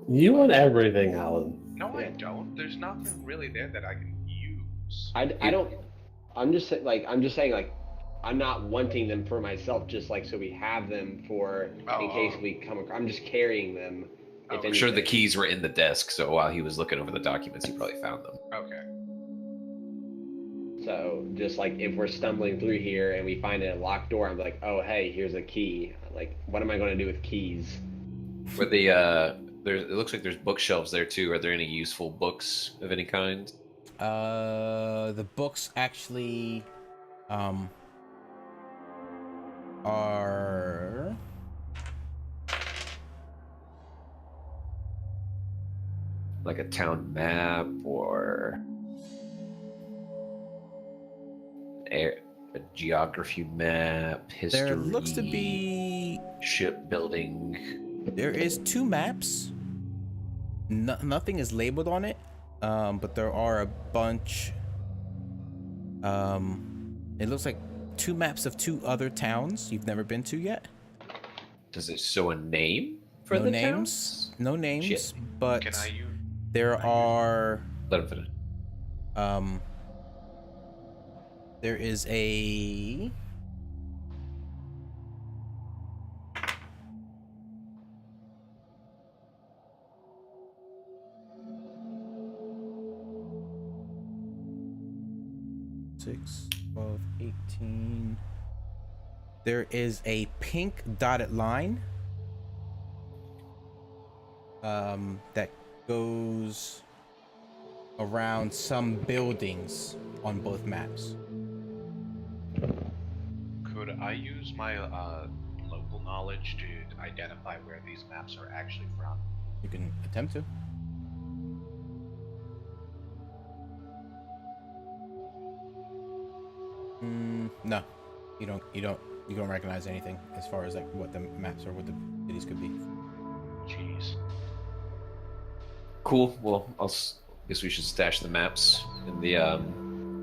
You want everything, Alan. No, I don't. There's nothing really there that I can use. I don't. I'm just saying like I'm not wanting them for myself. Just like so we have them for in case we come across. I'm just carrying them. I'm sure the keys were in the desk, so while he was looking over the documents, he probably found them. Okay. So just like if we're stumbling through here and we find a locked door, I'm like, oh hey, here's a key. Like, what am I going to do with keys? For the it looks like there's bookshelves there too. Are there any useful books of any kind? The books actually, are. Like a town map or a geography map, history. There looks to be shipbuilding. There is 2 maps. Nothing is labeled on it, but there are a bunch. It looks like 2 maps of 2 other towns you've never been to yet. Does it show a name for no the names? towns? No names, Shit. but Can I use? there are. Let him finish. There is a. Six, 12, 18. There is a pink dotted line that goes around some buildings on both maps. Could I use my local knowledge to identify where these maps are actually from? You can attempt to. No, you don't recognize anything as far as like what the maps or what the cities could be. Jeez. Cool. Well, guess we should stash the maps in the.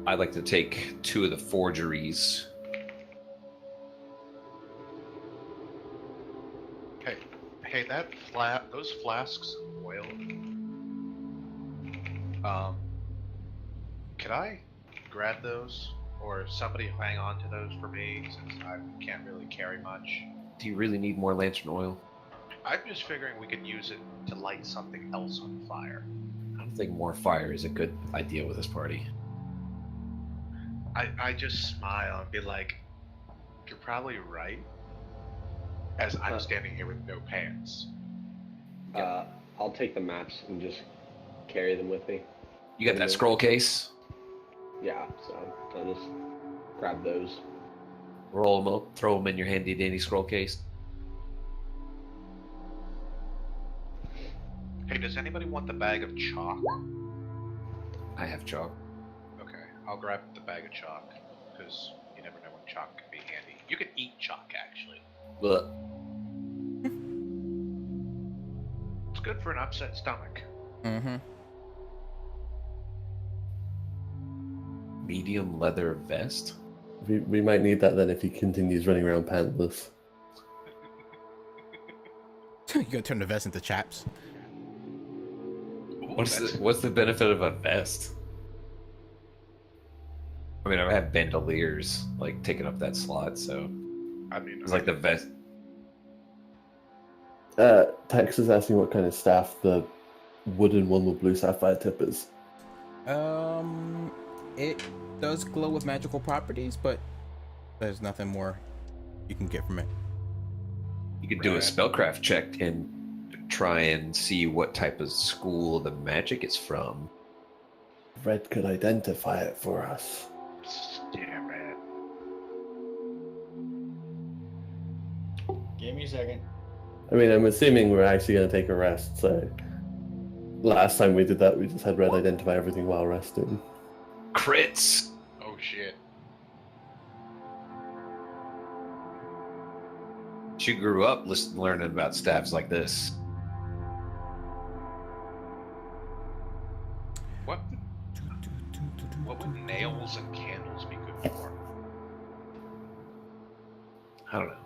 I'd like to take 2 of the forgeries. Hey, those flasks of oil. Could I grab those, or somebody hang on to those for me, since I can't really carry much? Do you really need more lantern oil? I'm just figuring we could use it to light something else on fire. I don't think more fire is a good idea with this party. I just smile and be like, you're probably right, as I'm standing here with no pants. I'll take the maps and just carry them with me. You got that scroll case? Yeah, so I'll just grab those. Roll them up, throw them in your handy dandy scroll case. Hey, does anybody want the bag of chalk? I have chalk. Okay, I'll grab the bag of chalk, because you never know when chalk can be handy. You can eat chalk, actually. But It's good for an upset stomach. Mm-hmm. Medium leather vest? We might need that then if he continues running around pantless. You gonna turn the vest into chaps? What's the benefit of a vest? I mean, I've had bandoliers like taking up that slot, so I mean, it's like the vest. Tex is asking what kind of staff the wooden one with blue sapphire tip is. It does glow with magical properties, but there's nothing more you can get from it. could do a spellcraft check and try and see what type of school the magic is from. Red could identify it for us. Yeah, Red. Give me a second. I mean, I'm assuming we're actually going to take a rest, so... Last time we did that, we just had Red identify everything while resting. Crits! Oh shit. She grew up learning about staves like this. What would nails and candles be good for? I don't know.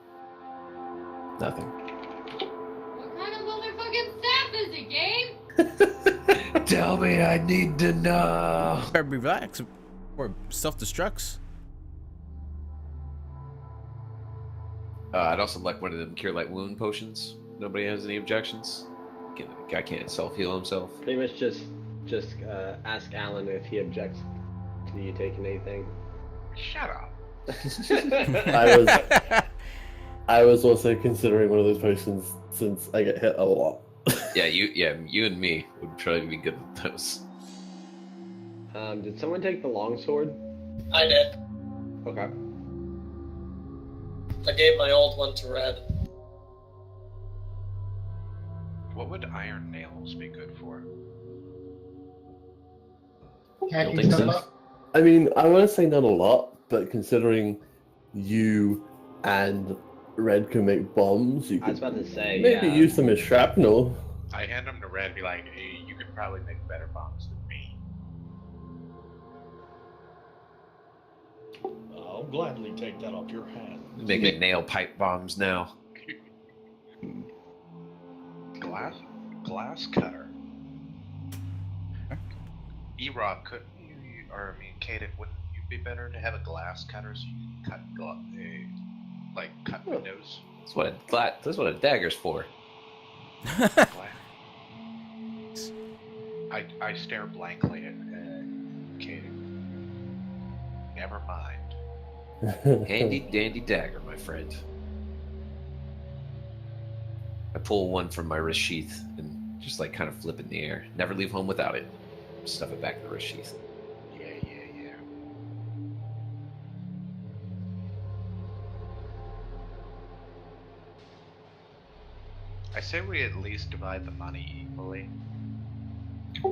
Nothing. What kind of motherfucking staff is it, game? Tell me, I need to know. Better be relaxed or self-destructs. I'd also like one of them cure light wound potions. Nobody has any objections. Guy can't self-heal himself. Pretty much just ask Alan if he objects to you taking anything. Shut up. I was also considering one of those potions since I get hit a lot. you and me would probably be good with those. Did someone take the longsword? I did. Okay. I gave my old one to Red. What would iron nails be good for? Hacking think stuff so. up. I mean, I want to say not a lot, but considering you and Red can make bombs, you I was could about to say, maybe yeah. use them as shrapnel. I hand them to Red and be like, hey, you could probably make better bombs than me. I'll gladly take that off your hands. Making nail pipe bombs now. Glass cutter. E-Rob, couldn't you, or I mean, Kaden, wouldn't you be better to have a glass cutter so you can cut windows? That's what a dagger's for. I stare blankly at Kaden. Never mind. Handy dandy dagger, my friend. I pull one from my wrist sheath and just kind of flip it in the air. Never leave home without it. Stuff it back in the wrist sheath. Yeah. I say we at least divide the money equally.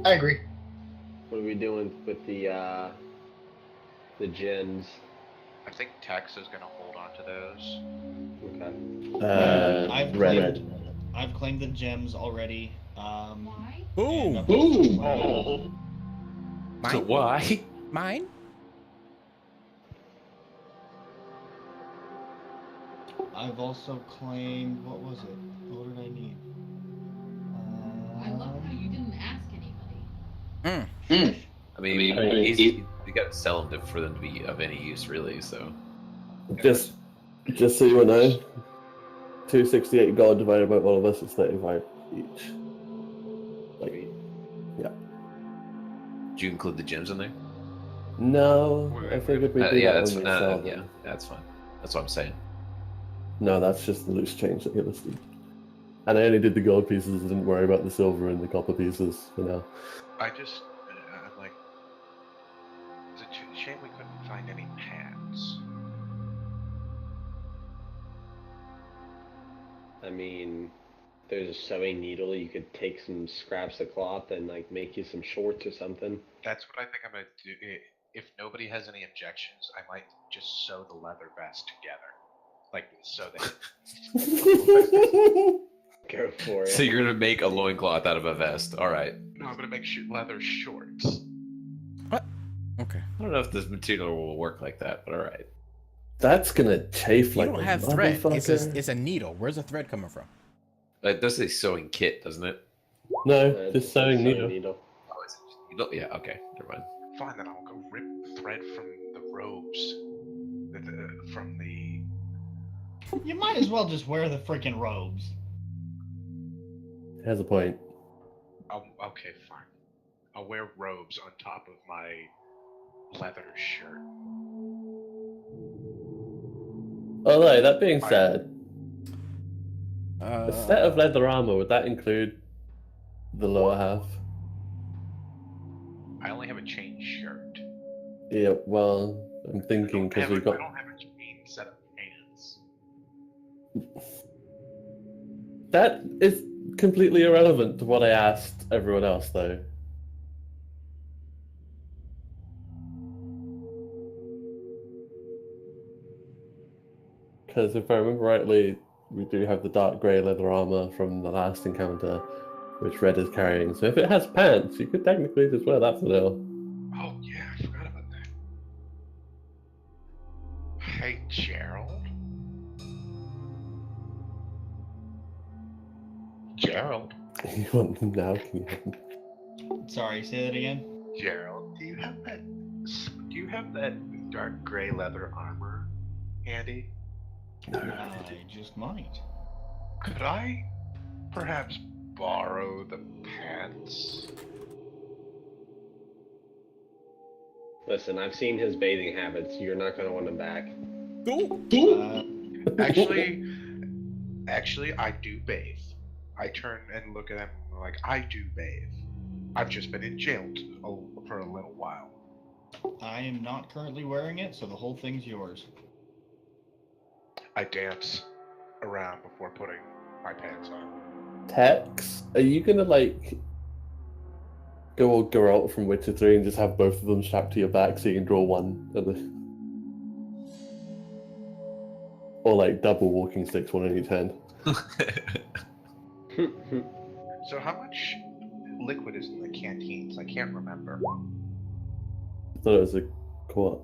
I agree. What are we doing with the gens? I think Tex is going to hold on to those. Okay. I've claimed the gems already. Why? Boom. Oh. So why? Mine? I've also claimed, what was it? What did I need? I love how you didn't ask anybody. I mean, you got to sell them for them to be of any use, really. So, Just so you know, 268 gold divided by all of us is 35 each. Yeah. did you include the gems in there? No, I figured we'd do Yeah, that that's when we sell yeah, them. that's fine. That's what I'm saying. No, that's just the loose change that you listed. And I only did the gold pieces, I didn't worry about the silver and the copper pieces for now. I'm like, it's a shame we couldn't find any pants. I mean, there's a sewing needle. You could take some scraps of cloth and make you some shorts or something. That's what I think I'm gonna do. If nobody has any objections, I might just sew the leather vest together. So that... Go for it. So you're gonna make a loincloth out of a vest. All right. No, I'm gonna make leather shorts. What? Okay. I don't know if this material will work like that, but all right. That's gonna chafe You like don't a have thread. motherfucker. It's a needle. Where's the thread coming from? It does say sewing kit, doesn't it? No, just sewing needle. Oh, is it needle? Yeah. Okay. Never mind. Fine, then I'll go rip thread from the robes. From the... You might as well just wear the freaking robes. Has a point. Okay, fine. I'll wear robes on top of my leather shirt. Although, that being said, A set of leather armor, would that include the lower half? I only have a chain shirt. Yeah, well, I'm thinking because we've got. I don't have a chain set of pants. That is completely irrelevant to what I asked everyone else, though. Because if I remember rightly, we do have the dark grey leather armor from the last encounter, which Red is carrying. So if it has pants, you could technically just wear that for now. Oh yeah, I forgot about that. Hey, Gerald. Gerald. You want them now? Can you have them? Sorry, say that again. Gerald, do you have that dark gray leather armor handy? I just might. Could I perhaps borrow the pants? Listen, I've seen his bathing habits. You're not going to want him back. Actually, I do bathe. I turn and look at him like, I do bathe. I've just been in jail for a little while. I am not currently wearing it, so the whole thing's yours. I dance around before putting my pants on. Tex, are you gonna like go all Geralt from Witcher 3 and just have both of them strapped to your back so you can draw one? Or like double walking sticks, one in each hand. So how much liquid is in the canteens? I can't remember. I thought it was a quart.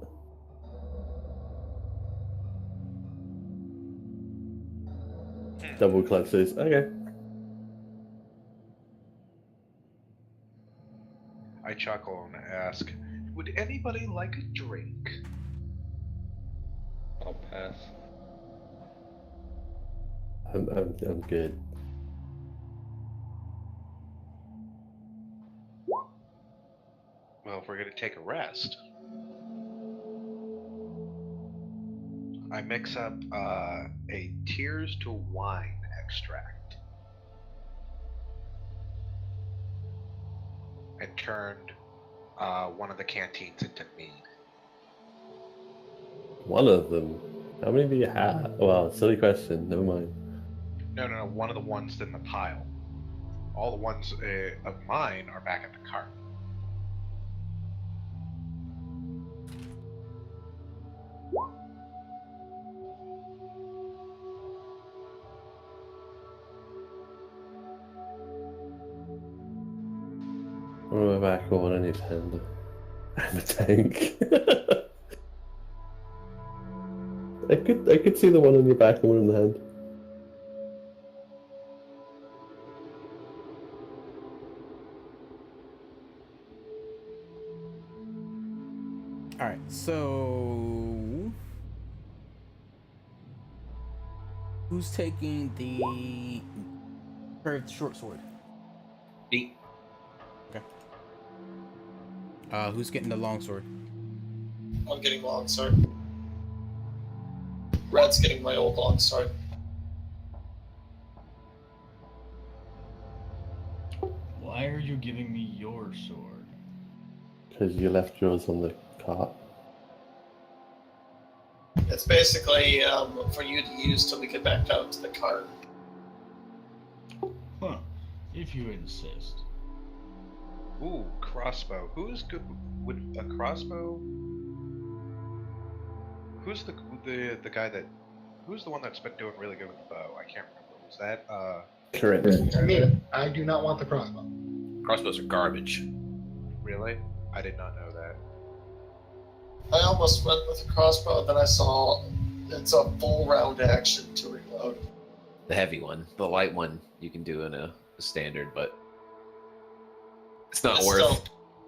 Double clutches. Okay. I chuckle and ask, would anybody like a drink? I'll pass. I'm good. Well, if we're gonna take a rest, I mix up a Tears to Wine extract and turned one of the canteens into mead. One of them? How many do you have? Well, silly question. Never mind. No, one of the ones in the pile. All the ones of mine are back at the cart. One on my back or one in each hand. I'm a tank. I could see the one on your back and one in the hand. All right, so who's taking the curved short sword? Me. Okay. Who's getting the long sword? I'm getting longsword. Red's getting my old longsword. Why are you giving me your sword? Because you left yours on the cart. It's basically for you to use till we get back down to the cart. Huh. If you insist. Ooh, crossbow. Who's good with a crossbow? Who's the guy that? Who's the one that's been doing really good with the bow? I can't remember. Was that Correct. I do not want the crossbow. Crossbows are garbage. Really? I did not know that. I almost went with a crossbow, then I saw it's a full round action to reload. The heavy one. The light one you can do in a standard, but it's not It's worth. still-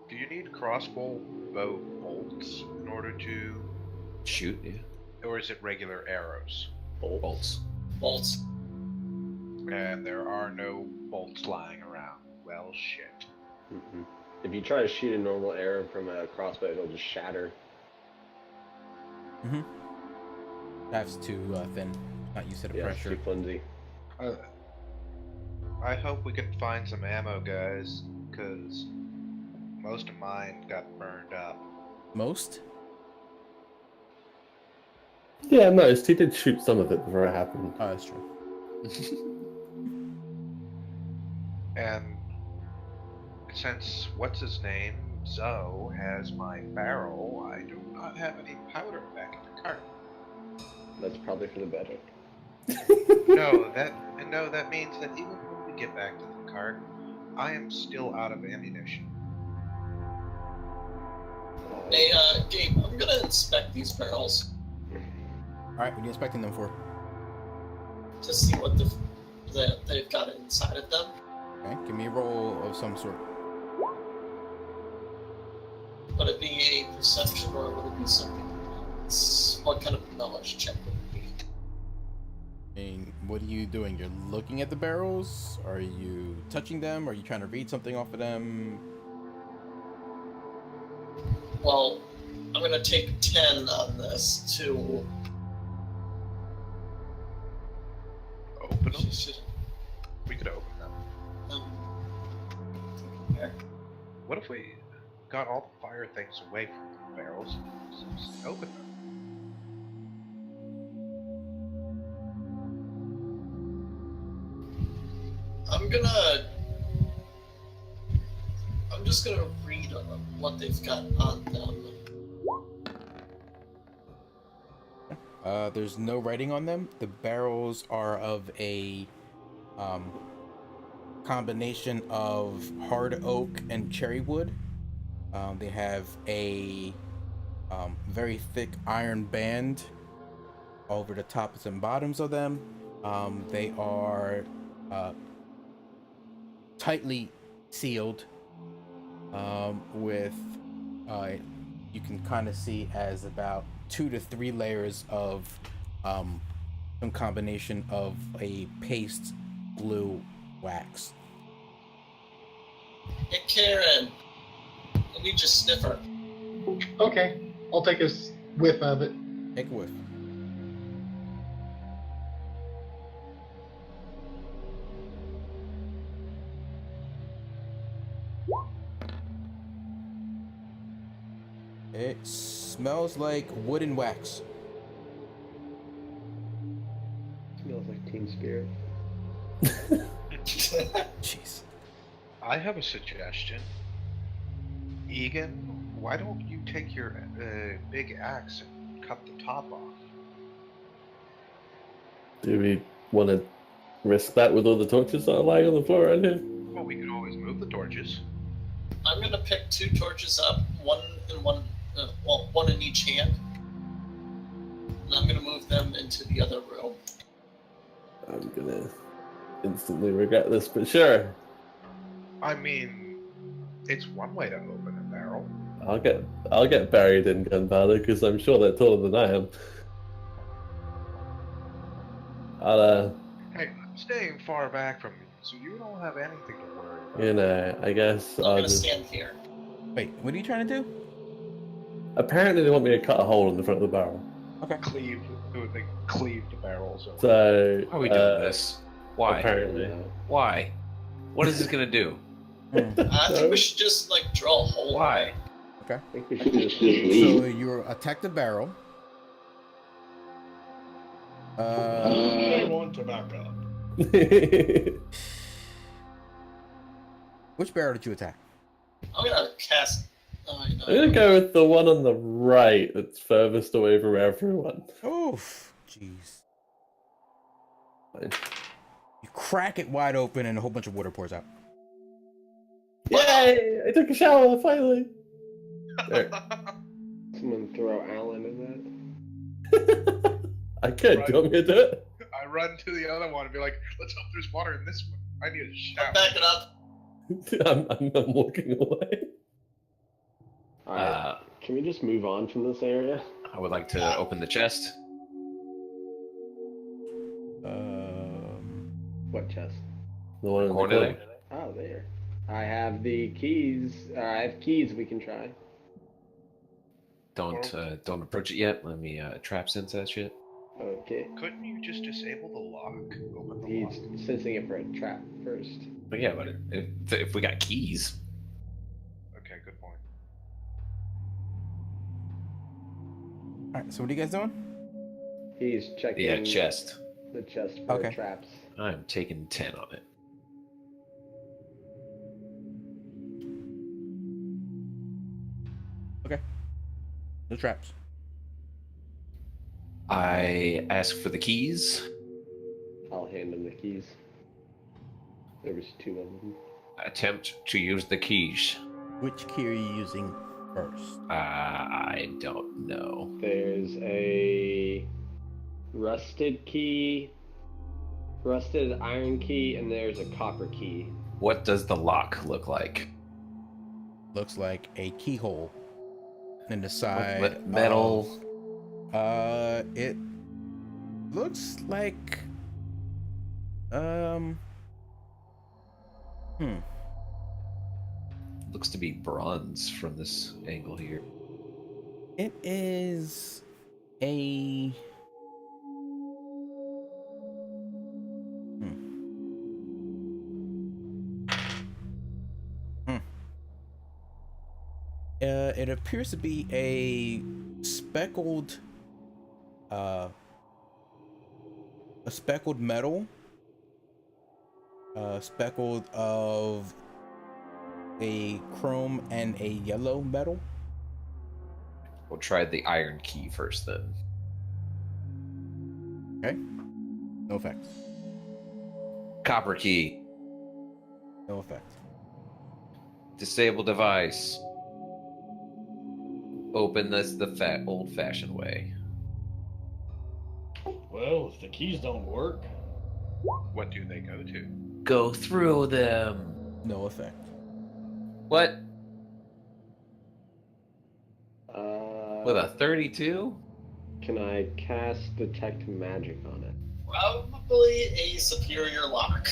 Do you need crossbow bow bolts in order to Shoot, yeah. or is it regular arrows? Bolts. Bolts. And there are no bolts lying around. Well, shit. Mm-hmm. If you try to shoot a normal arrow from a crossbow, it'll just shatter. Mm-hmm. That's too thin. Not used to the Yeah, it's pressure. too flimsy. I hope we can find some ammo, guys, because most of mine got burned up. Most? Yeah, most. He did shoot some of it before it happened. Oh, that's true. And since what's his name, Zoe, has my barrel, I do not have any powder back in the cart. That's probably for the better. No, that means that even when we get back to the cart, I am still out of ammunition. Hey, Gabe, I'm gonna inspect these barrels Alright, what are you inspecting them for? to see what they've got inside of them. Okay, give me a roll of some sort. Would it be a perception or would it be something else? What kind of knowledge check would it be? I mean, what are you doing? You're looking at the barrels? Are you touching them? Are you trying to read something off of them? Well, I'm gonna take 10 on this to Open them? We could open them. There. What if we got all the fire things away from the barrels and just open them? I'm just gonna read on them what they've got on them. There's no writing on them. The barrels are of a combination of hard oak and cherry wood. They have a very thick iron band over the tops and bottoms of them. They are tightly sealed with you can kind of see as about 2 to 3 layers of some combination of a paste, glue, wax. Hey, Karen, let me just sniffer. Okay, I'll take a whiff of it. Take a whiff. It smells like wood and wax. Smells like Team Spirit. Jeez. I have a suggestion. Egan, why don't you take your big axe and cut the top off? Do we want to risk that with all the torches that are lying on the floor around here? Well, we could always move the torches. I'm gonna pick 2 torches up, one in each hand, and I'm gonna move them into the other room. I'm gonna instantly regret this, but sure. I mean, it's one way to open a barrel. I'll get buried in gunpowder because I'm sure they're taller than I am. Hey, I'm staying far back from you, so you don't have anything to worry about. You know, I guess I'm I'll gonna just... stand here. Wait, what are you trying to do? Apparently they want me to cut a hole in the front of the barrel. Okay. They cleave the barrels. Over. So... Why are we doing this? Why? Apparently. Why? What is this gonna do? I think we should just draw a hole. Why? Okay. I think we should just leave. So you attack the barrel. I want to back up. Which barrel did you attack? I'm gonna cast. Oh, I'm gonna go with the one on the right that's furthest away from everyone. Oof. Jeez. You crack it wide open and a whole bunch of water pours out. Yay! I took a shower finally. There. Someone throw Alan in that. I could. Do you want me to do it? I run to the other one and be like, let's hope there's water in this one. I need a shower. Back it up. I'm walking away. Alright, can we just move on from this area? I would like to open the chest. What chest? The one in the Corner corner. there. Oh, there. I have the keys. I have keys we can try. Don't approach it yet. Let me trap sense that shit. Okay. Couldn't you just disable the lock? Open the He's lock. sensing it for a trap first. But yeah, but if we got keys, Okay, good point. All right. So what are you guys doing? He's checking yeah, chest. the chest for Okay. traps. I'm taking 10 on it. Okay. No traps. I ask for the keys. I'll hand him the keys. There was 2 of them. Attempt to use the keys. Which key are you using first? I don't know. There's a rusted key, rusted iron key, and there's a copper key. What does the lock look like? Looks like a keyhole in the side. What metal? It looks like Looks to be bronze from this angle here. It is a it appears to be a speckled metal, speckled of a chrome and a yellow metal. We'll try the iron key first then. Okay. No effect. Copper key. No effect. Disable device. Open this the old-fashioned way. Well, if the keys don't work, What do they go to? Go through them. No effect. What? With Uh, a 32? can I cast detect magic on it? Probably a superior lock.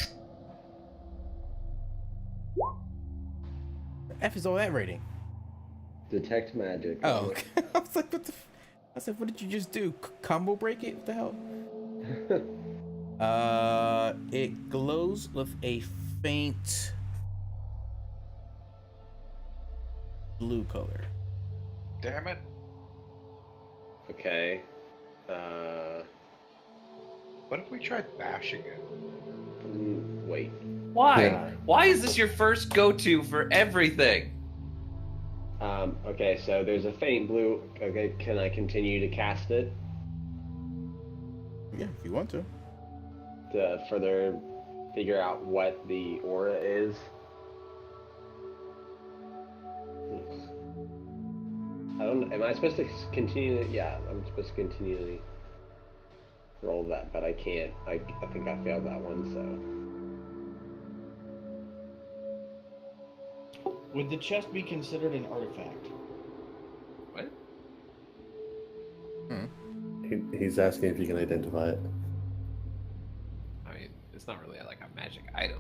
F is all that rating. Detect magic. Oh, okay. I was like, what the? I said, what did you just do? Combo break it? What the hell? It glows with a faint blue color. Damn it. Okay. What if we tried bashing it? Wait. Why? Yeah. Why is this your first go-to for everything? Okay, so there's a faint blue. Okay, can I continue to cast it Yeah, if you want to. further figure out what the aura is? I don't. Am I supposed to continue? Yeah, I'm supposed to continually roll that, but I can't. I think I failed that one. So. Would the chest be considered an artifact? What? He's asking if you can identify it. I mean, it's not really like a magic item.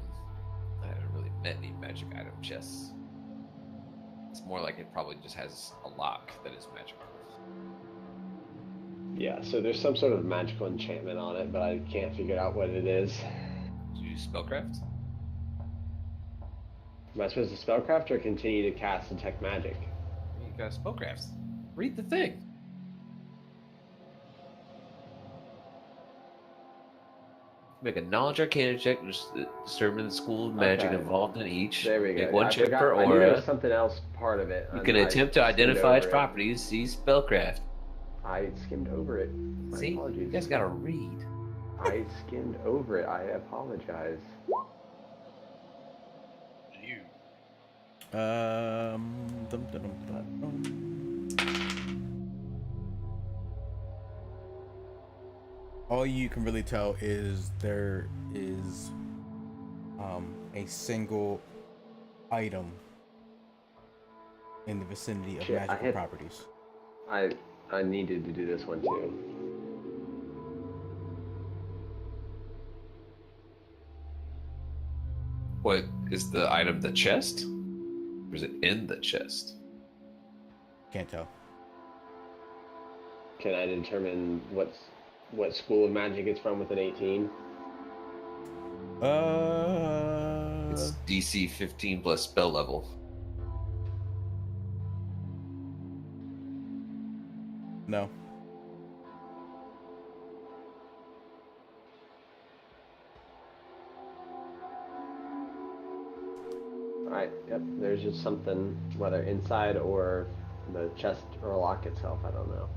I haven't really met any magic item chests. It's more like it probably just has a lock that is magical. Yeah, so there's some sort of magical enchantment on it, but I can't figure out what it is. Did you use spellcraft? Am I supposed to spellcraft or continue to cast detect magic? You got spellcraft. Read the thing. Make a knowledge arcana check to determine the school of magic Okay. involved in each. There we go. Make one I check forgot. per I knew there aura. was something else part of it. You and can I attempt to skimmed identify its over it. properties. See spellcraft. I skimmed over it. My See, apologies. you guys gotta read. I skimmed over it. I apologize. You. Dum, dum, dum, dum. All you can really tell is there is a single item in the vicinity of Shit, magical properties. I needed to do this one too. What is the item? The chest? Or is it in the chest? Can't tell. Can I determine what's what school of magic it's from with an 18? It's DC 15 plus spell level. No. Alright, yep. There's just something, whether inside or the chest or lock itself, I don't know.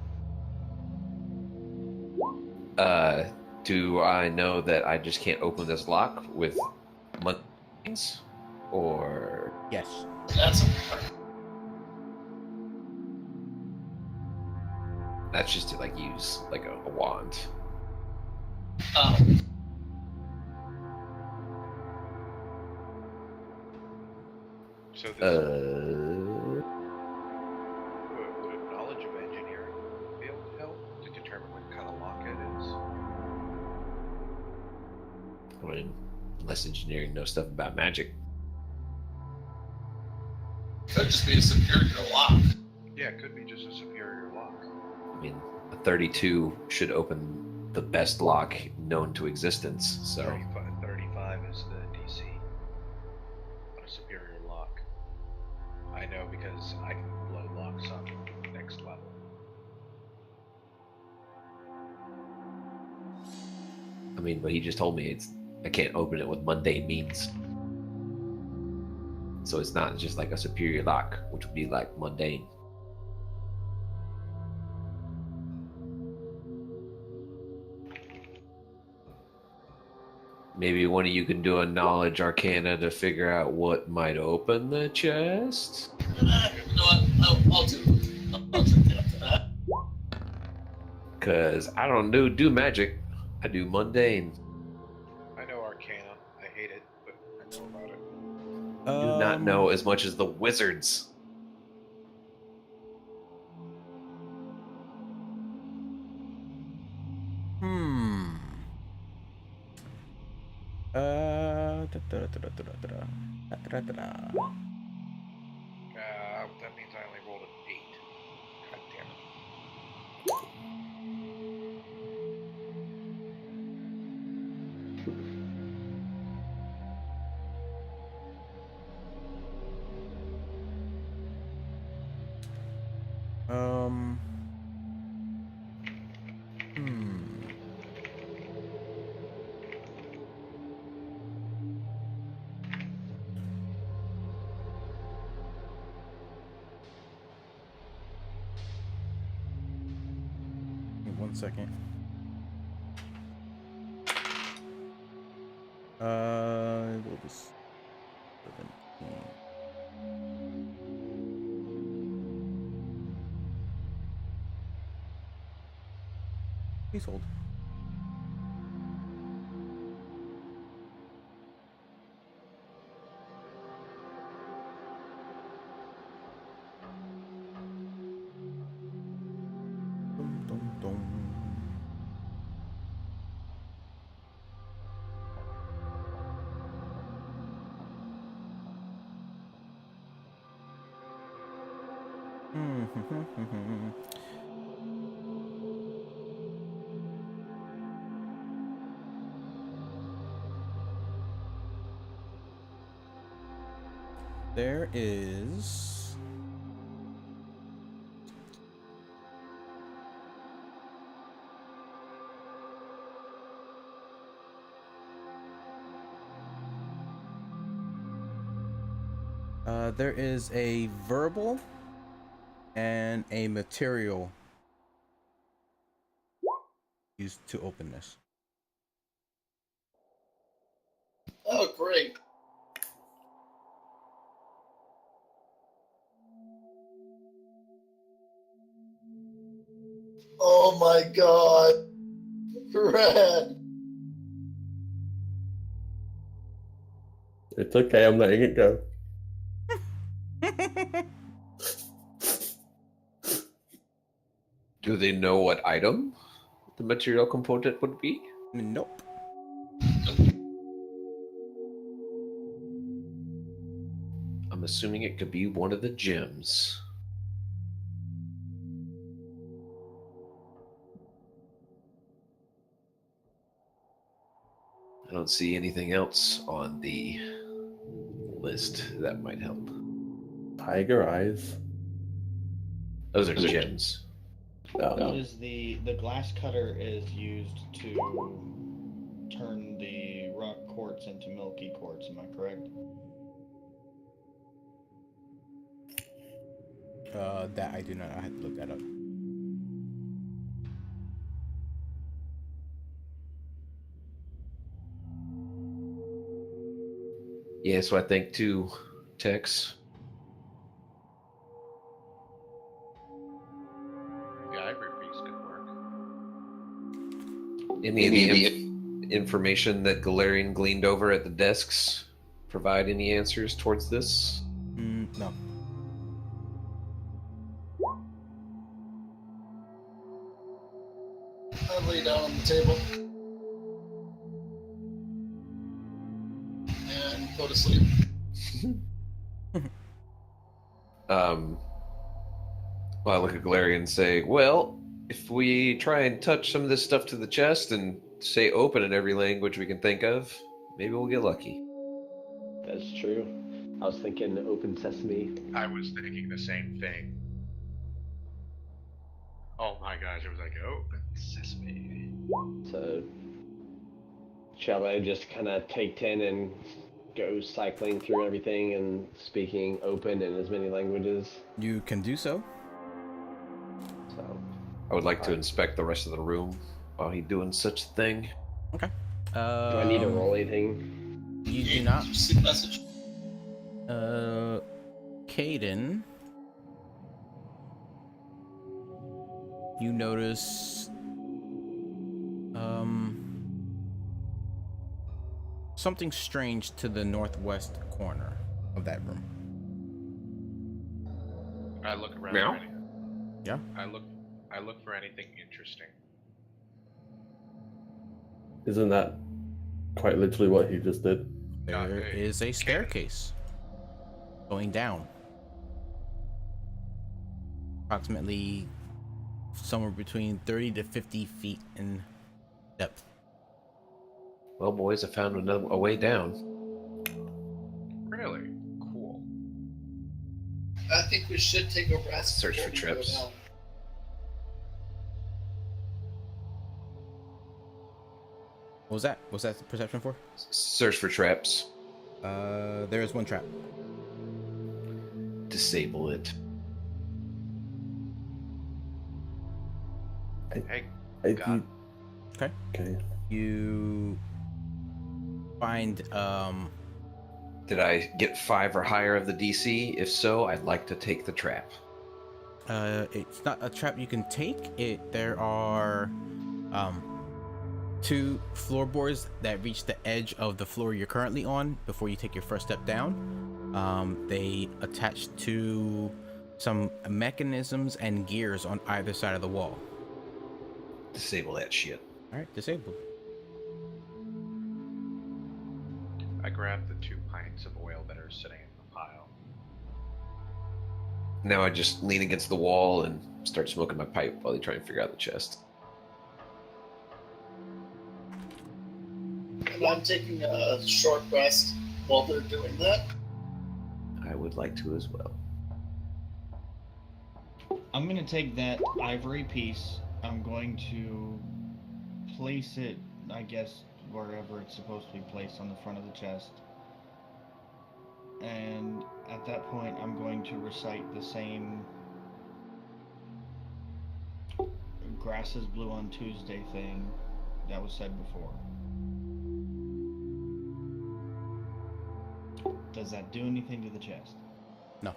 Do I know that I just can't open this lock with things? Or Yes. that's just to like use like a wand. Oh. So this Uh, would a knowledge of engineering be able to help to determine what kind of lock it is? I mean, unless engineering knows stuff about magic. Could just be a superior lock. Yeah, it could be just a superior lock. I mean, a 32 should open the best lock known to existence. So 35 is the DC on a superior lock. I know because I can blow locks up next level. I mean, but he just told me I can't open it with mundane means. So it's not just like a superior lock, which would be like mundane. Maybe one of you can do a knowledge arcana to figure out what might open the chest. You know what? I'll take it up to that. Cause I don't do magic. I do mundane. I know Arcana. I hate it, but I know about it. Do not know as much as the wizards. That means I only rolled an 8. God damn it. One second. What was 17? Please hold. Dum, dum, dum. There is a verbal and a material used to open this. Oh, great. Oh my god. Red. It's okay, I'm letting it go. Do they know what item the material component would be? Nope. I'm assuming it could be one of the gems. don't see anything else on the list that might help. Tiger eyes. Those are gems. No. Is the glass cutter is used to turn the rock quartz into milky quartz, am I correct? That I do not. I had to look that up. Yeah, so I think two Tex. The ivory piece could work. Any of the information that Galarian gleaned over at the desks provide any answers towards this? No. I lay down on the table and go to sleep. Well, I look at Galarian and say, well, if we try and touch some of this stuff to the chest and say open in every language we can think of, maybe we'll get lucky. That's true. I was thinking open sesame. I was thinking the same thing. Oh my gosh, it was like, open sesame. So, shall I just kind of take 10 and go cycling through everything and speaking open in as many languages? You can do so. So, I would like to inspect the rest of the room while he's doing such a thing. Okay. do I need to roll anything? You do not. See the message. Caden, you notice something strange to the northwest corner of that room. I look around Meow? for anything. Yeah. I look for anything interesting. Isn't that quite literally what he just did? There is a staircase going down. Approximately somewhere between 30 to 50 feet in depth. Well, boys, I found a way down. Really? Cool. I think we should take a rest. Search for before we go trips. down. What was that? What's that perception for? Search for traps. There is one trap. Disable it. Hey, I God. do- Okay. Okay. You find Did I get 5 or higher of the DC? If so, I'd like to take the trap. it's not a trap you can take. There are 2 floorboards that reach the edge of the floor you're currently on before you take your first step down. They attach to some mechanisms and gears on either side of the wall. Disable that shit. All right, disabled. I grabbed the 2 pints of oil that are sitting in the pile. Now I just lean against the wall and start smoking my pipe while they try and figure out the chest. And I'm taking a short rest while they're doing that. I would like to as well. I'm going to take that ivory piece. I'm going to place it, I guess, wherever it's supposed to be placed on the front of the chest. And at that point, I'm going to recite the same grass is blue on Tuesday thing that was said before. Does that do anything to the chest? No.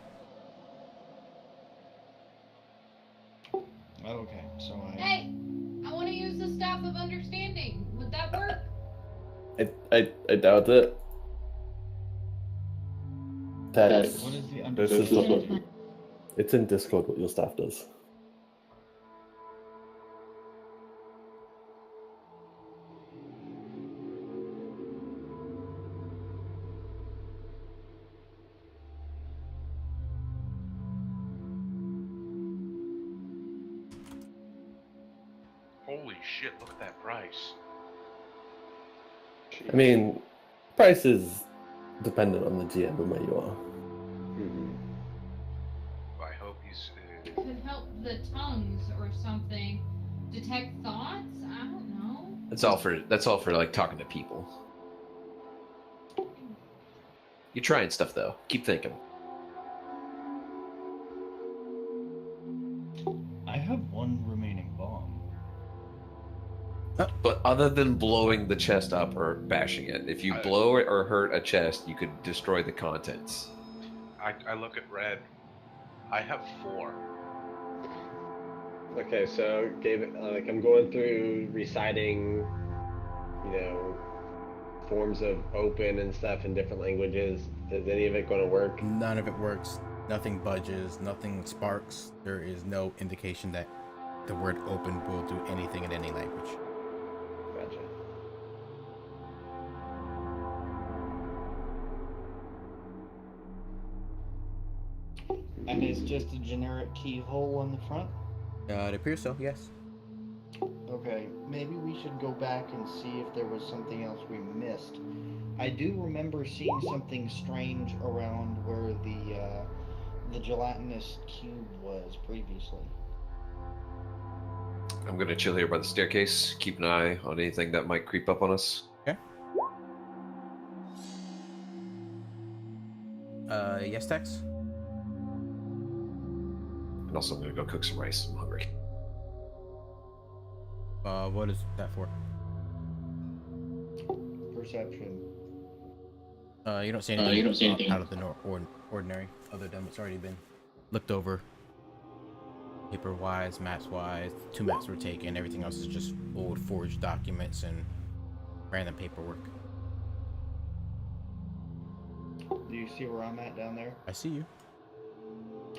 Okay, so Hey, I want to use the staff of understanding. Would that work? I doubt it. Tex, What is the this is understanding? what, it's in Discord what your staff does. Holy shit, look at that price. I mean, price is dependent on the GM and where you are. I hope he's. It could help the tongues or something detect thoughts. I don't know. That's all for like talking to people. You're trying stuff though. Keep thinking. I have one remaining bomb. But other than blowing the chest up or bashing it, if you blow it or hurt a chest, you could destroy the contents. I look at Red. I have 4. Okay, so like I'm going through reciting, forms of open and stuff in different languages. Is any of it going to work? None of it works. Nothing budges. Nothing sparks. There is no indication that the word open will do anything in any language. Gotcha. And it's just a generic keyhole on the front? It appears so, yes. Okay, maybe we should go back and see if there was something else we missed. I do remember seeing something strange around where the gelatinous cube was previously. I'm gonna chill here by the staircase. Keep an eye on anything that might creep up on us. Okay. Yes, Tex? And also, I'm gonna go cook some rice. I'm hungry. What is that for? Perception. You don't see anything, out of the ordinary, other than what's already been looked over. Paper-wise, maps-wise, 2 maps were taken. Everything else is just old forged documents and random paperwork. Do you see where I'm at down there? I see you.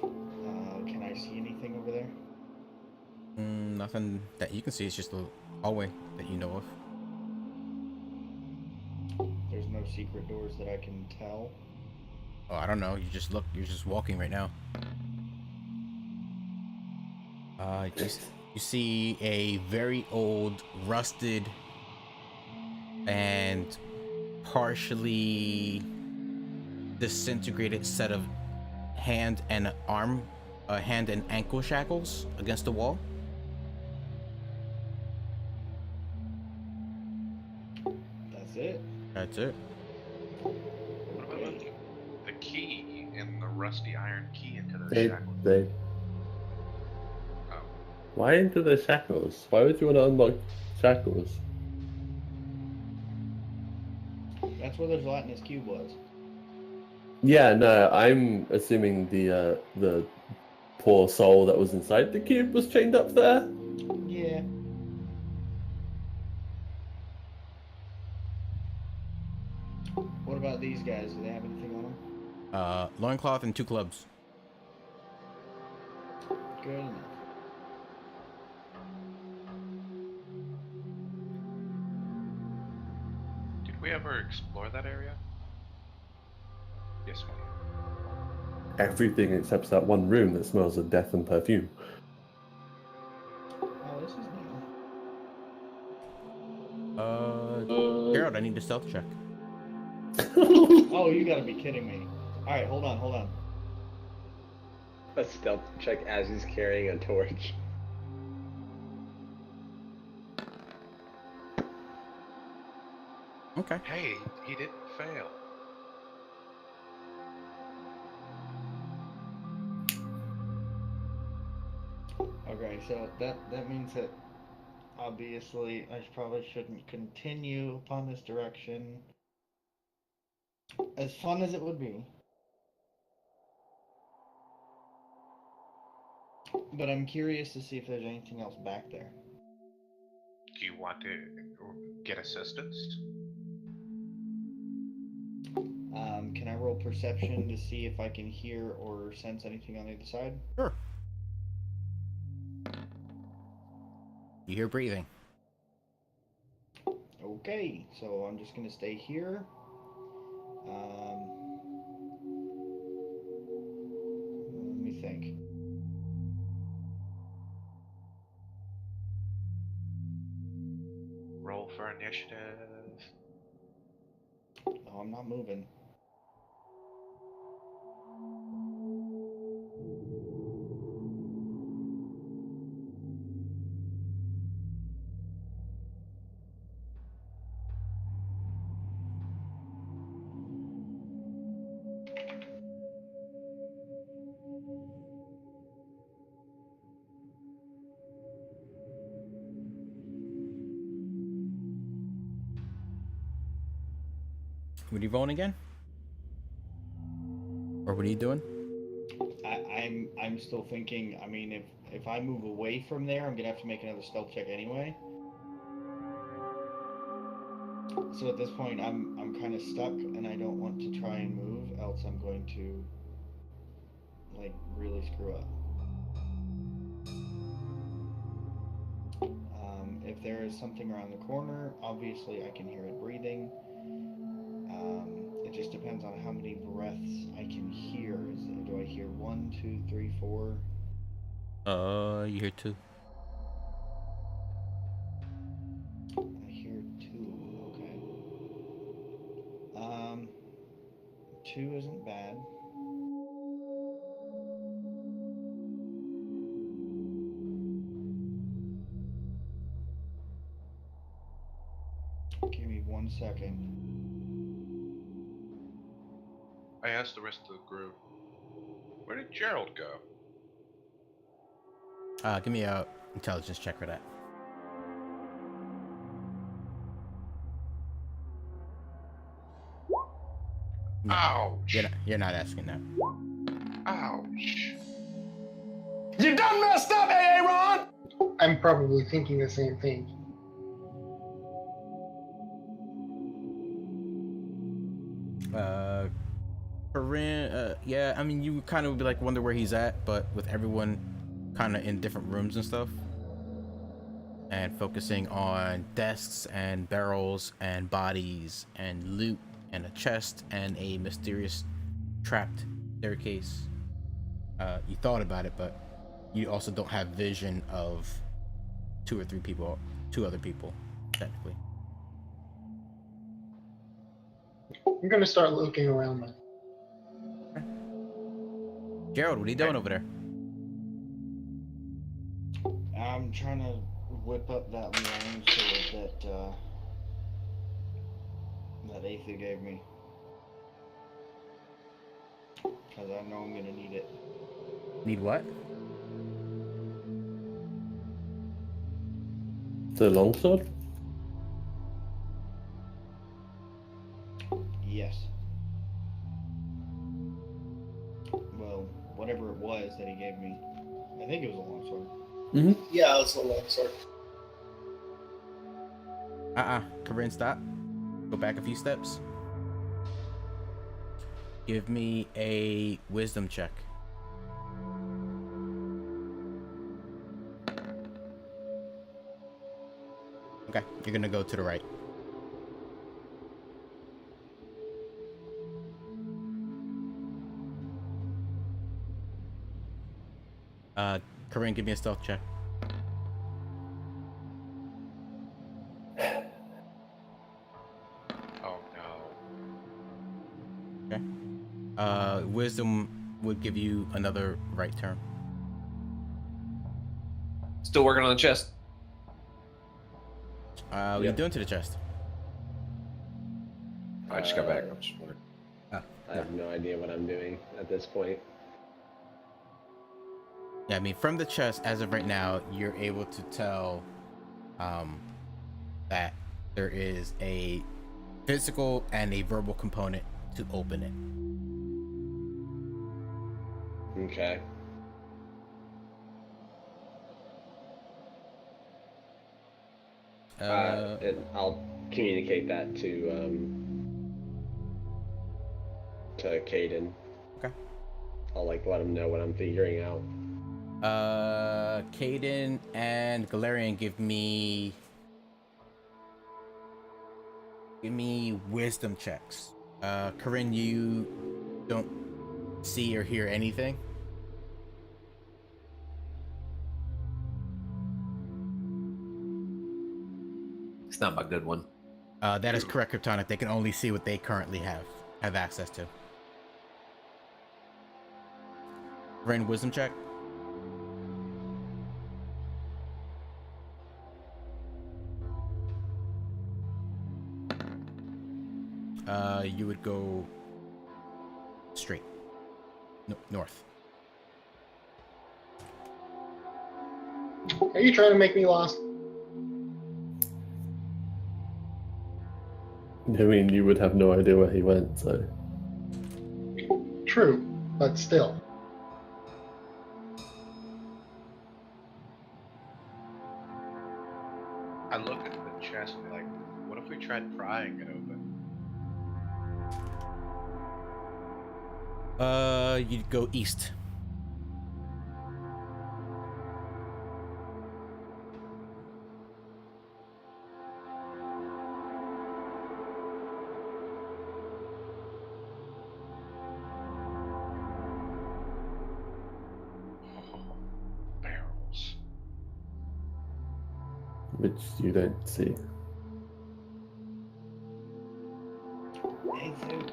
Can I see anything over there? Nothing that you can see. It's just a hallway that you know of. There's no secret doors that I can tell. Oh, I don't know. You just look. You're just walking right now. You see a very old, rusted, and partially disintegrated set of hand and ankle shackles against the wall. That's it. That's it. What about the key and the rusty iron key into those shackles? Why into the shackles? Why would you want to unlock shackles? That's where the gelatinous cube was. Yeah, no, I'm assuming the poor soul that was inside the cube was chained up there. Yeah. What about these guys? Do they have anything on them? Loincloth and 2 clubs. Good enough. Did we ever explore that area? Yes, ma'am. Everything except that one room that smells of death and perfume. Oh, this is new. Gerald, I need a stealth check. Oh, you gotta be kidding me. Alright, hold on. A stealth check as he's carrying a torch. Okay. Hey, he didn't fail. Okay, so that means that obviously I probably shouldn't continue upon this direction. As fun as it would be. But I'm curious to see if there's anything else back there. Do you want to get assistance? Can I roll perception to see if I can hear or sense anything on the other side? Sure. You hear breathing. Okay, so I'm just gonna stay here. Let me think. Roll for initiative. I'm not moving. What are you rolling again? Or what are you doing? I'm still thinking. I mean, if I move away from there, I'm gonna have to make another stealth check anyway. So at this point, I'm kind of stuck, and I don't want to try and move, else I'm going to like really screw up. If there is something around the corner, obviously I can hear it breathing. It just depends on how many breaths I can hear. Do I hear 1, 2, 3, 4? You hear 2. I hear 2. Okay. 2 isn't bad. Give me 1 second. I asked the rest of the group, where did Gerald go? Give me a intelligence check for that. No, Ouch! you're not asking that. Ouch! You done messed up, Aaron! I'm probably thinking the same thing. Corinne, yeah, I mean, you kind of like wonder where he's at, but with everyone kind of in different rooms and stuff, and focusing on desks and barrels and bodies and loot and a chest and a mysterious trapped staircase. You thought about it, but you also don't have vision of 2 or 3 people, 2 other people, technically. I'm gonna start looking around then. Gerald, what are you doing over there? I'm trying to whip up that long sword that Aether gave me. Because I know I'm gonna need it. Need what? The longsword? Yes. Well, whatever it was that he gave me. I think it was a longsword. Mm-hmm. Yeah, it's a long sword. Corinne, stop. Go back a few steps. Give me a wisdom check. Okay, you're gonna go to the right. Corinne, give me a stealth check. Oh no. Okay. Wisdom would give you another right turn. Still working on the chest. What are you doing to the chest? I just got back. I'm just wondering. I have no idea what I'm doing at this point. Yeah, I mean, from the chest, as of right now, you're able to tell that there is a physical and a verbal component to open it. Okay. And I'll communicate that to Caden. Okay. I'll let him know what I'm figuring out. Caden and Galarian, give me wisdom checks. Corinne, you don't see or hear anything. It's not my good one. That is correct, Kryptonic. They can only see what they currently have access to. Ren, wisdom check. You would go straight. North. Are you trying to make me lost? I mean, you would have no idea where he went, so. True, but still. I look at the chest and like, what if we tried prying it open? You'd go east. Oh, barrels. Which you don't see. Hey, Zoo,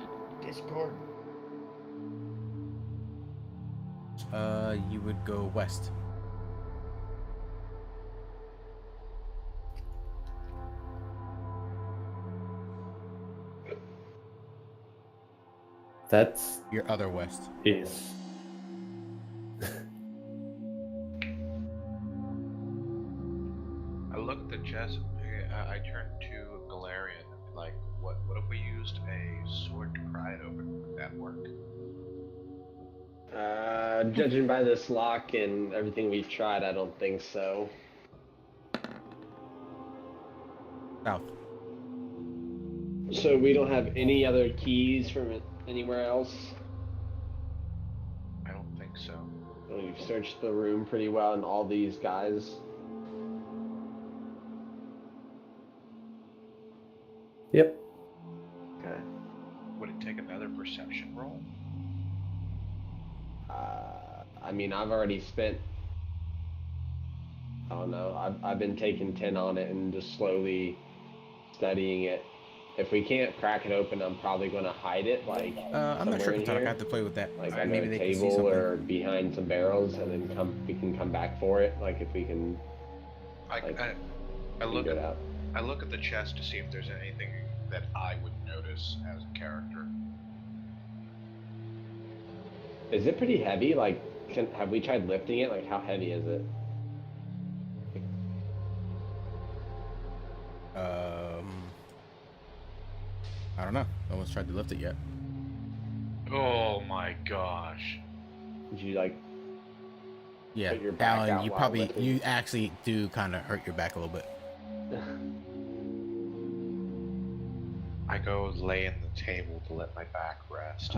Discord. You would go west. That's Your other west. east. I look at the chest. I turn to Galarian. Like, what if we used a sword to pry it open? Would that work? Judging by this lock and everything we've tried, I don't think so. South. So we don't have any other keys from anywhere else? I don't think so. We've searched the room pretty well and all these guys. Yep. Okay. Would it take another perception roll? I mean, I've already spent, I don't know, I've been taking 10 on it and just slowly studying it. If we can't crack it open, I'm probably going to hide it, like I'm not sure, somewhere in Kryptonic. I here. have to play with that. Like Maybe under a they can see table something. or behind some barrels, and then we can come back for it. Like if we can. I look at the chest to see if there's anything that I would notice as a character. Is it pretty heavy? Like, have we tried lifting it? Like, how heavy is it? I don't know. No one's tried to lift it yet. Oh my gosh. Did you like? Yeah, Put your back Alan, out you while probably lifting? you actually do kind of hurt your back a little bit. I go lay in the table to let my back rest.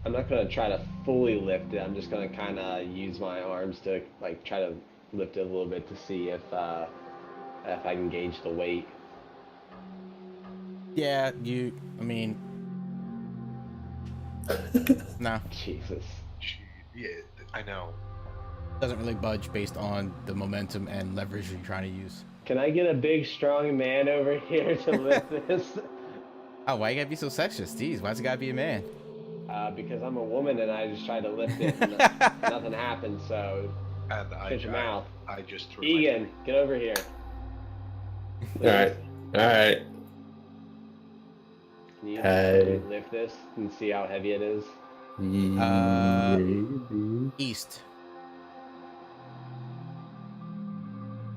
I'm not gonna try to fully lift it. I'm just gonna kind of use my arms to like try to lift it a little bit to see if I can gauge the weight. Yeah, I mean, no. Jesus. Yeah, I know. Doesn't really budge based on the momentum and leverage you're trying to use. Can I get a big, strong man over here to lift this? Oh, why you gotta be so sexist? Jeez, why's it gotta be a man? Because I'm a woman and I just tried to lift it and nothing happened, so And shut your mouth. I just threw Egan, get over here. Alright. Alright. Can you Hey. lift this and see how heavy it is? Maybe. East.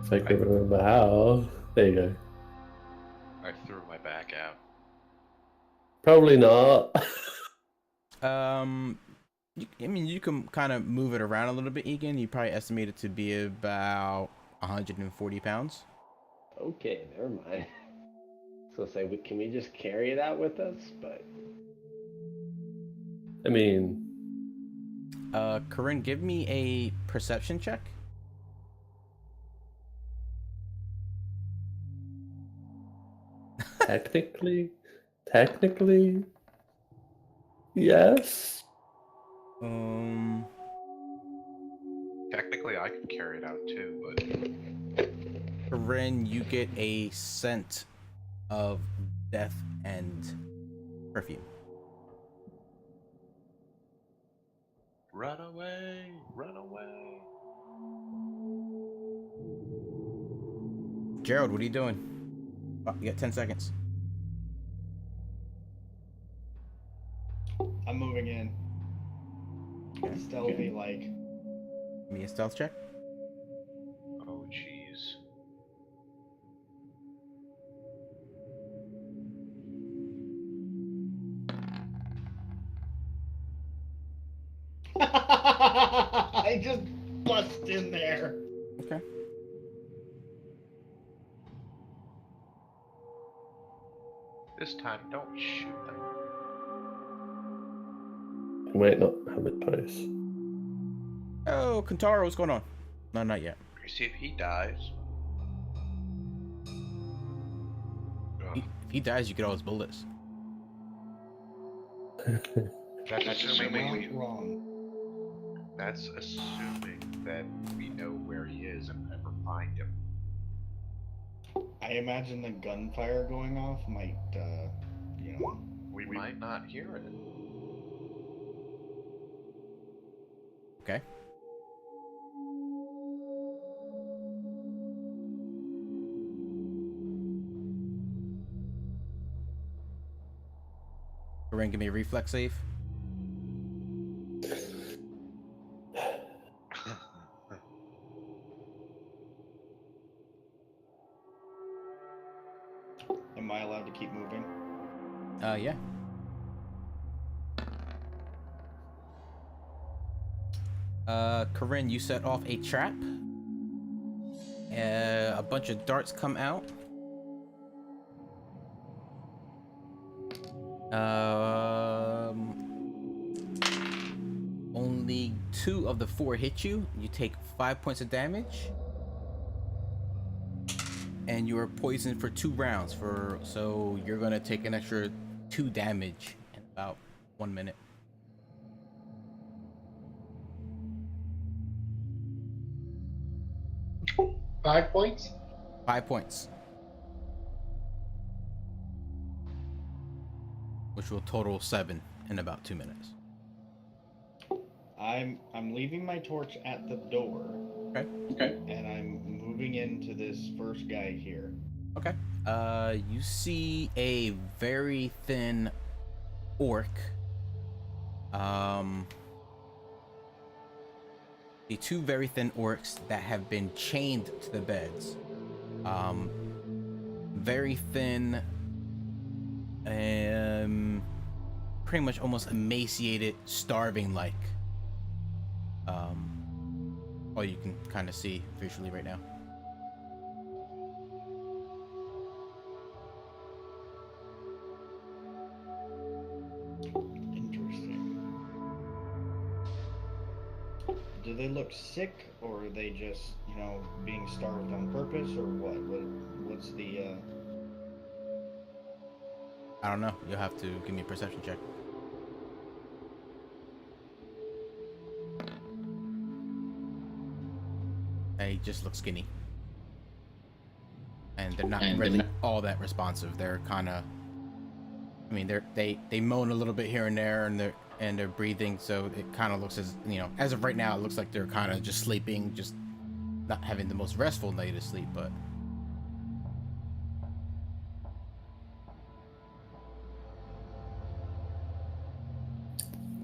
If I can remember how. There you go. I threw my back out. Probably not. I mean, you can kind of move it around a little bit, Egan. You probably estimate it to be about 140 pounds. Okay, never mind. So say, can we just carry it out with us? But I mean, Corinne, give me a perception check. technically, yes. Technically, I could carry it out too, but Corinne, you get a scent of death and perfume. Run away! Run away! Gerald, what are you doing? Oh, you got 10 seconds. I'm moving in. Okay. Stealthy, like. Give me a stealth check. Oh, jeez. I just bust in there. Okay. This time, don't shoot them. You might not have a choice. Oh, Kentaro, what's going on? No, not yet. You see if he dies. If he dies, you get all his bullets. That's assuming Not wrong. That's assuming that we know where he is and ever find him. I imagine the gunfire going off might, you know. We might not hear it. Okay. Corinne, give me a reflex save. Am I allowed to keep moving? Yeah. Corinne, you set off a trap. A bunch of darts come out. Only 2 of the 4 hit you. You take 5 points of damage. And you are poisoned for 2 rounds. So you're gonna take an extra 2 damage in about 1 minute. Five points? 5 points. Which will total 7 in about 2 minutes. I'm leaving my torch at the door. Okay. And I'm moving into this first guy here. Okay. You see a very thin orc. The 2 very thin orcs that have been chained to the beds. Very thin, pretty much almost emaciated, starving like. All you can kind of see visually right now. Interesting. Do they look sick, or are they just, you know, being starved on purpose, or what? What's the, I don't know. You'll have to give me a perception check. They just look skinny. And they're not really all that responsive. They're kind of, I mean, they moan a little bit here and there, and they're breathing, so it kind of looks as, you know, as of right now, it looks like they're kind of just sleeping, just not having the most restful night of sleep, but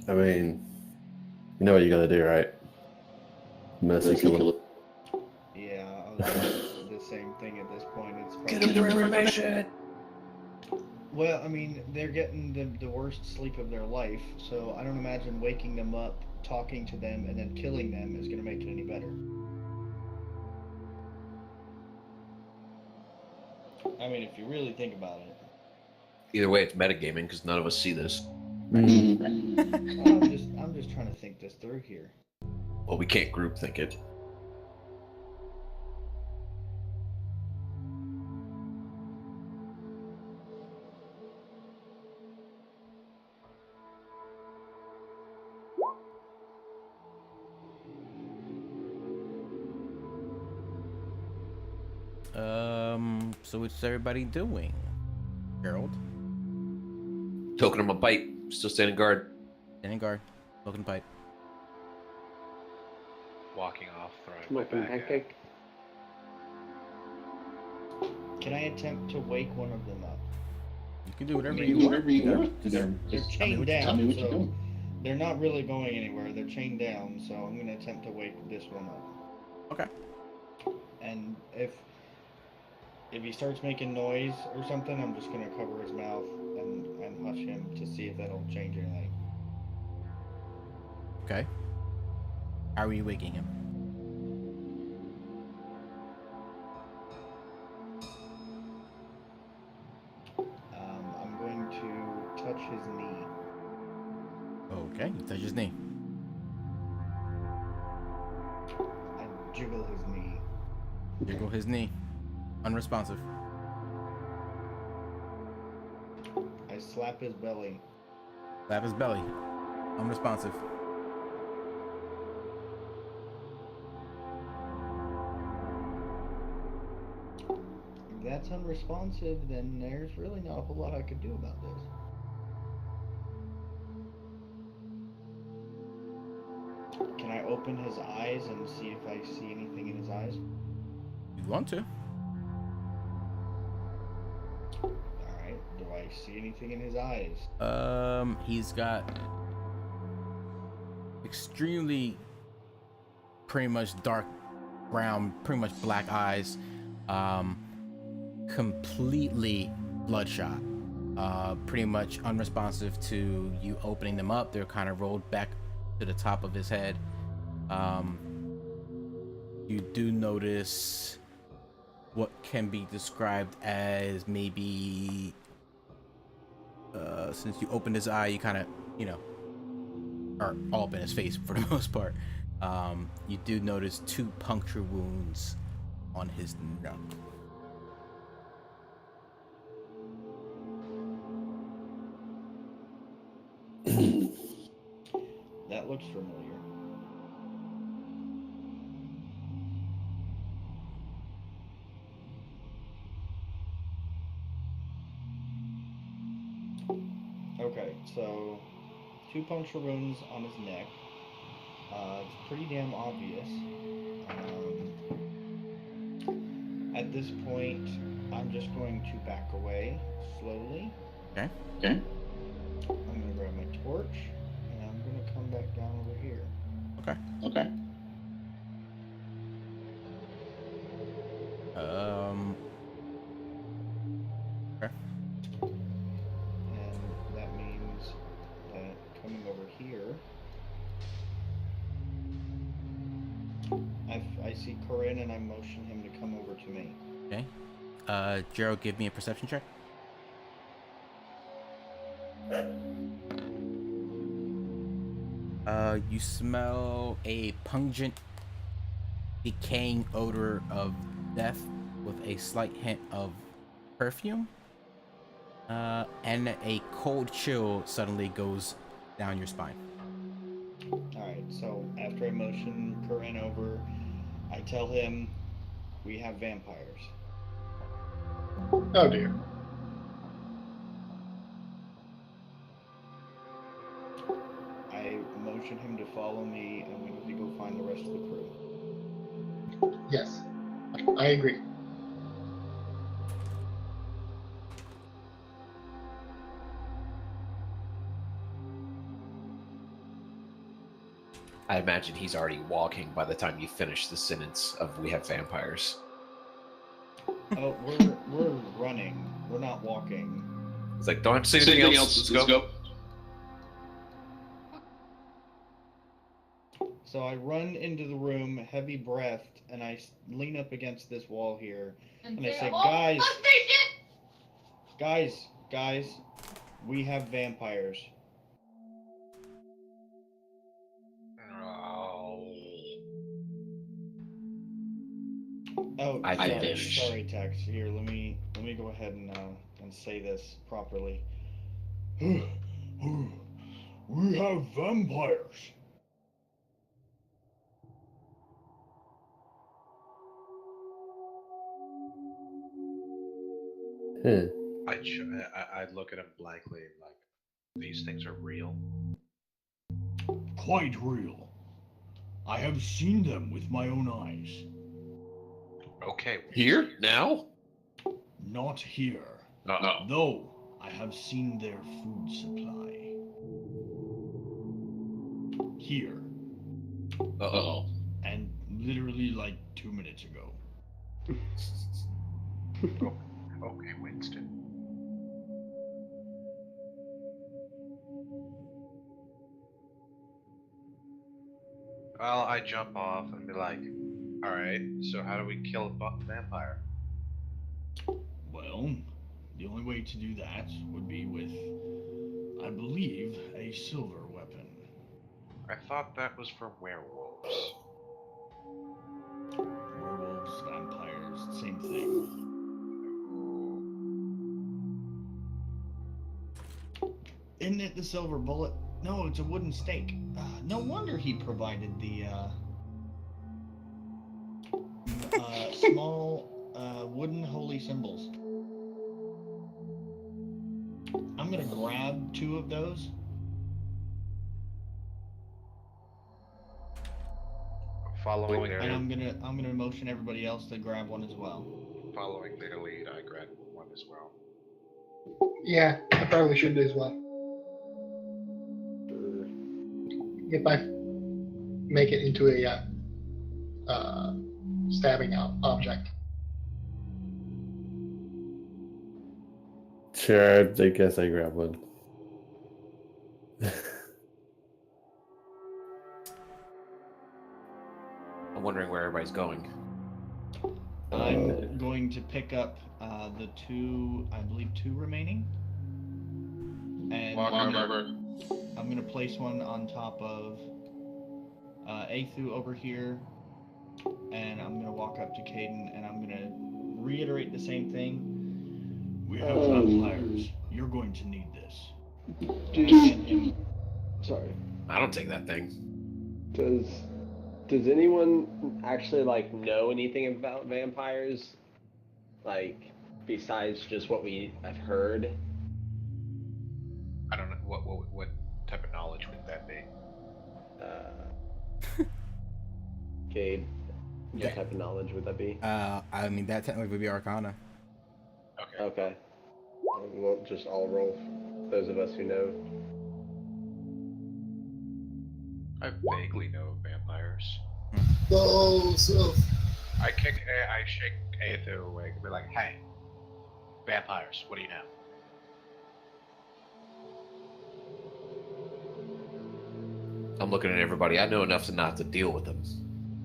I mean, you know what you gotta do, right? Mercy kill him. yeah, I was the same thing at this point. It's probably... Get him more information. Well, I mean, they're getting the worst sleep of their life, so I don't imagine waking them up, talking to them, and then killing them is going to make it any better. I mean, if you really think about it. Either way, it's metagaming because none of us see this. I'm just trying to think this through here. Well, we can't group think it. so what's everybody doing? Gerald. Token him a bite. Still standing guard. Standing guard. Smoking pipe. Walking off, throwing Smoking my back out. pancake. Can I attempt to wake one of them up? You can do whatever You you can do want. whatever you want. They're Just chained tell down, me what you're so doing. they're not really going anywhere. They're chained down, so I'm gonna attempt to wake this one up. Okay. And if he starts making noise or something, I'm just gonna cover his mouth and hush him to see if that'll change anything. Okay. How are you waking him? I'm going to touch his knee. Okay, you touch his knee. I jiggle his knee. Jiggle his knee. Unresponsive. I slap his belly. Slap his belly. Unresponsive. If that's unresponsive, then there's really not a whole lot I could do about this. Can I open his eyes and see if I see anything in his eyes? You want to? Alright, do I see anything in his eyes? He's got extremely pretty much dark brown, pretty much black eyes. Completely bloodshot. Pretty much unresponsive to you opening them up. They're kind of rolled back to the top of his head. You do notice what can be described as maybe since you opened his eye, you kind of, are all up in his face for the most part. You do notice 2 puncture wounds on his neck. That looks familiar. Okay, so 2 puncture wounds on his neck. It's pretty damn obvious. At this point, I'm just going to back away slowly. Okay. Okay. I'm gonna grab my torch, and I'm gonna come back down over here. Okay. Okay. Okay. And that means that coming over here, I see Corinne and I motion him to come over to me. Okay. Gerald, give me a perception check. You smell a pungent, decaying odor of death with a slight hint of perfume. And a cold chill suddenly goes down your spine. Alright, so after I motion Corinne over, I tell him we have vampires. Oh dear. I motion him to follow me, and we need to go find the rest of the crew. Yes, I agree. I imagine he's already walking by the time you finish the sentence of "we have vampires." Oh, we're running. We're not walking. It's like, don't have to say anything else. Let's go. So I run into the room, heavy breathed, and I lean up against this wall here, and I say, guys, we have vampires. Oh, sorry, Tex. Here, let me go ahead and say this properly. We have vampires. I'd look at him blankly, like, these things are real. Quite real. I have seen them with my own eyes. Okay. Here? Now? Not here. Uh-oh. Though I have seen their food supply. Here. Uh-oh. And literally like 2 minutes ago. Okay, Winston. Well, I jump off and be like, alright, so how do we kill a vampire? Well, the only way to do that would be with, I believe, a silver weapon. I thought that was for werewolves. Werewolves, vampires, same thing. Isn't it the silver bullet? No, it's a wooden stake. No wonder he provided the small wooden holy symbols. I'm gonna grab 2 of those. Following their And I'm gonna motion everybody else to grab one as well. Following their lead, I grab one as well. Yeah, I probably should as well. If I make it into a stabbing object. Sure, I guess I grab one. I'm wondering where everybody's going. I'm going to pick up the 2, I believe 2 remaining. And I'm going to place one on top of Athu over here. And I'm going to walk up to Caden and I'm going to reiterate the same thing. We have vampires. You're going to need this. Sorry. I don't take that thing. Does anyone actually like know anything about vampires? Like besides just what we have heard? I don't know what type of knowledge would that be? Cade, what type of knowledge would that be? I mean that technically would be Arcana. Okay. We'll just all roll. Those of us who know. I vaguely know vampires. So I shake Athu awake and be like, hey, vampires, what do you know? I'm looking at everybody. I know enough to not to deal with them.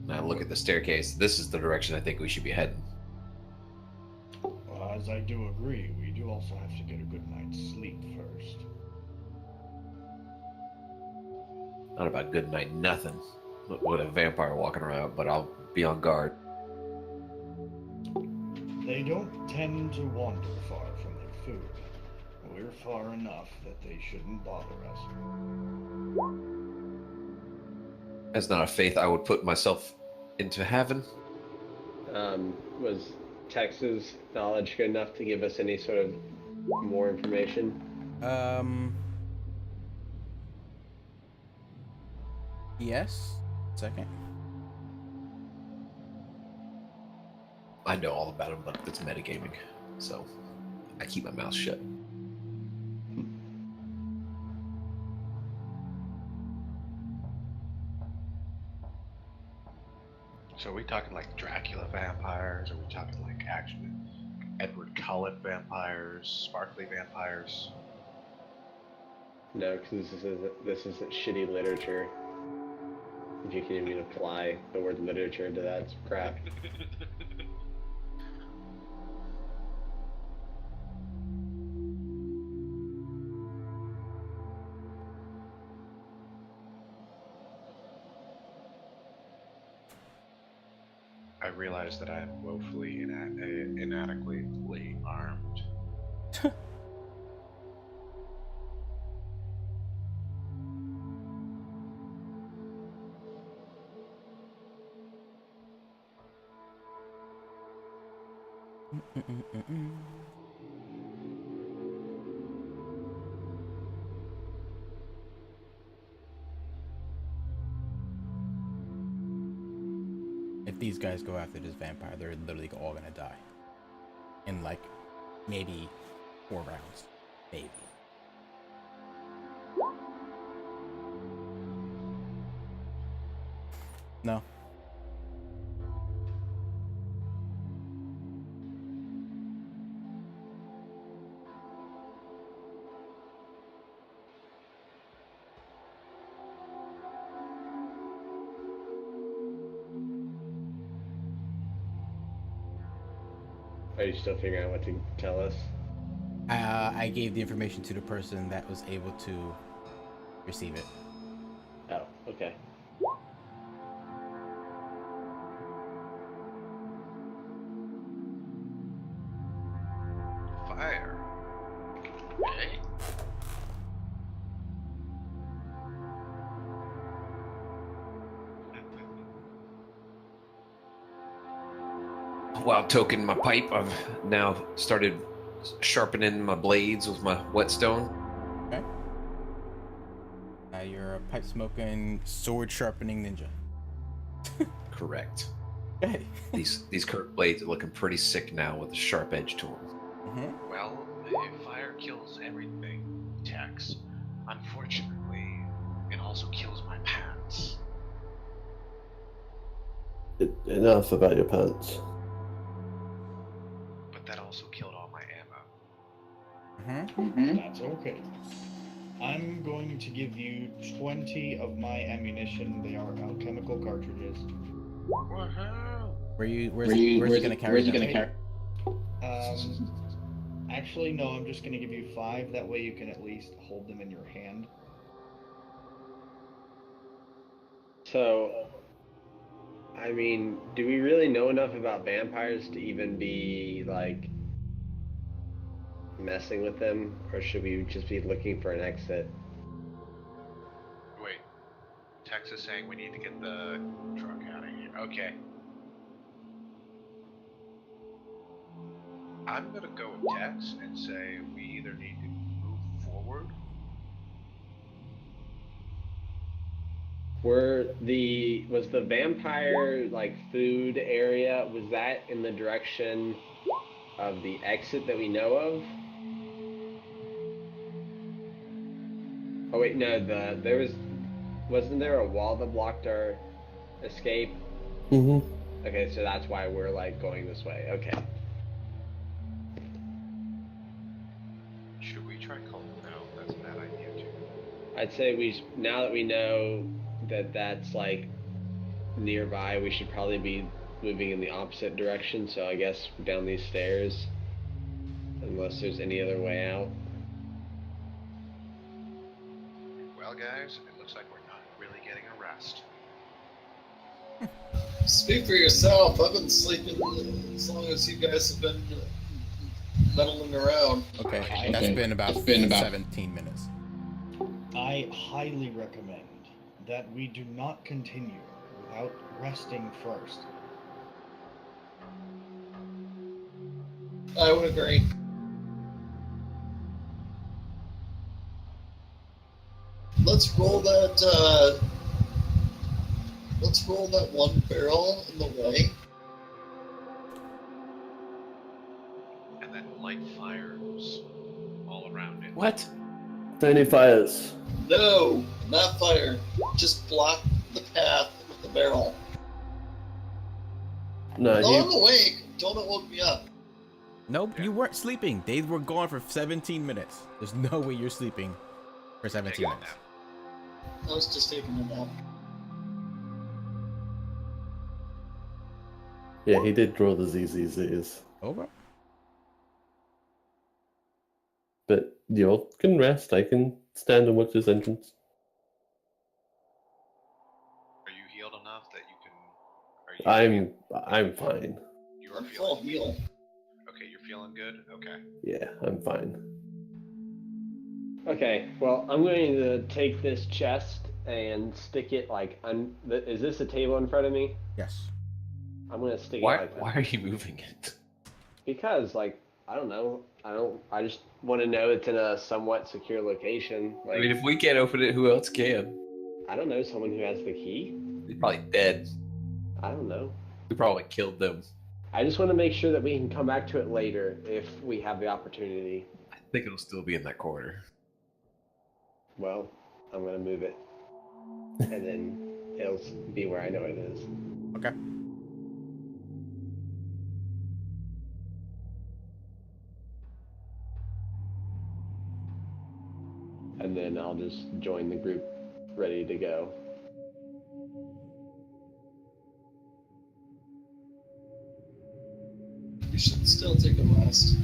And I look at the staircase. This is the direction I think we should be heading. Well, as I do agree, we do also have to get a good night's sleep first. Not about good night, nothing. With a vampire walking around, but I'll be on guard. They don't tend to wander far from their food. We're far enough that they shouldn't bother us. That's not a faith I would put myself into having. Was Tex's knowledge good enough to give us any sort of more information? Yes. Second. I know all about him, but it's metagaming, so I keep my mouth shut. So are we talking like Dracula vampires? Are we talking like actually Edward Cullen vampires, sparkly vampires? No, because this isn't shitty literature. If you can even apply the word literature to that, it's crap. I realize that I am woefully inadequately armed. if these guys go after this vampire, they're literally all gonna die in like maybe 4 rounds, maybe. No. Are you still figuring out what to tell us? I gave the information to the person that was able to receive it. Oh, okay. Fire. Okay. While toking my pipe, I've now started sharpening my blades with my whetstone. Okay. You're a pipe smoking, sword sharpening ninja. Correct. Okay. These curved blades are looking pretty sick now with a sharp edge to them. Mm-hmm. Well, if fire kills everything, Tex, unfortunately, it also kills my pants. Enough about your pants. But that also killed all my ammo. That's okay. I'm going to give you 20 of my ammunition. They are alchemical cartridges. Where's he gonna carry them? Actually, no, I'm just going to give you 5. That way you can at least hold them in your hand. So, I mean, do we really know enough about vampires to even be, like, messing with them? Or should we just be looking for an exit? Wait. Tex is saying we need to get the truck out of here. Okay. I'm gonna go with Tex and say we either need to move forward. Was the vampire, like, food area, was that in the direction of the exit that we know of? Oh wait, no, wasn't there a wall that blocked our escape? Mm-hmm. Okay, so that's why we're, like, going this way. Okay. Should we try calling? No, that's a bad idea too. I'd say now that we know that that's, like, nearby, we should probably be moving in the opposite direction, so I guess down these stairs, unless there's any other way out. Well, guys, it looks like we're not really getting a rest. Speak for yourself. I've been sleeping as long as you guys have been meddling around. Okay, that's been about 17 minutes. I highly recommend that we do not continue without resting first. I would agree. Let's roll that. Let's roll that one barrel in the way. And then light fires all around it. What? Any fires? No, not fire. Just block the path with the barrel. No, I'm awake. Don't woke me up. Nope, you weren't sleeping. They were gone for 17 minutes. There's no way you're sleeping for 17 minutes. I was just taking a nap. Yeah, he did draw the ZZZs. Over. But you can rest. I can stand and watch his entrance. Are you healed enough that you can? I'm fine. You are full heal. Okay, you're feeling good. Okay. Yeah, I'm fine. Okay, well, I'm going to take this chest and stick it, like, is this a table in front of me? Yes. I'm going to stick Why? it like that. Why are you moving it? Because, like, I don't know. I just want to know it's in a somewhat secure location. Like, I mean, if we can't open it, who else can? I don't know, someone who has the key? He's probably dead. I don't know. We probably killed them. I just want to make sure that we can come back to it later if we have the opportunity. I think it'll still be in that corner. Well, I'm gonna move it, and then it'll be where I know it is. Okay. And then I'll just join the group ready to go. We should still take a rest.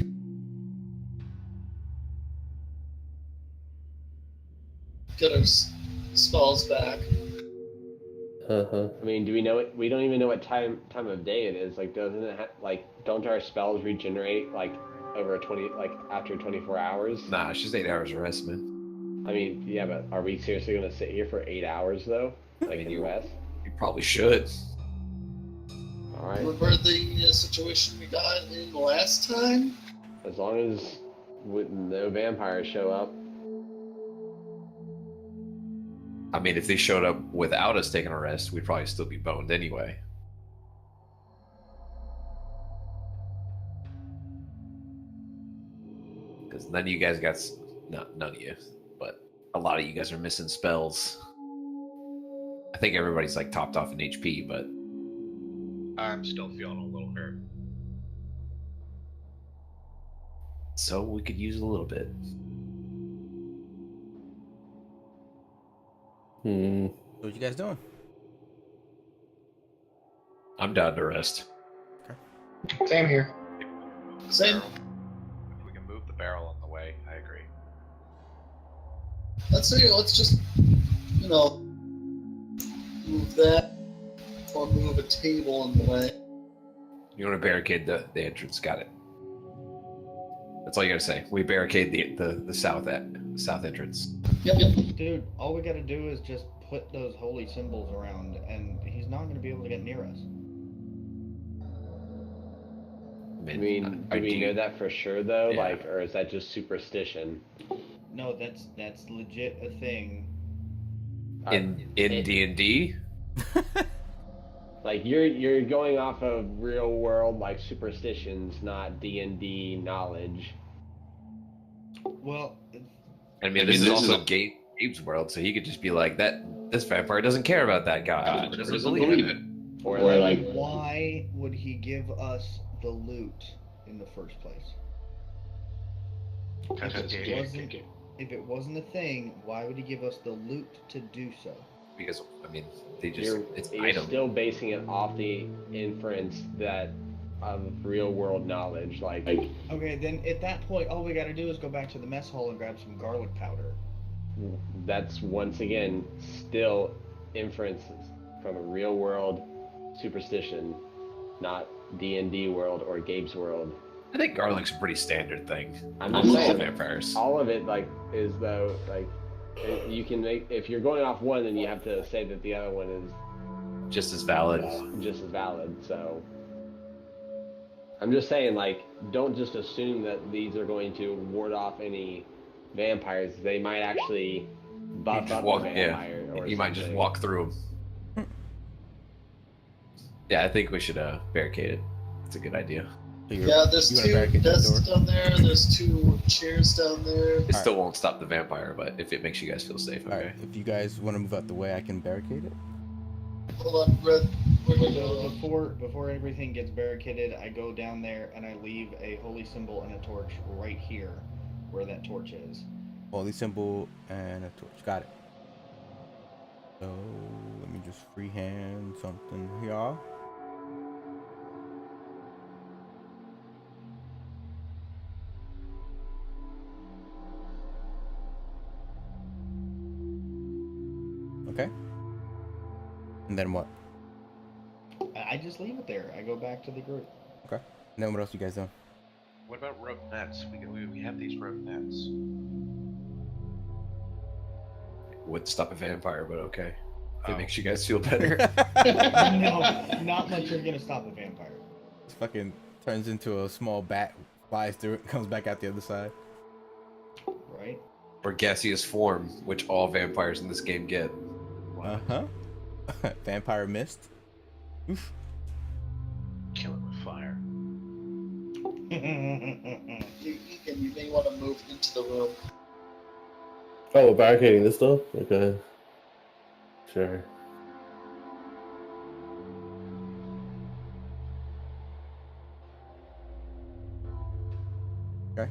Get our spells back. Uh-huh. I mean, do we know it? We don't even know what time of day it is. Like, doesn't it don't our spells regenerate like over after 24 hours? Nah, it's just 8 hours of rest, man. I mean, yeah, but are we seriously gonna sit here for 8 hours though? Like, I mean, rest? You probably should. All right. Remember the situation we got in last time? As long as no vampires show up. I mean, if they showed up without us taking a rest, we'd probably still be boned anyway. Because none of you guys got... none of you, but a lot of you guys are missing spells. I think everybody's like topped off in HP, but... I'm still feeling a little hurt. So we could use a little bit. What you guys doing? I'm down to rest. Same here. Same. If we can move the barrel on the way, I agree. Let's just, move that, or move a table in the way. You want to barricade the entrance? Got it. That's all you gotta say. We barricade the south entrance. Yep. Dude, all we gotta do is just put those holy symbols around, and he's not gonna be able to get near us. I mean, do we know that for sure though? Yeah. Like, or is that just superstition? No, that's legit a thing. In D&D? Like you're going off of real world like superstitions, not D&D knowledge. Well, I mean, this is also Gabe's world, so he could just be like, this vampire doesn't care about that guy. Or doesn't believe in it. Or like, why would he give us the loot in the first place? If it wasn't a thing, why would he give us the loot to do so? Because, I mean, you're item. Still basing it off the inference that of real world knowledge. Like, okay, then at that point, all we gotta do is go back to the mess hall and grab some garlic powder. That's once again still inferences from a real world superstition, not D&D world or Gabe's world. I think garlic's a pretty standard thing. I'm just saying, vampires. All of it is though you can make, if you're going off one, then you have to say that the other one is just as valid. So I'm just saying, don't just assume that these are going to ward off any vampires. They might actually buff up a vampire. Yeah, you might just walk through them. Yeah, I think we should barricade it. It's a good idea. Yeah, there's 2 desks down there. There's 2 chairs down there. It still won't stop the vampire, but if it makes you guys feel safe, okay. All right, if you guys want to move out the way, I can barricade it. Hold on, Red. Before everything gets barricaded, I go down there and I leave a holy symbol and a torch right here, where that torch is. Holy symbol and a torch. Got it. So let me just freehand something here. Okay. And then what? I just leave it there. I go back to the group. Okay. And then what else you guys doing? What about rope nets? We have these rope nets. Would stop a vampire, but okay. If it makes you guys feel better. No, not much is gonna stop a vampire. This fucking turns into a small bat, flies through it, comes back out the other side. Right. Or gaseous form, which all vampires in this game get. Uh-huh. Vampire mist. Oof. You may want to move into the room. Oh, we're barricading this door? Okay. Sure. Okay.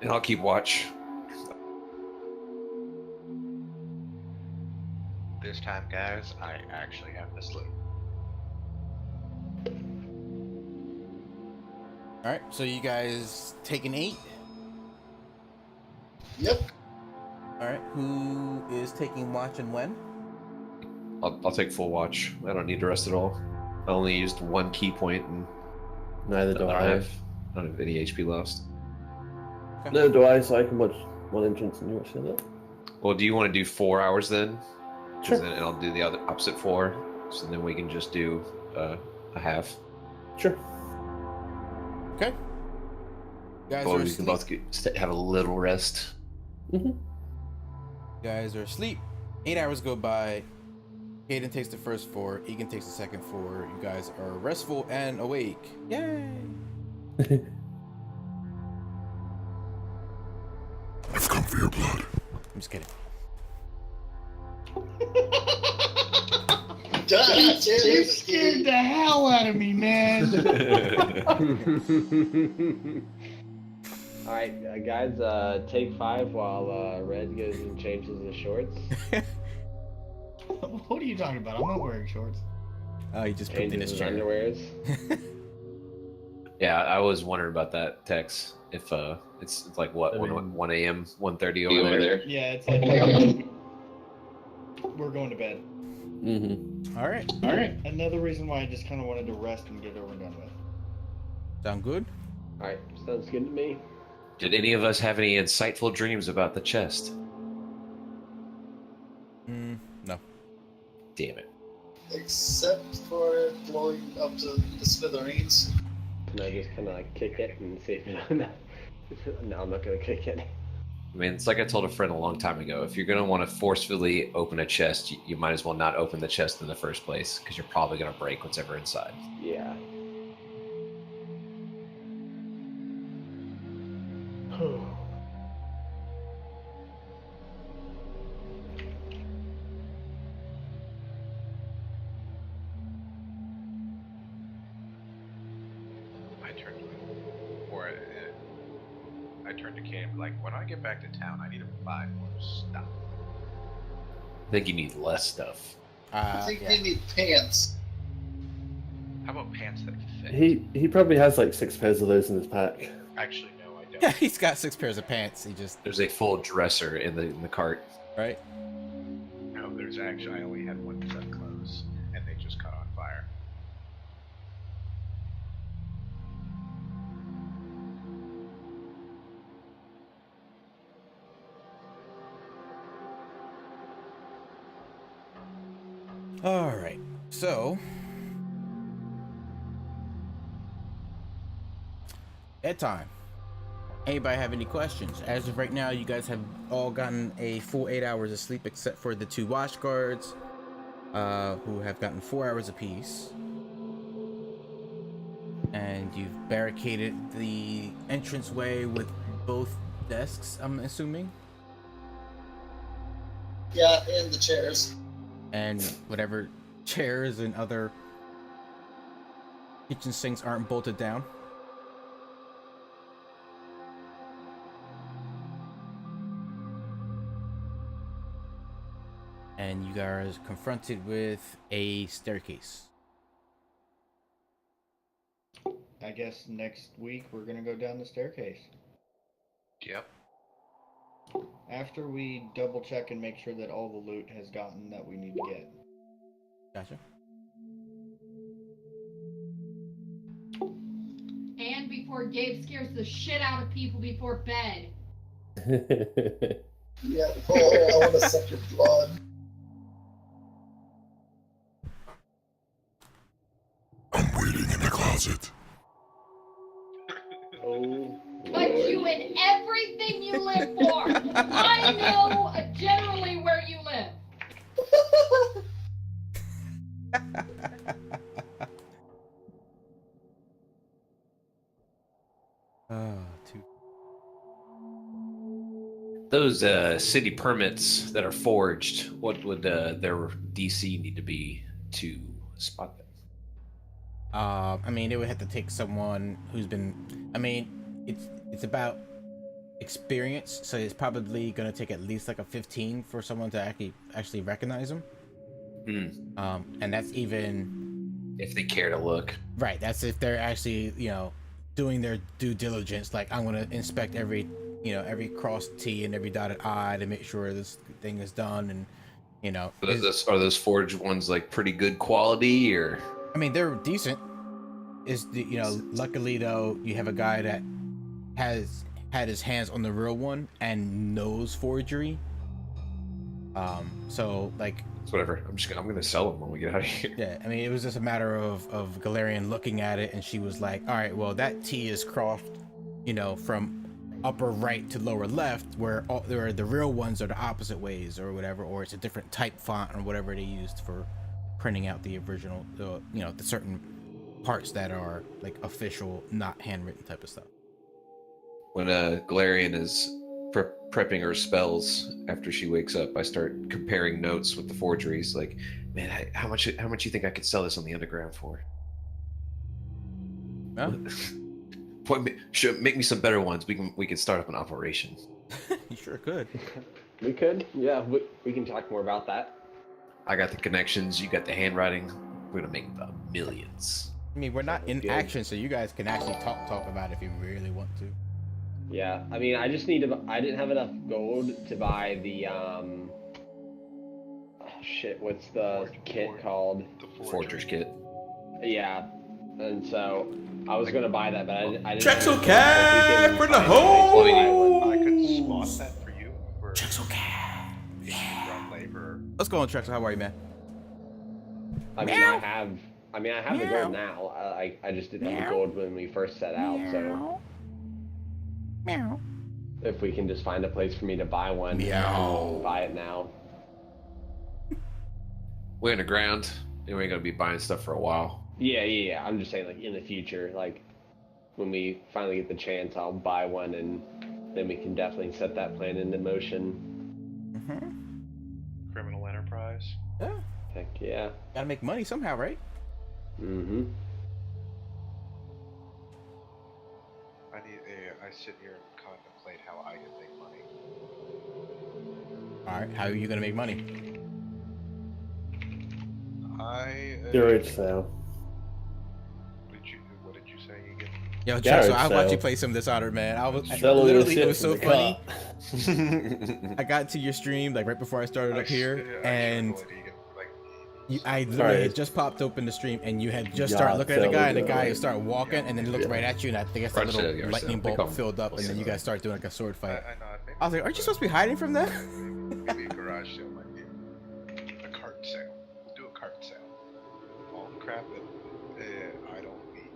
And I'll keep watch. This time, guys, I actually have the sloop. All right. So you guys taking 8? Yep. All right. Who is taking watch and when? I'll take full watch. I don't need to rest at all. I only used 1 key point and Neither do I. I don't have any HP lost. Okay. Neither do I, so I can watch one entrance and you watch the other. Well, do you want to do 4 hours then? 'Cause Sure. then, and I'll do the other opposite 4, so then we can just do a half. Sure. Okay. You guys Well, are we can asleep. both have a little rest. Mm-hmm. You guys are asleep. 8 hours go by. Caden takes the first 4. Egan takes the second 4. You guys are restful and awake. Yay! I've come for your blood. I'm just kidding. You scared the hell out of me, man. All right, guys, take 5 while Red goes and changes his shorts. What are you talking about? I'm not wearing shorts. Oh, he just pooped in Changes his his chair. underwears. Yeah, I was wondering about that, Tex. If it's like what, 1 a.m., 1:30 over there? Yeah, it's like we're going to bed. Mm-hmm. All right. Another reason why I just kind of wanted to rest and get over and done with. Sound good? All right, sounds good to me. Did any of us have any insightful dreams about the chest? No. Damn it. Except for it blowing up to the smithereens. Can I just kind of like kick it and see if No, I'm not gonna kick it. I mean, it's like I told a friend a long time ago. If you're going to want to forcefully open a chest, you might as well not open the chest in the first place, because you're probably going to break what's ever inside. Yeah. I turned to Cam, like, when I get back to town, I need to buy more stuff. I think you need less stuff. I think we need pants. How about pants that fit? He probably has like 6 pairs of those in his pack. Actually, no, I don't. Yeah, he's got 6 pairs of pants. He just There's a full dresser in the cart. right. No, there's actually, I only had 1 set of clothes, and they just caught on fire. All right. So, bedtime. Anybody have any questions? As of right now, you guys have all gotten a full 8 hours of sleep, except for the 2 watch guards, who have gotten 4 hours apiece. And you've barricaded the entranceway with both desks, I'm assuming, Yeah, and the chairs. and whatever chairs and other kitchen sinks aren't bolted down. And you guys are confronted with a staircase. I guess next week we're gonna go down the staircase. Yep. After we double check and make sure that all the loot has gotten that we need to get. Gotcha. And before Gabe scares the shit out of people before bed. Yeah, I want to suck your blood. I'm waiting in the closet. Oh. But you in everything you live for. I know generally where you live. Two. Those city permits that are forged, what would their DC need to be to spot them? I mean, it would have to take someone who's been. I mean, it's about experience, so it's probably gonna take at least like a 15 for someone to actually recognize them. And that's even if they care to look. Right. That's if they're actually doing their due diligence. Like, I'm gonna inspect every crossed T and every dotted I to make sure this thing is done, and Are those forged ones like pretty good quality, or? I mean, they're decent. Luckily though, you have a guy that has had his hands on the real one and knows forgery. So like, it's whatever. I'm gonna sell them when we get out of here. Yeah, I mean, it was just a matter of Galarian looking at it, and she was like, all right, well, that T is crossed, from upper right to lower left, where the real ones are the opposite ways or whatever, or it's a different type font or whatever they used for printing out the original, the certain parts that are like official, not handwritten type of stuff. When Galarian is prepping her spells after she wakes up, I start comparing notes with the forgeries. Like, man, how much you think I could sell this on the underground for? Huh? Make me some better ones. We can start up an operation. You sure could. We could. Yeah, we can talk more about that. I got the connections. You got the handwriting. We're gonna make about millions. I mean, we're not in action, so you guys can actually talk about it if you really want to. Yeah, I mean, I just need to. I didn't have enough gold to buy the what's the kit called? The Forger's kit. Yeah, and so I was gonna buy that, but I didn't. Chexocat for the hole. I could spot that for you. Chexocat. Yeah. Labor. Let's go on, Trex. How are you, man? I mean, I have the gold now. I just didn't have the gold when we first set out, so. Meow. If we can just find a place for me to buy one, buy it now. We're underground, and we ain't gonna be buying stuff for a while. Yeah. I'm just saying, like, in the future, like, when we finally get the chance, I'll buy one, and then we can definitely set that plan into motion. Criminal enterprise. Yeah. Heck yeah. Gotta make money somehow, right? Mm-hmm. I sit here and contemplate how I can make money. All right, how are you gonna make money? Garage sale. What did you say again? Yo, Chuck, so I watched you play some Dishonored, man. It was so funny. I got to your stream like right before I started up here, and I literally had just popped open the stream, and you had just started looking at the guy, and the guy started walking, and then looked right at you, and I think that's a little lightning bolt filled up, and then you guys started doing like a sword fight. I was like, aren't you supposed to be hiding from them? Maybe a garage sale might be a cart sale. We'll do a cart sale. All the crap that I don't need.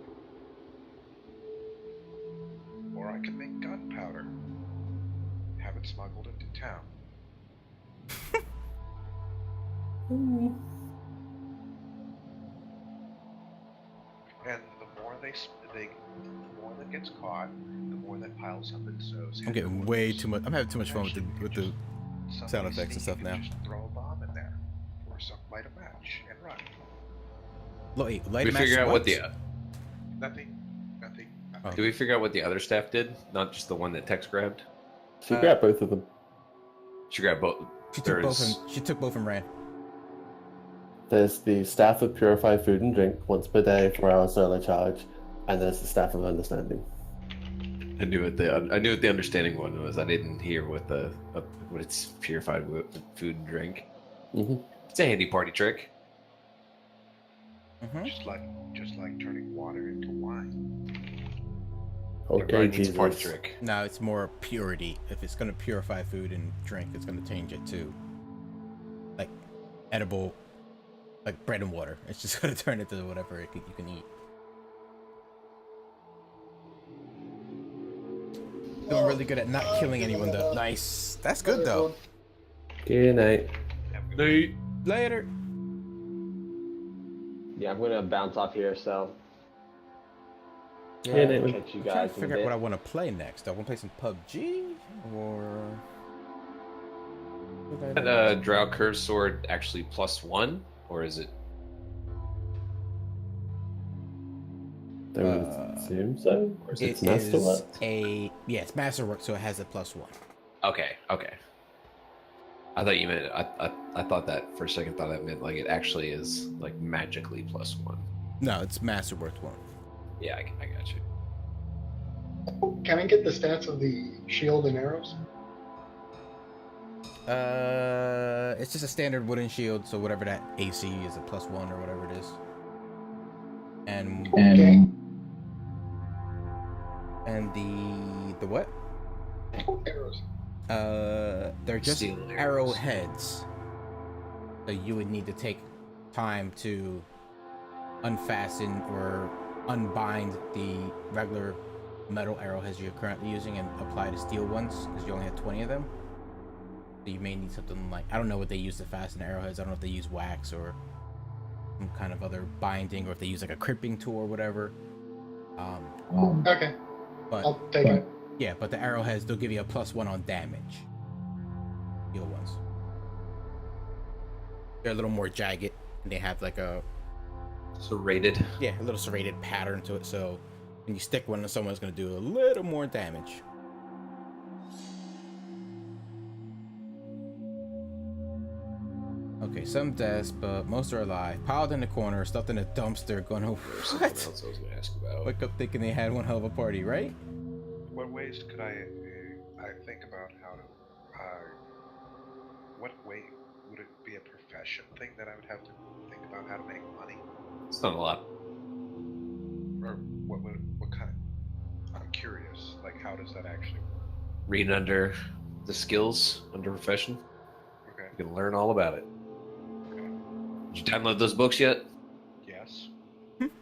Or I can make gunpowder. Have it smuggled into town. And the more the more that gets caught, the more that piles up and sows. I'm getting way too much. I'm having too much fun with the sound effects and stuff now. Just throw a bomb in there, or light a match and run. Light we a match. Figure out what the. Nothing. Oh. Did we figure out what the other staff did? Not just the one that Tex grabbed. She grabbed both of them. She grabbed both. She took both and ran. There's the staff of purify food and drink once per day, 4 hours solar charge, and there's the staff of understanding. I knew what the understanding one was. I didn't hear what what it's purified food and drink. It's a handy party trick. Just like turning water into wine. Okay, Jesus. Party trick. No, it's more purity. If it's gonna purify food and drink, it's gonna change it to like edible, like bread and water. It's just gonna turn it to whatever you can eat. Doing really good at not killing anyone though. Nice. That's good though. Good night. Later. Yeah, I'm gonna bounce off here, so. Yeah, Nate, Catch you I'm trying guys to in a figure out bit. what I want to play next. I want to play some PUBG or. What did I Is do? that Drow Curve Sword actually +1, or is it? I would assume so. Or is it It Masterwork? is it's Masterwork, so it has a +1. Okay. I thought you meant. I thought that for a second. Thought that meant like it actually is like magically +1. No, it's Masterwork 1. Yeah, I got you. Can I get the stats of the shield and arrows? It's just a standard wooden shield, so whatever that AC is, a +1 or whatever it is. And Okay. and the what? Arrows. They're just Steel arrows. arrowheads. So you would need to take time to unfasten or unbind the regular metal arrowheads you're currently using and apply the steel ones, because you only have 20 of them. So you may need something like, I don't know what they use to fasten arrowheads. I don't know if they use wax or some kind of other binding, or if they use like a crimping tool or whatever. Okay. But I'll take it. yeah, but the arrowheads, they'll give you a +1 on damage. Steel ones. They're a little more jagged, and they have like a Serrated. a little serrated pattern to it. So when you stick one to someone, it's going to do a little more damage. Okay, some deaths, but most are alive. Piled in the corner, stuffed in a dumpster, going, oh, There's something what? else I was going to ask about. Wake up thinking they had one hell of a party, right? What ways could I think about how to? What way would it be a profession thing that I would have to think about how to make money, It's not a lot. or what kind? I'm curious. Like, how does that actually work? Read under the skills under profession. Okay. You can learn all about it. Did you download those books yet? Yes.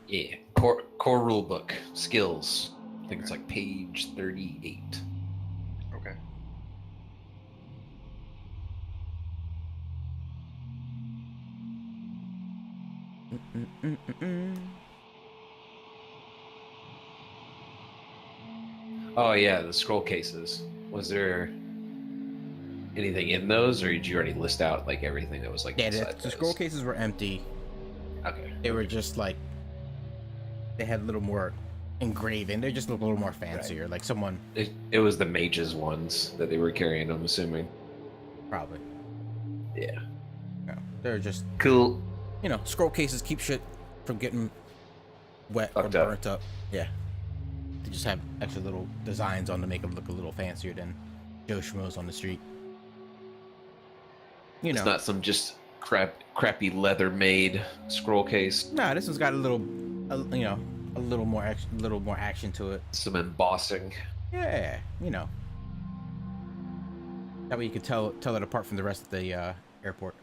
Yeah. Core rule book skills. I think it's like page 38. Okay. Oh yeah, the scroll cases. Was there anything in those, or did you already list out like everything that was like Yeah, inside the scroll cases were empty. Okay. They were just like, they had a little more engraving. They just look a little more fancier. Right. Like someone. It was the mages ones that they were carrying, I'm assuming. Probably. Yeah. No, they're just Cool. You know, scroll cases keep shit from getting wet Fucked or up. burnt up. Yeah. They just have extra little designs on to make them look a little fancier than Joe Schmoes on the street. You know. It's not some just crappy leather made scroll case. Nah, this one's got a little more action to it. Some embossing. Yeah, you know. That way you could tell it apart from the rest of the airport.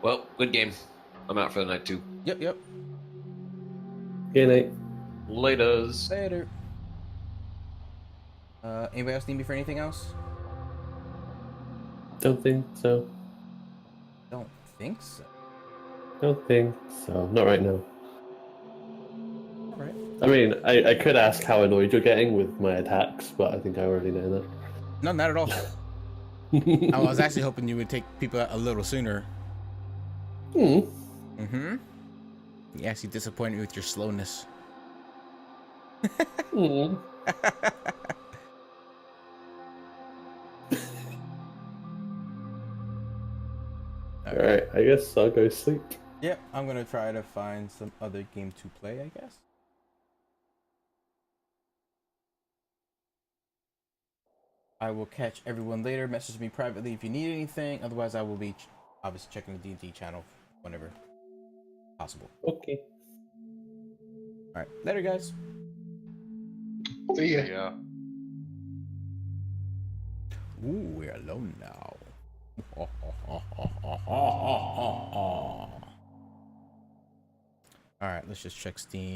Well, good game. I'm out for the night too. Yep. Good night. Laters. Later. Anybody else need me for anything else? Don't think so. Don't think so. Don't think so. Not right now. Alright. I mean, I could ask how annoyed you're getting with my attacks, but I think I already know that. No, not at all. I was actually hoping you would take people out a little sooner. Mm-hmm. You actually disappointed me with your slowness. Alright, I guess I'll go sleep. Yep, I'm gonna try to find some other game to play, I guess. I will catch everyone later. Message me privately if you need anything. Otherwise, I will be obviously checking the D&D channel whenever possible. Okay. Alright, later, guys. See ya. Yeah. Ooh, we're alone now. Alright, let's just check Steam.